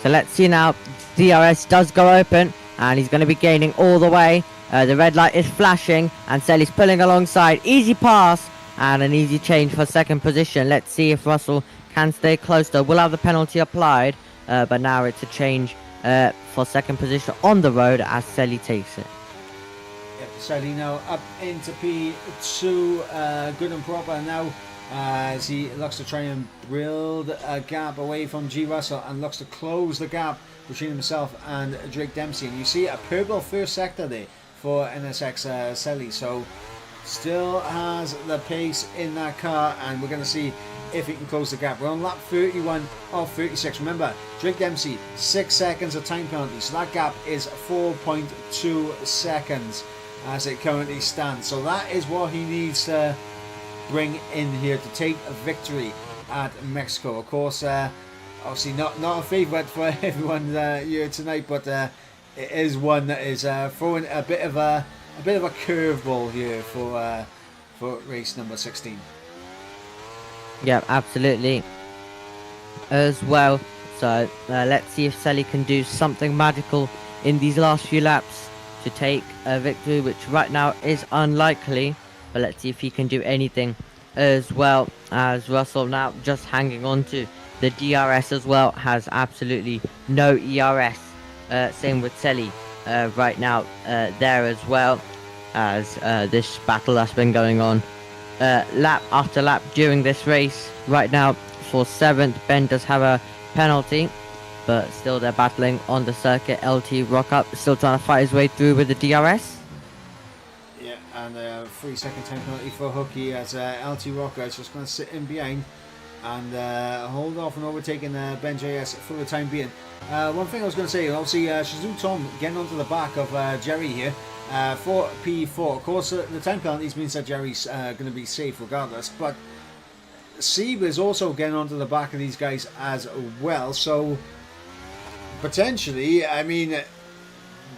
S3: So let's see now. DRS does go open, and he's going to be gaining all the way. The red light is flashing, and Selly's pulling alongside. Easy pass and an easy change for second position. Let's see if Russell can stay close, though. We'll have the penalty applied, but now it's a change for second position on the road as Selly takes it.
S2: Yep, Selly now up into P2, good and proper now, as he looks to try and build a gap away from G. Russell and looks to close the gap between himself and Drake Dempsey. And you see a purple first sector there for NSX Selly, so still has the pace in that car, and we're going to see if he can close the gap. We're on lap 31 of 36. Remember, Drake Dempsey 6 seconds of time penalty, so that gap is 4.2 seconds as it currently stands. So that is what he needs to bring in here to take a victory at Mexico. Of course, obviously not a favourite for everyone here tonight, but it is one that is throwing a bit of a curveball here for race number 16.
S3: Yeah, absolutely. As well. So let's see if Selly can do something magical in these last few laps to take a victory, which right now is unlikely. But let's see if he can do anything as well, as Russell now just hanging on to the DRS as well, has absolutely no ERS. Same with Selly right now there as well, as this battle that's been going on lap after lap during this race. Right now for 7th, Ben does have a penalty, but still they're battling on the circuit. LT Rock Up still trying to fight his way through with the DRS.
S2: Yeah, and 3-second time penalty for Hooky, as LT Rocker is just going to sit in behind and hold off on overtaking Ben JS for the time being. One thing I was going to say, obviously Shazoo Tom getting onto the back of Jerry here for P4. Of course, the time penalties means that Jerry's going to be safe regardless, but Sieb is also getting onto the back of these guys as well, so potentially, I mean,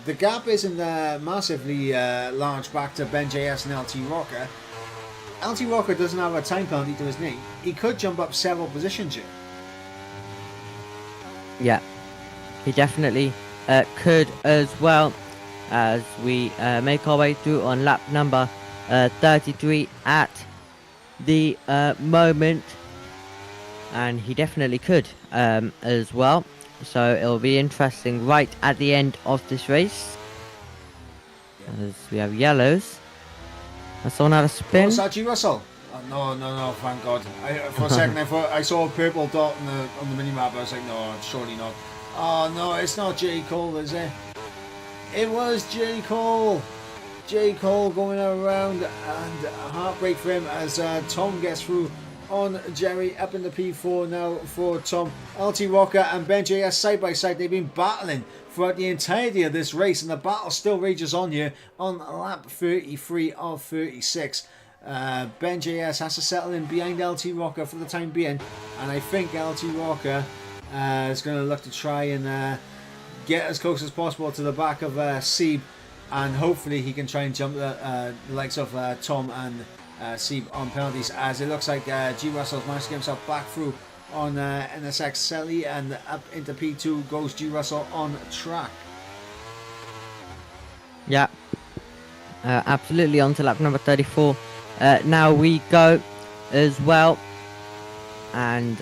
S2: the gap isn't massively large back to Ben JS and LT Rocker. LT Rocker doesn't have a time penalty to his name. He could jump up several positions here.
S3: Yeah, he definitely could as well, as we make our way through on lap number 33 at the moment, and he definitely could as well. So it'll be interesting right at the end of this race, as we have yellows. I saw another spin.
S2: Oh, is that G. Russell? Oh, no, thank God. For a second I saw a purple dot on the minimap. I was like, no, surely not. Oh no, it's not J. Cole, is it? It was J. Cole. J. Cole going around, and a heartbreak for him as Tom gets through on Jerry. Up in the P4 now for Tom. LT Rocker and Ben JS side by side. They've been battling throughout the entirety of this race, and the battle still rages on here on lap 33 of 36. Ben JS has to settle in behind LT Rocker for the time being, and I think LT Rocker is going to look to try and get as close as possible to the back of Sieb, and hopefully he can try and jump the likes of Tom and Sieb on penalties, as it looks like G. Russell's managed to get himself back through on NSX Selly, and up into P2 goes G Russell on track.
S3: Yeah, absolutely on to lap number 34. Now we go as well, and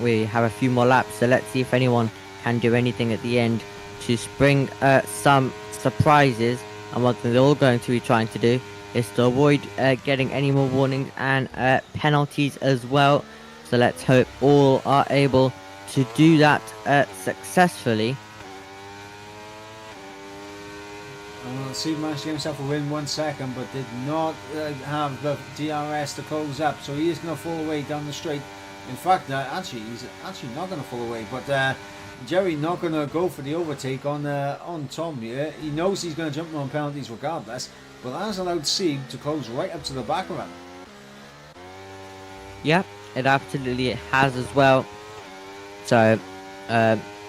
S3: we have a few more laps, so let's see if anyone can do anything at the end to spring some surprises. And what they're all going to be trying to do is to avoid getting any more warnings and penalties as well. So let's hope all are able to do that successfully.
S2: Steve managed to get himself a win 1 second, but did not have the DRS to close up, so he is going to fall away down the straight. In fact, actually, he's actually not going to fall away, but Jerry not going to go for the overtake on Tom here. He knows he's going to jump on penalties regardless, but that has allowed Steve to close right up to the back of him.
S3: Yep, it absolutely has as well. So,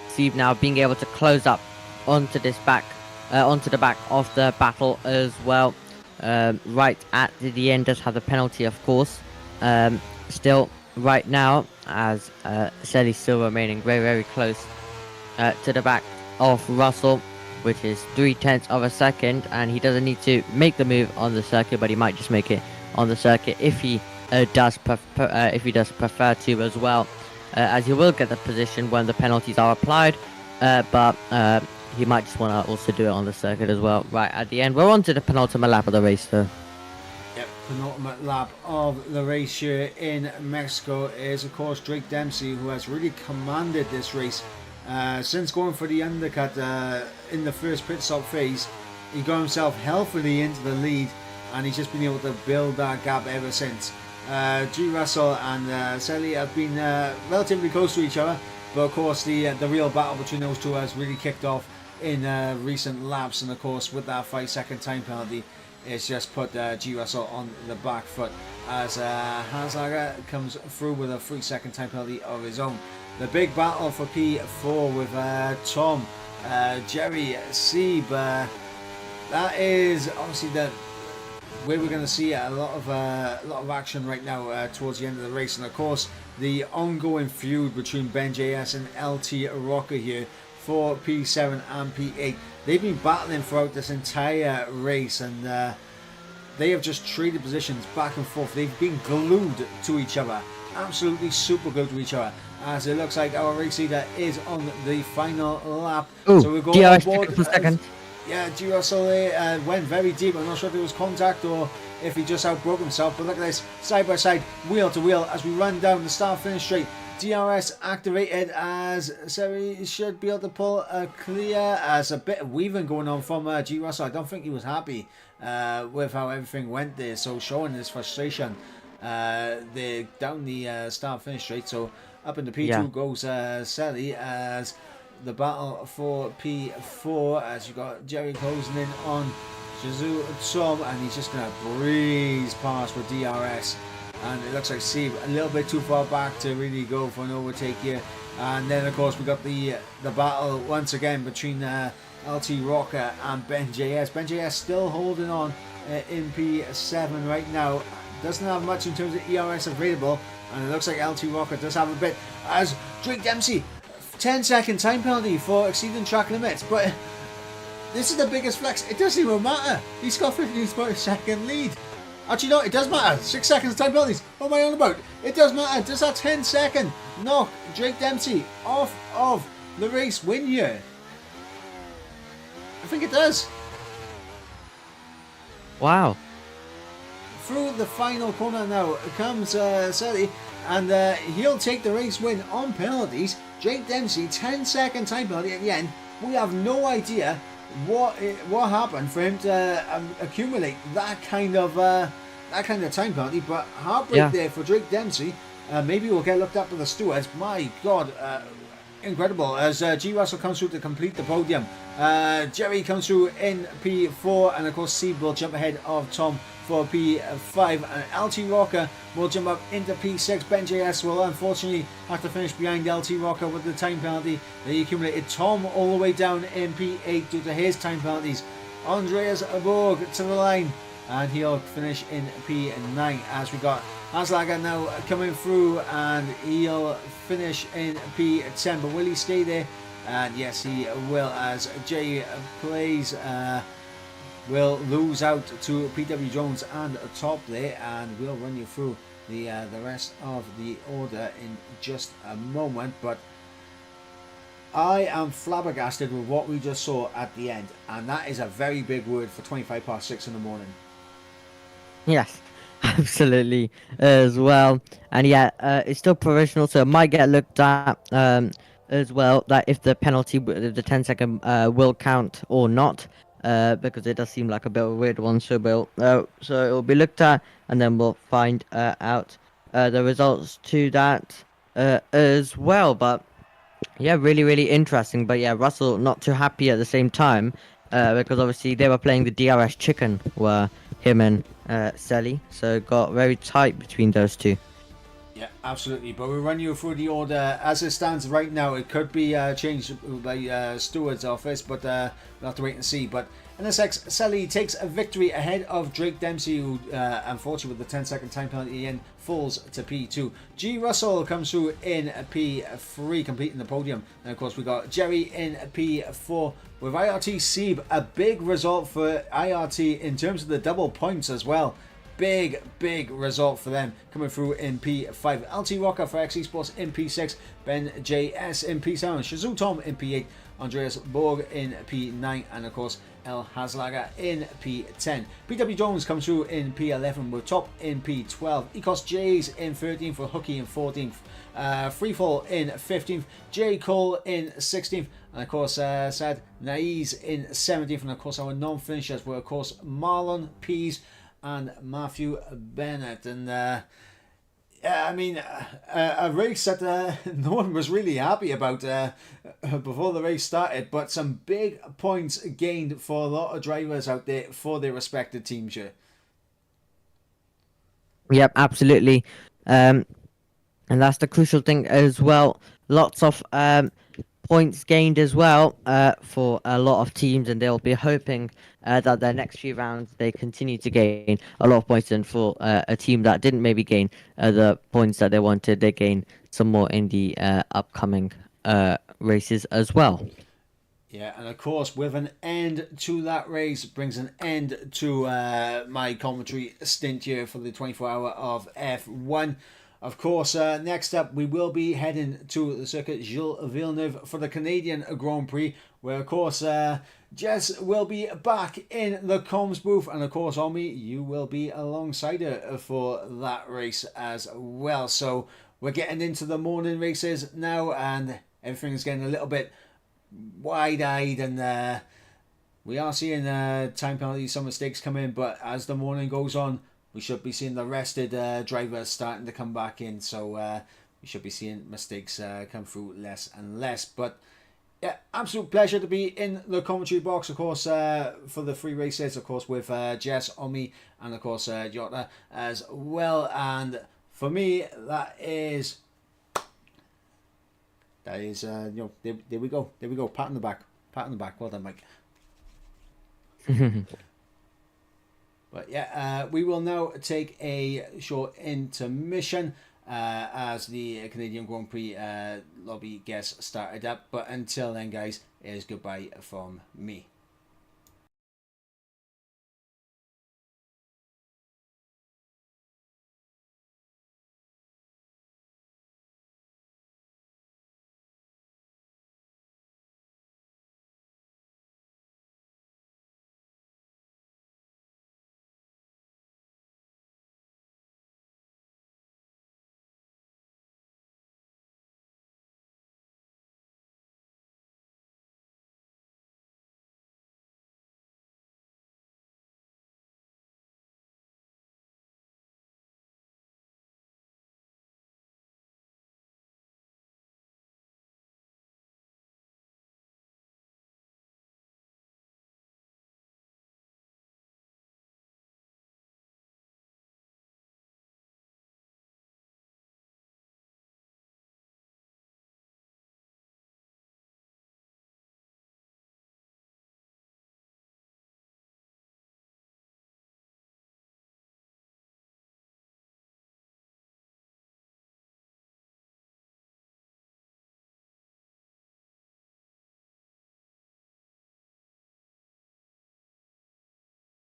S3: Steve now being able to close up onto this back. Onto the back of the battle as well. Right at the end does have the penalty, of course. Still, right now, as Selly's still remaining very, very close to the back of Russell, which is 0.3 of a second, and he doesn't need to make the move on the circuit, but he might just make it on the circuit if he does prefer to as well, as he will get the position when the penalties are applied, but he might just want to also do it on the circuit as well. Right at the end, we're on to the penultimate lap of the race though.
S2: Yep, penultimate lap of the race here in Mexico is of course Drake Dempsey, who has really commanded this race since going for the undercut in the first pit stop phase. He got himself healthily into the lead, and he's just been able to build that gap ever since. G. Russell and Selly have been relatively close to each other, but of course the real battle between those two has really kicked off in recent laps, and of course with that 5-second time penalty, it's just put G. Russell on the back foot as Hanslager comes through with a 3-second time penalty of his own. The big battle for P4 with Tom, Jerry, Sieb. That is obviously where we're going to see a lot of action right now towards the end of the race, and of course the ongoing feud between Ben JS and LT Rocker here for P7 and P8. They've been battling throughout this entire race, and they have just traded positions back and forth. They've been glued to each other, absolutely super glued to each other, as it looks like our race leader is on the final lap.
S3: Ooh,
S2: so we're going
S3: DRS
S2: on board
S3: for a second.
S2: Yeah, G. Russell went very deep. I'm not sure if it was contact or if he just outbroke himself, but look at this, side by side, wheel to wheel, as we run down the start-finish straight. DRS activated, as Seri should be able to pull a clear, as a bit of weaving going on from G. Russell. I don't think he was happy with how everything went there, so showing his frustration down the start-finish straight. So up into P2 goes Selly, as the battle for P4, as you got Jerry closing in on Shizu Tom, and he's just going to breeze past with DRS, and it looks like Steve a little bit too far back to really go for an overtake here. And then of course we got the battle once again between LT Rocker and Ben JS. Ben JS still holding on in P7 right now, doesn't have much in terms of ERS available, and it looks like LT Rocker does have a bit, as Drake Dempsey 10-second time penalty for exceeding track limits. But this is the biggest flex. It doesn't even matter. He's got 15-second lead. Actually, no, it does matter. 6 seconds time penalties. What am I on about? It does matter. Does that 10-second knock Drake Dempsey off of the race win here? I think it does.
S3: Wow.
S2: Through the final corner now comes Selly, and he'll take the race win on penalties. Drake Dempsey, 10-second time penalty at the end. We have no idea what happened for him to accumulate that kind of time penalty, but heartbreak there for Drake Dempsey. Maybe we'll get looked up to the stewards. My God, incredible, as G. Russell comes through to complete the podium. Jerry comes through in P4, and of course Sieb will jump ahead of Tom for P5, and LT Rocker will jump up into P6. Ben JS will unfortunately have to finish behind LT Rocker with the time penalty that he accumulated. Tom all the way down in P8 due to his time penalties. Andreas Borg to the line, and he'll finish in P9, as we got Haslager now coming through, and he'll finish in P10. But will he stay there? And yes, he will, as Jay plays. Will lose out to PW Jones and top there, and we'll run you through the rest of the order in just a moment. But I am flabbergasted with what we just saw at the end, and that is a very big word for 25 past 6 in the morning.
S3: Yes, absolutely as well. And yeah, it's still provisional, so it might get looked at as well. That if the penalty, the 10-second will count or not. Because it does seem like a bit of a weird one, so it'll be looked at, and then we'll find out the results to that as well. But yeah, really, really interesting. But yeah, Russell not too happy at the same time, because obviously they were playing the DRS chicken, were him and Selly, so it got very tight between those two.
S2: Yeah, absolutely. But we'll run you through the order as it stands right now. It could be changed by Stewart's office, but we'll have to wait and see. But NSX Sally takes a victory ahead of Drake Dempsey, who unfortunately with the 10-second time penalty in falls to P2. G Russell comes through in P3, completing the podium. And of course we got Jerry in P4 with IRT Seeb. A big result for IRT in terms of the double points as well. Big result for them, coming through in P5. LT Rocker for XE Sports in P6. Ben JS in P7. Shazoo Tom in P8. Andreas Borg in P9. And of course, El Haslager in P10. PW Jones comes through in P11 with Top in P12. Ecos J's in 13th for Hooky in 14th. Freefall in 15th. J. Cole in 16th. And of course, Sad Naiz in 17th. And of course, our non-finishers were, of course, Marlon Pease and Matthew Bennett. And I mean, a race that no one was really happy about before the race started, but some big points gained for a lot of drivers out there for their respective teams here.
S3: Yep, absolutely. And that's the crucial thing as well. Lots of points gained as well for a lot of teams, and they'll be hoping that their next few rounds they continue to gain a lot of points, and for a team that didn't maybe gain the points that they wanted, they gain some more in the upcoming races as well.
S2: Yeah, and of course, with an end to that race, brings an end to my commentary stint here for the 24-hour of F1. Of course, next up, we will be heading to the circuit Gilles Villeneuve for the Canadian Grand Prix, where, of course, Jess will be back in the comms booth. And, of course, Omi, you will be alongside her for that race as well. So, we're getting into the morning races now, and everything's getting a little bit wide-eyed, and we are seeing time penalties, some mistakes come in, but as the morning goes on, we should be seeing the rested drivers starting to come back in, so we should be seeing mistakes come through less and less. But yeah, absolute pleasure to be in the commentary box, of course, for the free races, of course, with Jess, Omi, and of course Jota as well. And for me, that is you know, there we go, pat on the back, well done, Mike. But yeah, we will now take a short intermission as the Canadian Grand Prix lobby gets started up. But until then, guys, it is goodbye from me.